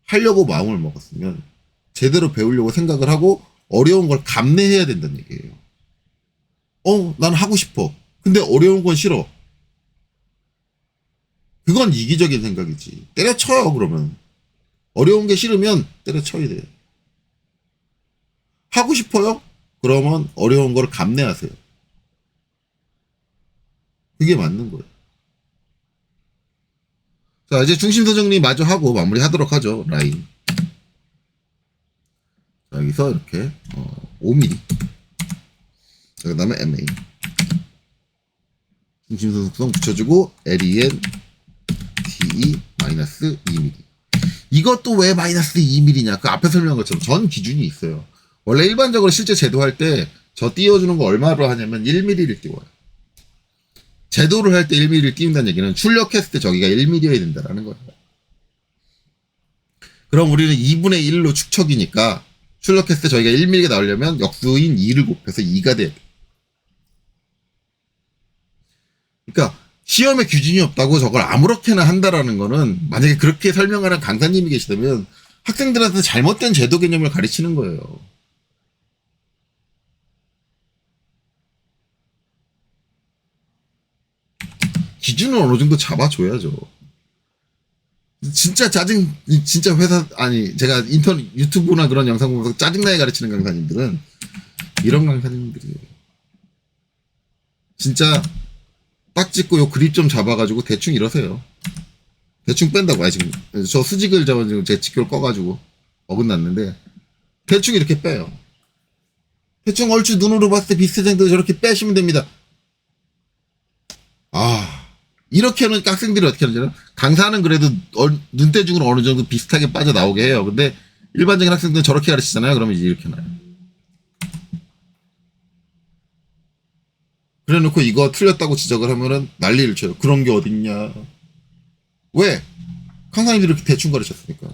하려고 마음을 먹었으면 제대로 배우려고 생각을 하고 어려운 걸 감내해야 된다는 얘기예요. 난 하고 싶어. 근데 어려운 건 싫어. 그건 이기적인 생각이지. 때려쳐요, 그러면. 어려운 게 싫으면 때려쳐야 돼요. 하고 싶어요? 그러면 어려운 걸 감내하세요. 그게 맞는 거예요. 자, 이제 중심선 정리 마저 하고 마무리 하도록 하죠, 라인. 자, 여기서 이렇게, 5mm. 그 다음에 MA. 중심선 속성 붙여주고, LEN, DE, 마이너스 2mm. 이것도 왜 마이너스 2mm냐? 그 앞에 설명한 것처럼 전 기준이 있어요. 원래 일반적으로 실제 제도할 때 저 띄워주는 거 얼마로 하냐면 1mm를 띄워요. 제도를 할 때 1mm를 띄운다는 얘기는 출력했을 때 저기가 1mm여야 된다라는 거예요. 그럼 우리는 2분의 1로 축척이니까 출력했을 때 저희가 1mm가 나오려면 역수인 2를 곱해서 2가 돼야 돼. 그러니까 시험에 기준이 없다고 저걸 아무렇게나 한다라는 거는 만약에 그렇게 설명하는 강사님이 계시다면 학생들한테 잘못된 제도 개념을 가르치는 거예요. 기준을 어느 정도 잡아줘야죠. 진짜 진짜 제가 유튜브나 그런 영상 보면서 짜증나게 가르치는 강사님들은 이런 강사님들이에요. 진짜 딱 찍고 요 그립 좀 잡아가지고 대충 이러세요. 대충 뺀다고. 지금 저 수직을 잡아가지고 제 직교를 꺼가지고 어긋났는데 대충 이렇게 빼요. 대충 얼추 눈으로 봤을 때 비슷한 정도 저렇게 빼시면 됩니다. 이렇게 하는 학생들이 어떻게 하는지는 강사는 그래도 눈대중으로 어느 정도 비슷하게 빠져나오게 해요. 근데 일반적인 학생들은 저렇게 가르치잖아요. 그러면 이제 이렇게 나요. 그래 놓고 이거 틀렸다고 지적을 하면은 난리를 쳐요. 그런 게 어딨냐. 왜? 강사님들이 이렇게 대충 가르쳤으니까.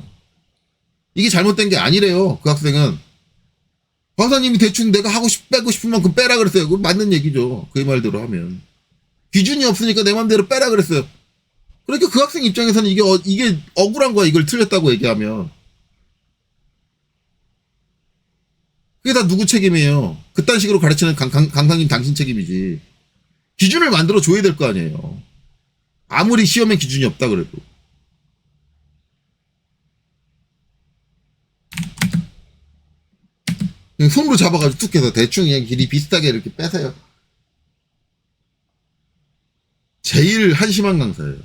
이게 잘못된 게 아니래요. 그 학생은. 강사님이 대충 내가 빼고 싶은 만큼 빼라 그랬어요. 그건 맞는 얘기죠. 그 말대로 하면. 기준이 없으니까 내 맘대로 빼라 그랬어요. 그러니까 그 학생 입장에서는 이게 억울한 거야. 이걸 틀렸다고 얘기하면. 그게 다 누구 책임이에요? 그딴 식으로 가르치는 강사님 당신 책임이지. 기준을 만들어 줘야 될 거 아니에요. 아무리 시험에 기준이 없다 그래도. 그냥 손으로 잡아가지고 툭 해서 대충 그냥 길이 비슷하게 이렇게 빼세요. 제일 한심한 강사예요.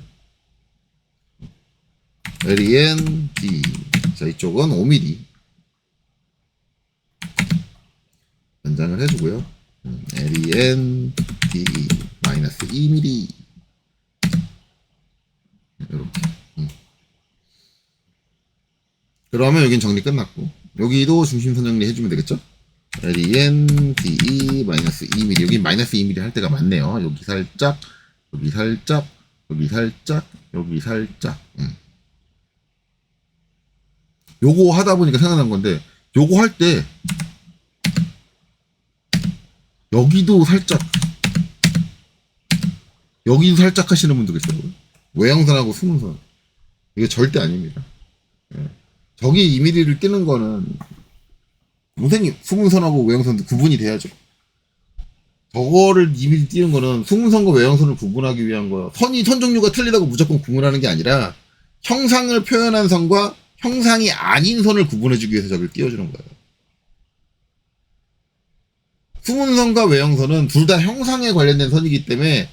LEN, D. 자, 이쪽은 5mm. 연장을 해주고요. LEN DE 마이너스 2mm 이렇게. 그러면 여긴 정리 끝났고 여기도 중심선 정리 해주면 되겠죠? LEN DE 마이너스 2mm 여기 마이너스 2mm 할 때가 많네요. 여기 살짝 여기 살짝 여기 살짝 여기 살짝 요거 하다 보니까 생각난 건데 요거 할 때 여기도 살짝 여기도 살짝 하시는 분도 계세요. 외형선하고 수문선 이거 절대 아닙니다. 저기 2mm를 띄는 거는 선생님 수문선하고 외형선도 구분이 돼야죠. 저거를 2mm 띄는 거는 수문선과 외형선을 구분하기 위한 거야. 선 종류가 틀리다고 무조건 구분하는 게 아니라 형상을 표현한 선과 형상이 아닌 선을 구분해주기 위해서 저걸 띄워주는 거예요. 수문선과 외형선은 둘 다 형상에 관련된 선이기 때문에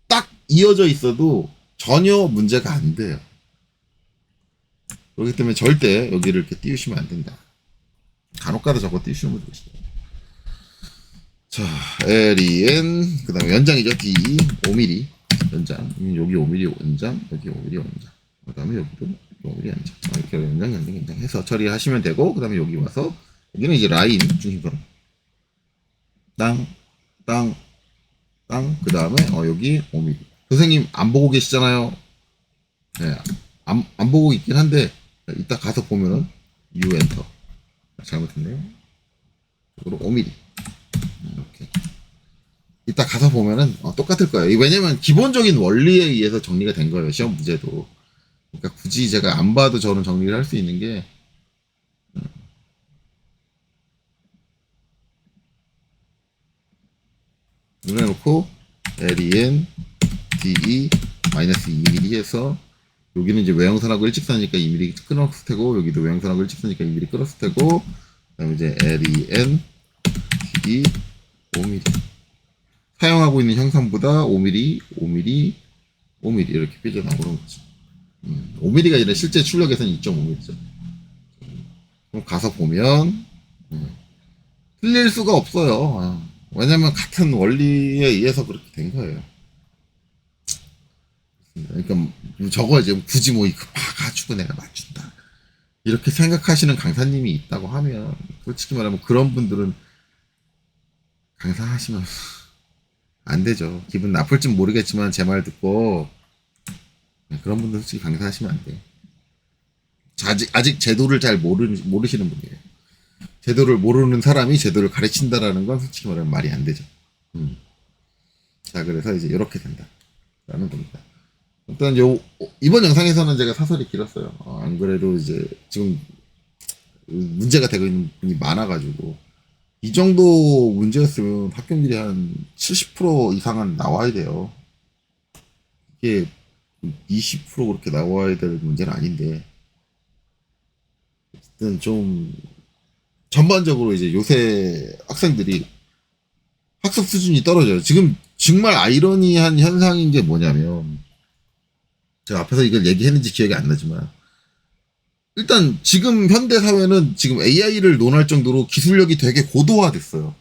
딱 이어져 있어도 전혀 문제가 안 돼요. 그렇기 때문에 절대 여기를 이렇게 띄우시면 안 된다. 간혹가다 저거 띄우시는 분들 계시죠. 자, LEN 그 다음에 연장이죠. D 5mm 연장 여기 5mm 연장 여기 5mm 연장 그 다음에 여기도 5mm 연장 이렇게 연장 해서 처리하시면 되고 그 다음에 여기 와서 여기는 이제 라인 중심선 땅 그 다음에 여기 5mm 선생님 안 보고 계시잖아요. 네, 안 보고 있긴 한데 이따 가서 보면은 U 엔터 잘못했네요. 이거로 5mm 이렇게 이따 가서 보면은 똑같을 거예요. 왜냐면 기본적인 원리에 의해서 정리가 된 거예요. 시험 문제도. 그러니까 굳이 제가 안 봐도 저는 정리를 할 수 있는 게 눈에 놓고 LEN DE 마이너스 2mm 해서 여기는 이제 외형선하고 일직선이니까 2mm 끊었을 테고 여기도 외형선하고 일직선이니까 2mm 끊었을 테고 그다음에 이제 LEN DE 5mm 사용하고 있는 형상보다 5mm, 5mm, 5mm 이렇게 삐져나오는 거죠. 5mm가 아니라 실제 출력에서는 2.5mm죠. 그럼 가서 보면 틀릴 수가 없어요. 왜냐면 같은 원리에 의해서 그렇게 된 거예요. 그러니까 저거 이제 굳이 뭐 이거 봐가지고 내가 맞춘다 이렇게 생각하시는 강사님이 있다고 하면 솔직히 말하면 그런 분들은 강사하시면 안 되죠. 기분 나쁠진 모르겠지만 제 말 듣고 그런 분들 솔직히 강사하시면 안 돼요. 아직 제도를 잘 모르시는 분이에요. 제도를 모르는 사람이 제도를 가르친다라는 건 솔직히 말하면 말이 안 되죠. 자, 그래서 이제 이렇게 된다라는 겁니다. 일단 이번 영상에서는 제가 사설이 길었어요. 안 그래도 이제 지금 문제가 되고 있는 분이 많아가지고 이 정도 문제였으면 합격률이 한 70% 이상은 나와야 돼요. 이게 20% 그렇게 나와야 될 문제는 아닌데 어쨌든 좀 전반적으로 이제 요새 학생들이 학습 수준이 떨어져요. 지금 정말 아이러니한 현상인 게 뭐냐면 제가 앞에서 이걸 얘기했는지 기억이 안 나지만 일단 지금 현대 사회는 지금 AI를 논할 정도로 기술력이 되게 고도화됐어요.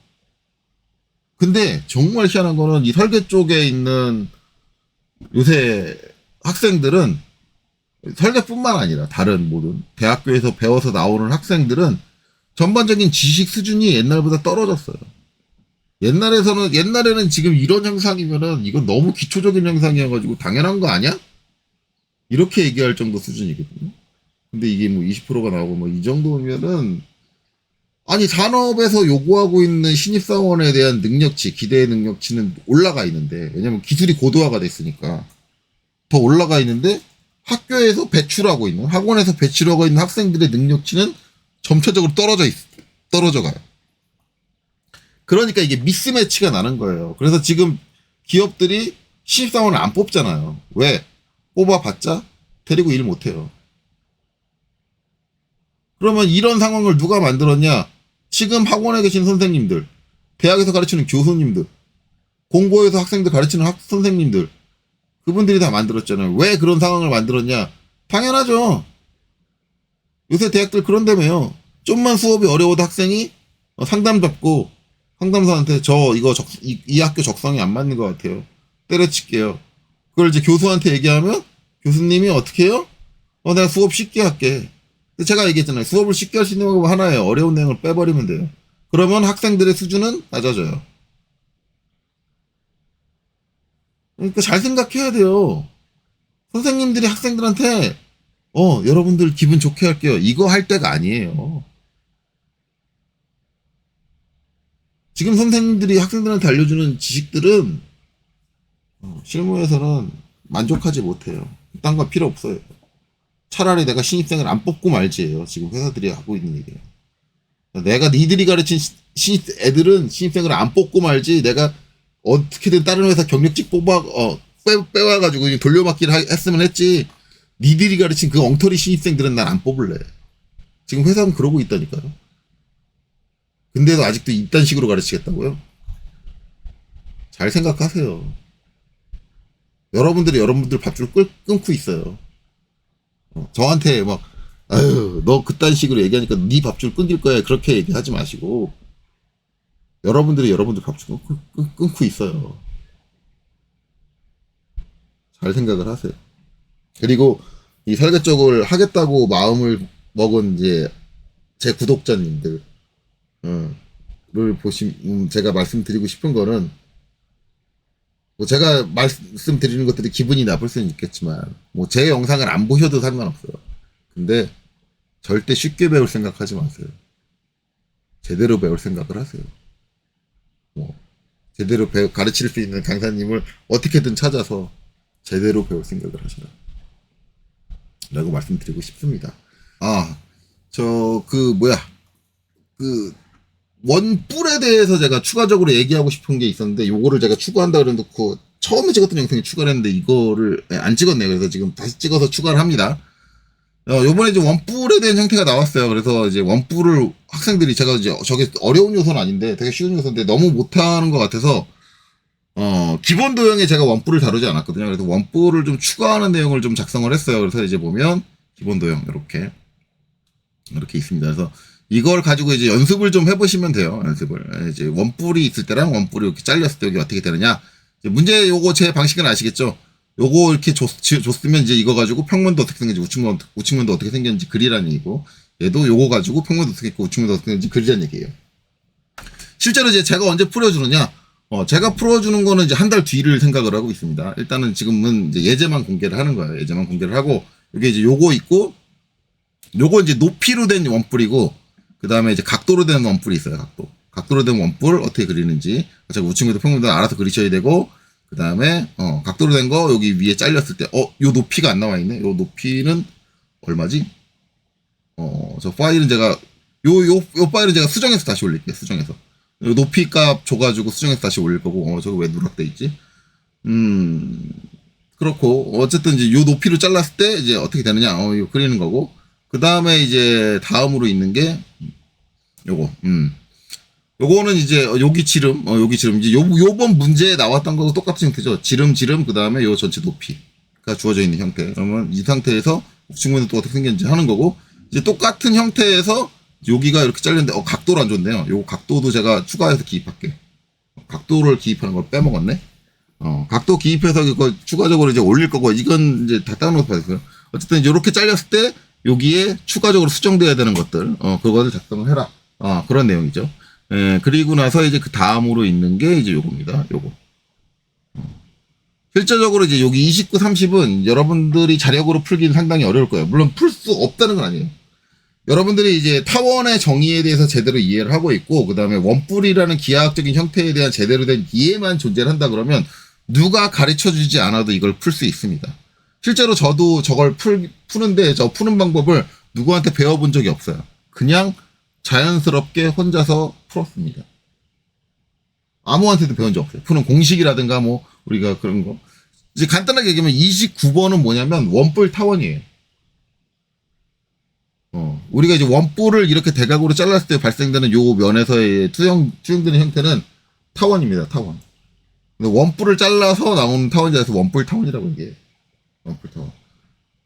근데 정말 희한한 거는 이 설계 쪽에 있는 요새 학생들은 설계뿐만 아니라 다른 모든 대학교에서 배워서 나오는 학생들은 전반적인 지식 수준이 옛날보다 떨어졌어요. 옛날에는 지금 이런 형상이면은 이건 너무 기초적인 형상이어가지고 당연한 거 아니야? 이렇게 얘기할 정도 수준이거든요. 근데 이게 뭐 20%가 나오고 뭐 이 정도면은 아니 산업에서 요구하고 있는 신입사원에 대한 능력치, 기대의 능력치는 올라가 있는데 왜냐면 기술이 고도화가 됐으니까 더 올라가 있는데 학교에서 배출하고 있는 학원에서 배출하고 있는 학생들의 능력치는 점차적으로 떨어져 가요. 그러니까 이게 미스매치가 나는 거예요. 그래서 지금 기업들이 신입사원을 안 뽑잖아요. 왜? 뽑아봤자 데리고 일 못해요. 그러면 이런 상황을 누가 만들었냐? 지금 학원에 계신 선생님들, 대학에서 가르치는 교수님들, 공고에서 학생들 가르치는 선생님들, 그분들이 다 만들었잖아요. 왜 그런 상황을 만들었냐? 당연하죠. 요새 대학들 그런다며요. 좀만 수업이 어려워도 학생이 상담 잡고 상담사한테 저 이거 이 학교 적성이 안 맞는 것 같아요. 때려칠게요. 그걸 이제 교수한테 얘기하면 교수님이 어떻게 해요? 내가 수업 쉽게 할게. 근데 제가 얘기했잖아요. 수업을 쉽게 할 수 있는 방법 하나예요. 어려운 내용을 빼버리면 돼요. 그러면 학생들의 수준은 낮아져요. 그러니까 잘 생각해야 돼요. 선생님들이 학생들한테 여러분들 기분 좋게 할게요. 이거 할 때가 아니에요. 지금 선생님들이 학생들한테 알려주는 지식들은 실무에서는 만족하지 못해요. 딴 거 필요 없어요. 차라리 내가 신입생을 안 뽑고 말지예요. 지금 회사들이 하고 있는 얘기예요. 내가 니들이 가르친 애들은 신입생을 안 뽑고 말지 내가 어떻게든 다른 회사 경력직 빼와가지고 돌려막기를 했으면 했지. 니들이 가르친 그 엉터리 신입생들은 난 안 뽑을래. 지금 회사는 그러고 있다니까요. 근데도 아직도 이딴 식으로 가르치겠다고요? 잘 생각하세요. 여러분들 밥줄 끊고 있어요. 저한테 막 아유 너 그딴 식으로 얘기하니까 네 밥줄 끊길 거야 그렇게 얘기하지 마시고 여러분들 밥줄 끊고 있어요. 잘 생각을 하세요. 그리고 이 설계 쪽을 하겠다고 마음을 먹은 이제 제 구독자님들 를 제가 말씀드리고 싶은 거는 뭐 제가 말씀드리는 것들이 기분이 나쁠 수는 있겠지만 뭐 제 영상을 안 보셔도 상관없어요. 근데 절대 쉽게 배울 생각하지 마세요. 제대로 배울 생각을 하세요. 뭐 제대로 가르칠 수 있는 강사님을 어떻게든 찾아서 제대로 배울 생각을 하시라 라고 말씀드리고 싶습니다. 원뿔에 대해서 제가 추가적으로 얘기하고 싶은 게 있었는데 요거를 제가 추가한다 그래놓고 처음에 찍었던 영상에 추가를 했는데 이거를 안 찍었네요. 그래서 지금 다시 찍어서 추가를 합니다. 요번에 이제 원뿔에 대한 형태가 나왔어요. 그래서 이제 원뿔을 학생들이 제가 이제 저게 어려운 요소는 아닌데 되게 쉬운 요소인데 너무 못하는 것 같아서 기본 도형에 제가 원뿔을 다루지 않았거든요. 그래서 원뿔을 좀 추가하는 내용을 좀 작성을 했어요. 그래서 이제 보면 기본 도형 이렇게 있습니다. 그래서 이걸 가지고 이제 연습을 좀 해보시면 돼요. 연습을. 이제 원뿔이 있을 때랑 원뿔이 이렇게 잘렸을 때 여기 어떻게 되느냐. 문제 요거 제 방식은 아시겠죠? 요거 이렇게 줬으면 이제 이거 가지고 평면도 어떻게 생겼는지 우측면도 어떻게 생겼는지 그리라는 얘기고 얘도 요거 가지고 평면도 어떻게 있고 우측면도 어떻게 생겼는지 그리라는 얘기예요. 실제로 이제 제가 언제 풀어주느냐? 제가 풀어주는 거는 이제 한 달 뒤를 생각을 하고 있습니다. 일단은 지금은 이제 예제만 공개를 하는 거예요. 예제만 공개를 하고 여기 이제 요거 있고 요거 이제 높이로 된 원뿔이고 그 다음에 이제 각도로 된 원뿔이 있어요. 각도로 된 원뿔 어떻게 그리는지 제가 우측면도 평면도 알아서 그리셔야 되고 그 다음에 각도로 된 거 여기 위에 잘렸을 때 요 높이가 안 나와 있네. 요 높이는 얼마지? 저 파일은 제가 요 파일은 제가 수정해서 다시 올릴게요. 수정해서 요 높이 값 줘가지고 수정해서 다시 올릴 거고 저거 왜 누락돼 있지? 그렇고 어쨌든 이제 요 높이로 잘랐을 때 이제 어떻게 되느냐? 이거 그리는 거고 그 다음에 이제 다음으로 있는 게 요거는 이제 여기 지름 이제 요번 문제에 나왔던 거하고 똑같은 형태죠. 지름 그 다음에 요 전체 높이가 주어져 있는 형태. 그러면 이 상태에서 우측면은 또 어떻게 생겼는지 하는 거고 이제 똑같은 형태에서 여기가 이렇게 잘렸는데 각도를 안 줬네요. 요 각도도 제가 추가해서 기입할게. 각도를 기입하는 걸 빼먹었네. 각도 기입해서 이거 추가적으로 이제 올릴 거고 이건 이제 다 다운로드 받았어요. 어쨌든 이렇게 잘렸을 때 여기에 추가적으로 수정돼야 되는 것들 그거를 작성을 해라. 그런 내용이죠. 그리고 나서 이제 그 다음으로 있는 게 이제 요겁니다. 요거. 실제적으로 이제 여기 29, 30은 여러분들이 자력으로 풀기는 상당히 어려울 거예요. 물론 풀 수 없다는 건 아니에요. 여러분들이 이제 타원의 정의에 대해서 제대로 이해를 하고 있고, 그 다음에 원뿔이라는 기하학적인 형태에 대한 제대로 된 이해만 존재를 한다 그러면 누가 가르쳐 주지 않아도 이걸 풀 수 있습니다. 실제로 저도 저걸 푸는데 저 푸는 방법을 누구한테 배워본 적이 없어요. 그냥 자연스럽게 혼자서 풀었습니다. 아무한테도 배운 적 없어요. 푸는 공식이라든가 뭐 우리가 그런 거. 이제 간단하게 얘기하면 29번은 뭐냐면 원뿔 타원이에요. 우리가 이제 원뿔을 이렇게 대각으로 잘랐을 때 발생되는 요 면에서의 투영되는 형태는 타원입니다. 타원. 근데 원뿔을 잘라서 나오는 타원이라서 원뿔 타원이라고 얘기해요. 원뿔 타원.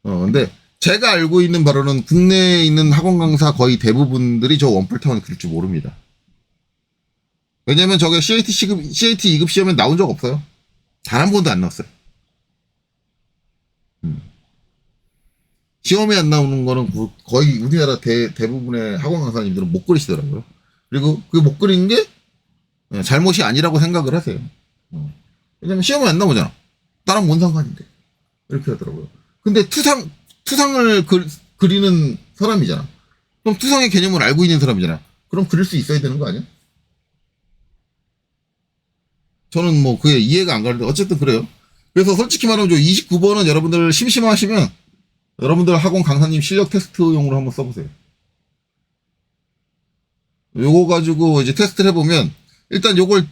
근데 제가 알고 있는 바로는 국내에 있는 학원 강사 거의 대부분들이 저 원뿔 타원 그릴 줄 모릅니다. 왜냐면 저게 CAT 2급 시험에 나온 적 없어요. 단 한 번도 안 나왔어요. 시험에 안 나오는 거는 거의 우리나라 대부분의 학원 강사님들은 못 그리시더라고요. 그리고 그 못 그린 게 잘못이 아니라고 생각을 하세요. 왜냐면 시험에 안 나오잖아. 나랑 뭔 상관인데. 이렇게 하더라고요. 근데 투상을 그리는 사람이잖아. 그럼 투상의 개념을 알고 있는 사람이잖아. 그럼 그릴 수 있어야 되는 거 아니야? 저는 뭐 그게 이해가 안 가는데 어쨌든 그래요. 그래서 솔직히 말하면 29번은 여러분들 심심하시면 여러분들 학원 강사님 실력 테스트용으로 한번 써보세요. 요거 가지고 이제 테스트를 해보면 일단 요걸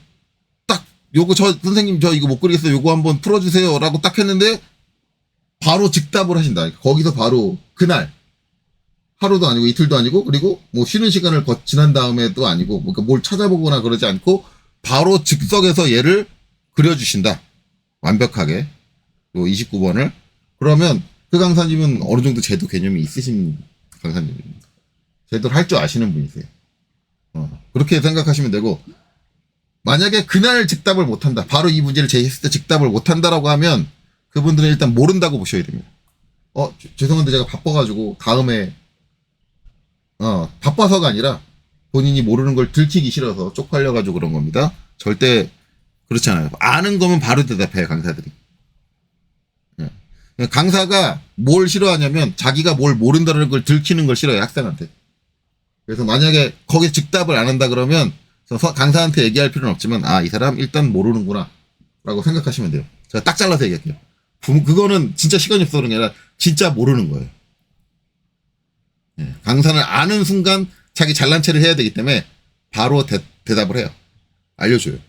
딱 요거 선생님 저 이거 못 그리겠어요. 요거 한번 풀어주세요. 라고 딱 했는데 바로 즉답을 하신다. 거기서 바로 그날 하루도 아니고 이틀도 아니고 그리고 뭐 쉬는 시간을 지난 다음에도 아니고 그러니까 뭘 찾아보거나 그러지 않고 바로 즉석에서 얘를 그려주신다. 완벽하게. 요 29번을. 그러면 그 강사님은 어느 정도 제도 개념이 있으신 강사님입니다. 제도를 할 줄 아시는 분이세요. 그렇게 생각하시면 되고 만약에 그날 즉답을 못한다. 바로 이 문제를 제시했을 때 즉답을 못한다라고 하면 그분들은 일단 모른다고 보셔야 됩니다. 죄송한데 제가 바빠가지고 다음에 바빠서가 아니라 본인이 모르는 걸 들키기 싫어서 쪽팔려가지고 그런 겁니다. 절대 그렇지 않아요. 아는 거면 바로 대답해요, 강사들이. 강사가 뭘 싫어하냐면 자기가 뭘 모른다는 걸 들키는 걸 싫어해요, 학생한테. 그래서 만약에 거기에 즉답을 안 한다 그러면 강사한테 얘기할 필요는 없지만 이 사람 일단 모르는구나 라고 생각하시면 돼요. 제가 딱 잘라서 얘기할게요. 그거는 진짜 시간이 없어서 그런 게 아니라 진짜 모르는 거예요. 강사는 아는 순간 자기 잘난 체를 해야 되기 때문에 바로 대답을 해요. 알려줘요.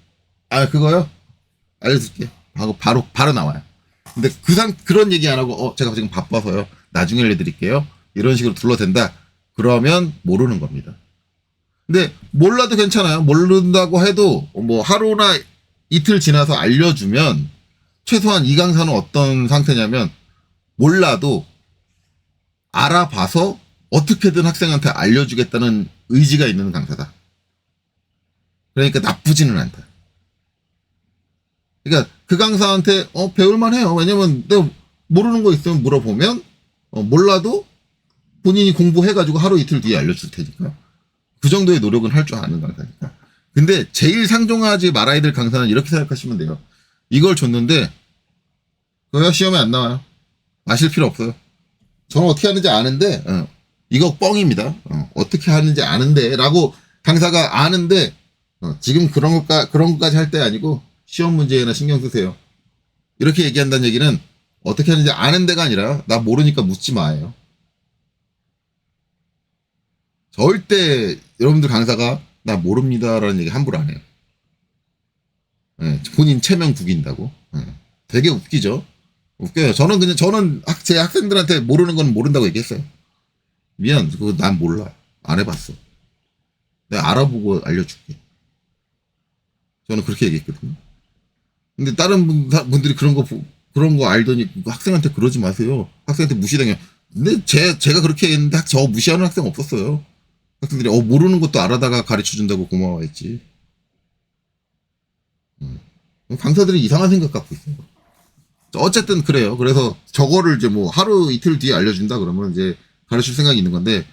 그거요? 알려줄게. 하고 바로 나와요. 근데 그런 얘기 안 하고 제가 지금 바빠서요. 나중에 알려드릴게요. 이런 식으로 둘러댄다. 그러면 모르는 겁니다. 근데 몰라도 괜찮아요. 모른다고 해도 뭐 하루나 이틀 지나서 알려주면 최소한 이 강사는 어떤 상태냐면 몰라도 알아봐서 어떻게든 학생한테 알려주겠다는 의지가 있는 강사다. 그러니까 나쁘지는 않다. 그러니까 그 강사한테 배울만 해요. 왜냐면 내가 모르는 거 있으면 물어보면 몰라도 본인이 공부해가지고 하루 이틀 뒤에 알려줄 테니까 그 정도의 노력은 할 줄 아는 강사니까. 근데 제일 상종하지 말아야 될 강사는 이렇게 생각하시면 돼요. 이걸 줬는데 그거 시험에 안 나와요. 아실 필요 없어요. 저는 어떻게 하는지 아는데 이거 뻥입니다. 어떻게 하는지 아는데 라고 강사가 아는데 지금 그런 것까지 할 때 아니고 시험 문제에나 신경 쓰세요. 이렇게 얘기한다는 얘기는 어떻게 하는지 아는 데가 아니라 나 모르니까 묻지 마예요. 절대 여러분들 강사가 나 모릅니다라는 얘기 함부로 안 해요. 본인 체면 구긴다고. 되게 웃기죠. 웃겨요. 저는 제 학생들한테 모르는 건 모른다고 얘기했어요. 미안, 그거 난 몰라. 안 해봤어. 내가 알아보고 알려줄게. 저는 그렇게 얘기했거든요. 근데 다른 분들이 그런 거 알더니 학생한테 그러지 마세요. 학생한테 무시당해요. 근데 제가 그렇게 했는데 저 무시하는 학생 없었어요. 학생들이 모르는 것도 알아다가 가르쳐준다고 고마워했지. 강사들이 이상한 생각 갖고 있어요. 어쨌든 그래요. 그래서 저거를 이제 뭐 하루 이틀 뒤에 알려준다 그러면 이제 가르칠 생각이 있는 건데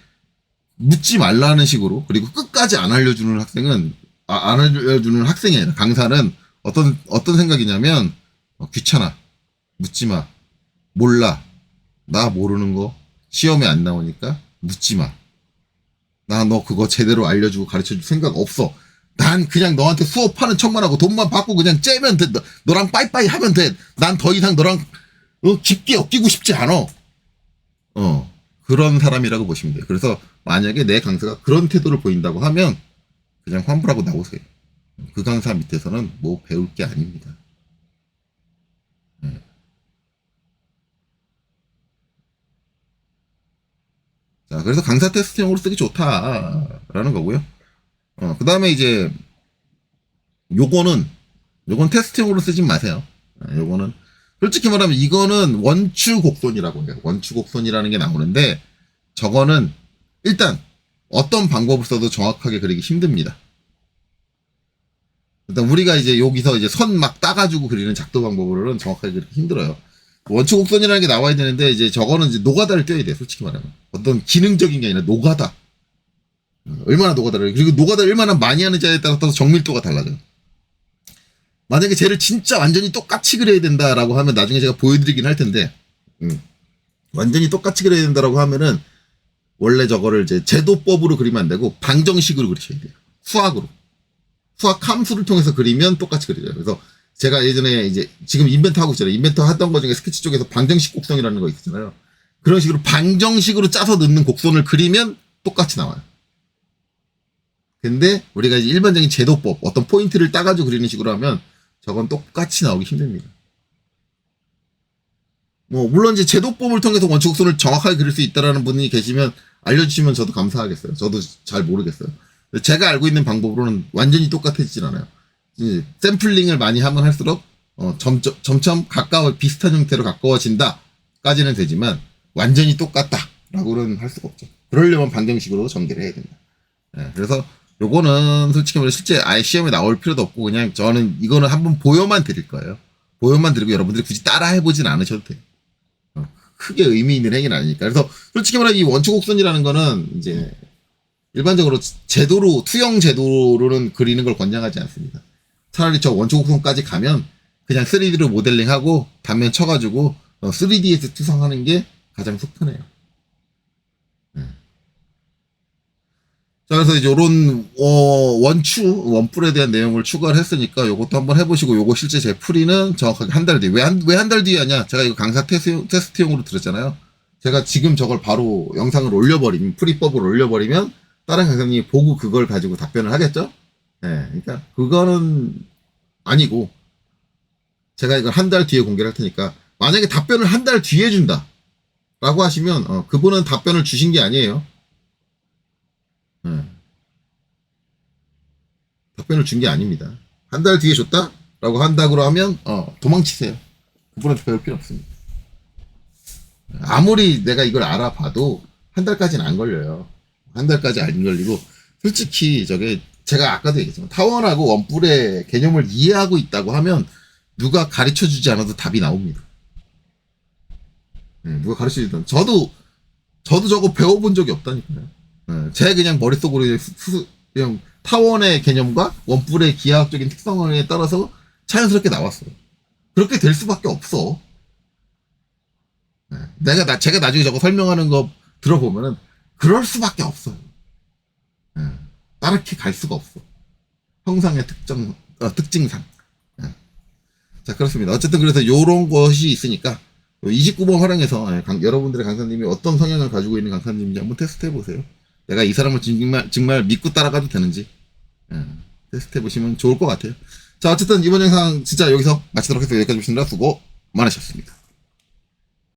묻지 말라는 식으로 그리고 끝까지 안 알려주는 학생은 안 알려주는 학생이 아니라 강사는 어떤 생각이냐면 귀찮아, 묻지 마, 몰라, 나 모르는 거 시험에 안 나오니까 묻지 마. 나 너 그거 제대로 알려주고 가르쳐줄 생각 없어. 난 그냥 너한테 수업하는 척만 하고 돈만 받고 그냥 째면 돼. 너랑 빠이빠이 하면 돼. 난 더 이상 너랑 깊게 엮이고 싶지 않아. 그런 사람이라고 보시면 돼요. 그래서 만약에 내 강사가 그런 태도를 보인다고 하면 그냥 환불하고 나오세요. 그 강사 밑에서는 뭐 배울 게 아닙니다. 자, 그래서 강사 테스트용으로 쓰기 좋다라는 거고요. 그 다음에 이제 요건 테스트용으로 쓰지 마세요. 요거는 솔직히 말하면 이거는 원추곡선이라고 해요. 원추곡선이라는 게 나오는데 저거는 일단 어떤 방법을 써도 정확하게 그리기 힘듭니다. 일단 우리가 이제 여기서 이제 선 막 따가지고 그리는 작도 방법으로는 정확하게 그렇게 힘들어요. 원초 곡선이라는 게 나와야 되는데 이제 저거는 이제 노가다를 떼야 돼. 솔직히 말하면 어떤 기능적인 게 아니라 노가다. 얼마나 노가다를 그리고 노가다를 얼마나 많이 하느냐에 따라서 정밀도가 달라져요. 만약에 쟤를 진짜 완전히 똑같이 그려야 된다라고 하면 나중에 제가 보여드리긴 할 텐데 완전히 똑같이 그려야 된다라고 하면은 원래 저거를 이제 제도법으로 그리면 안 되고 방정식으로 그리셔야 돼요. 수학으로. 수학 함수를 통해서 그리면 똑같이 그려져요. 그래서 제가 예전에 이제 지금 인벤터 하고 있잖아요. 인벤터 하던 거 중에 스케치 쪽에서 방정식 곡선이라는 거 있잖아요. 그런 식으로 방정식으로 짜서 넣는 곡선을 그리면 똑같이 나와요. 근데 우리가 이제 일반적인 제도법, 어떤 포인트를 따가지고 그리는 식으로 하면 저건 똑같이 나오기 힘듭니다. 뭐 물론 이제 제도법을 통해서 원초 곡선을 정확하게 그릴 수 있다라는 분이 계시면 알려주시면 저도 감사하겠어요. 저도 잘 모르겠어요. 제가 알고 있는 방법으로는 완전히 똑같아지진 않아요. 샘플링을 많이 하면 할수록 점점 비슷한 형태로 가까워진다까지는 되지만 완전히 똑같다라고는 할 수가 없죠. 그러려면 방정식으로 전개를 해야 된다. 네, 그래서 요거는 솔직히 말해 실제 아예 시험에 나올 필요도 없고 그냥 저는 이거는 한번 보여만 드릴 거예요. 보여만 드리고 여러분들이 굳이 따라 해보진 않으셔도 돼요. 크게 의미 있는 행위는 아니니까. 그래서 솔직히 말해 이 원초 곡선이라는 거는 이제 일반적으로 제도로 투영 제도로는 그리는 걸 권장하지 않습니다. 차라리 저 원초 곡선까지 가면 그냥 3D로 모델링하고 단면 쳐가지고 3D에서 투성하는 게 가장 속 편해요. 자, 그래서 이제 요런, 원뿔에 대한 내용을 추가를 했으니까 요것도 한번 해보시고 요거 실제 제 풀이는 정확하게 한 달 뒤에. 왜 한 달 뒤에 하냐? 제가 이거 강사 테스트용으로 들었잖아요. 제가 지금 저걸 바로 영상을 올려버리면, 풀이법을 올려버리면 다른 강사님이 보고 그걸 가지고 답변을 하겠죠? 네, 그러니까 그거는 아니고 제가 이걸 한 달 뒤에 공개를 할 테니까 만약에 답변을 한 달 뒤에 준다. 라고 하시면, 그분은 답변을 주신 게 아니에요. 답변을 준 게 아닙니다. 한 달 뒤에 줬다? 라고 한다고 하면, 도망치세요. 그분한테 배울 필요 없습니다. 아무리 내가 이걸 알아봐도 한 달까지는 안 걸려요. 한 달까지 안 걸리고, 솔직히 저게, 제가 아까도 얘기했지만, 타원하고 원뿔의 개념을 이해하고 있다고 하면, 누가 가르쳐 주지 않아도 답이 나옵니다. 누가 가르쳐 주든, 저도 저거 배워본 적이 없다니까요. 제 그냥 머릿속으로 그냥 타원의 개념과 원뿔의 기하학적인 특성에 따라서 자연스럽게 나왔어요. 그렇게 될 수밖에 없어. 제가 나중에 저거 설명하는 거 들어보면은 그럴 수밖에 없어요. 다르게 갈 수가 없어. 형상의 특징상. 자, 그렇습니다. 어쨌든 그래서 요런 것이 있으니까 29번 활용해서 여러분들의 강사님이 어떤 성향을 가지고 있는 강사님인지 한번 테스트 해보세요. 내가 이 사람을 정말 믿고 따라가도 되는지 테스트 해보시면 좋을 것 같아요. 자, 어쨌든 이번 영상 진짜 여기서 마치도록 해서 여기까지 보시느라 수고 많으셨습니다.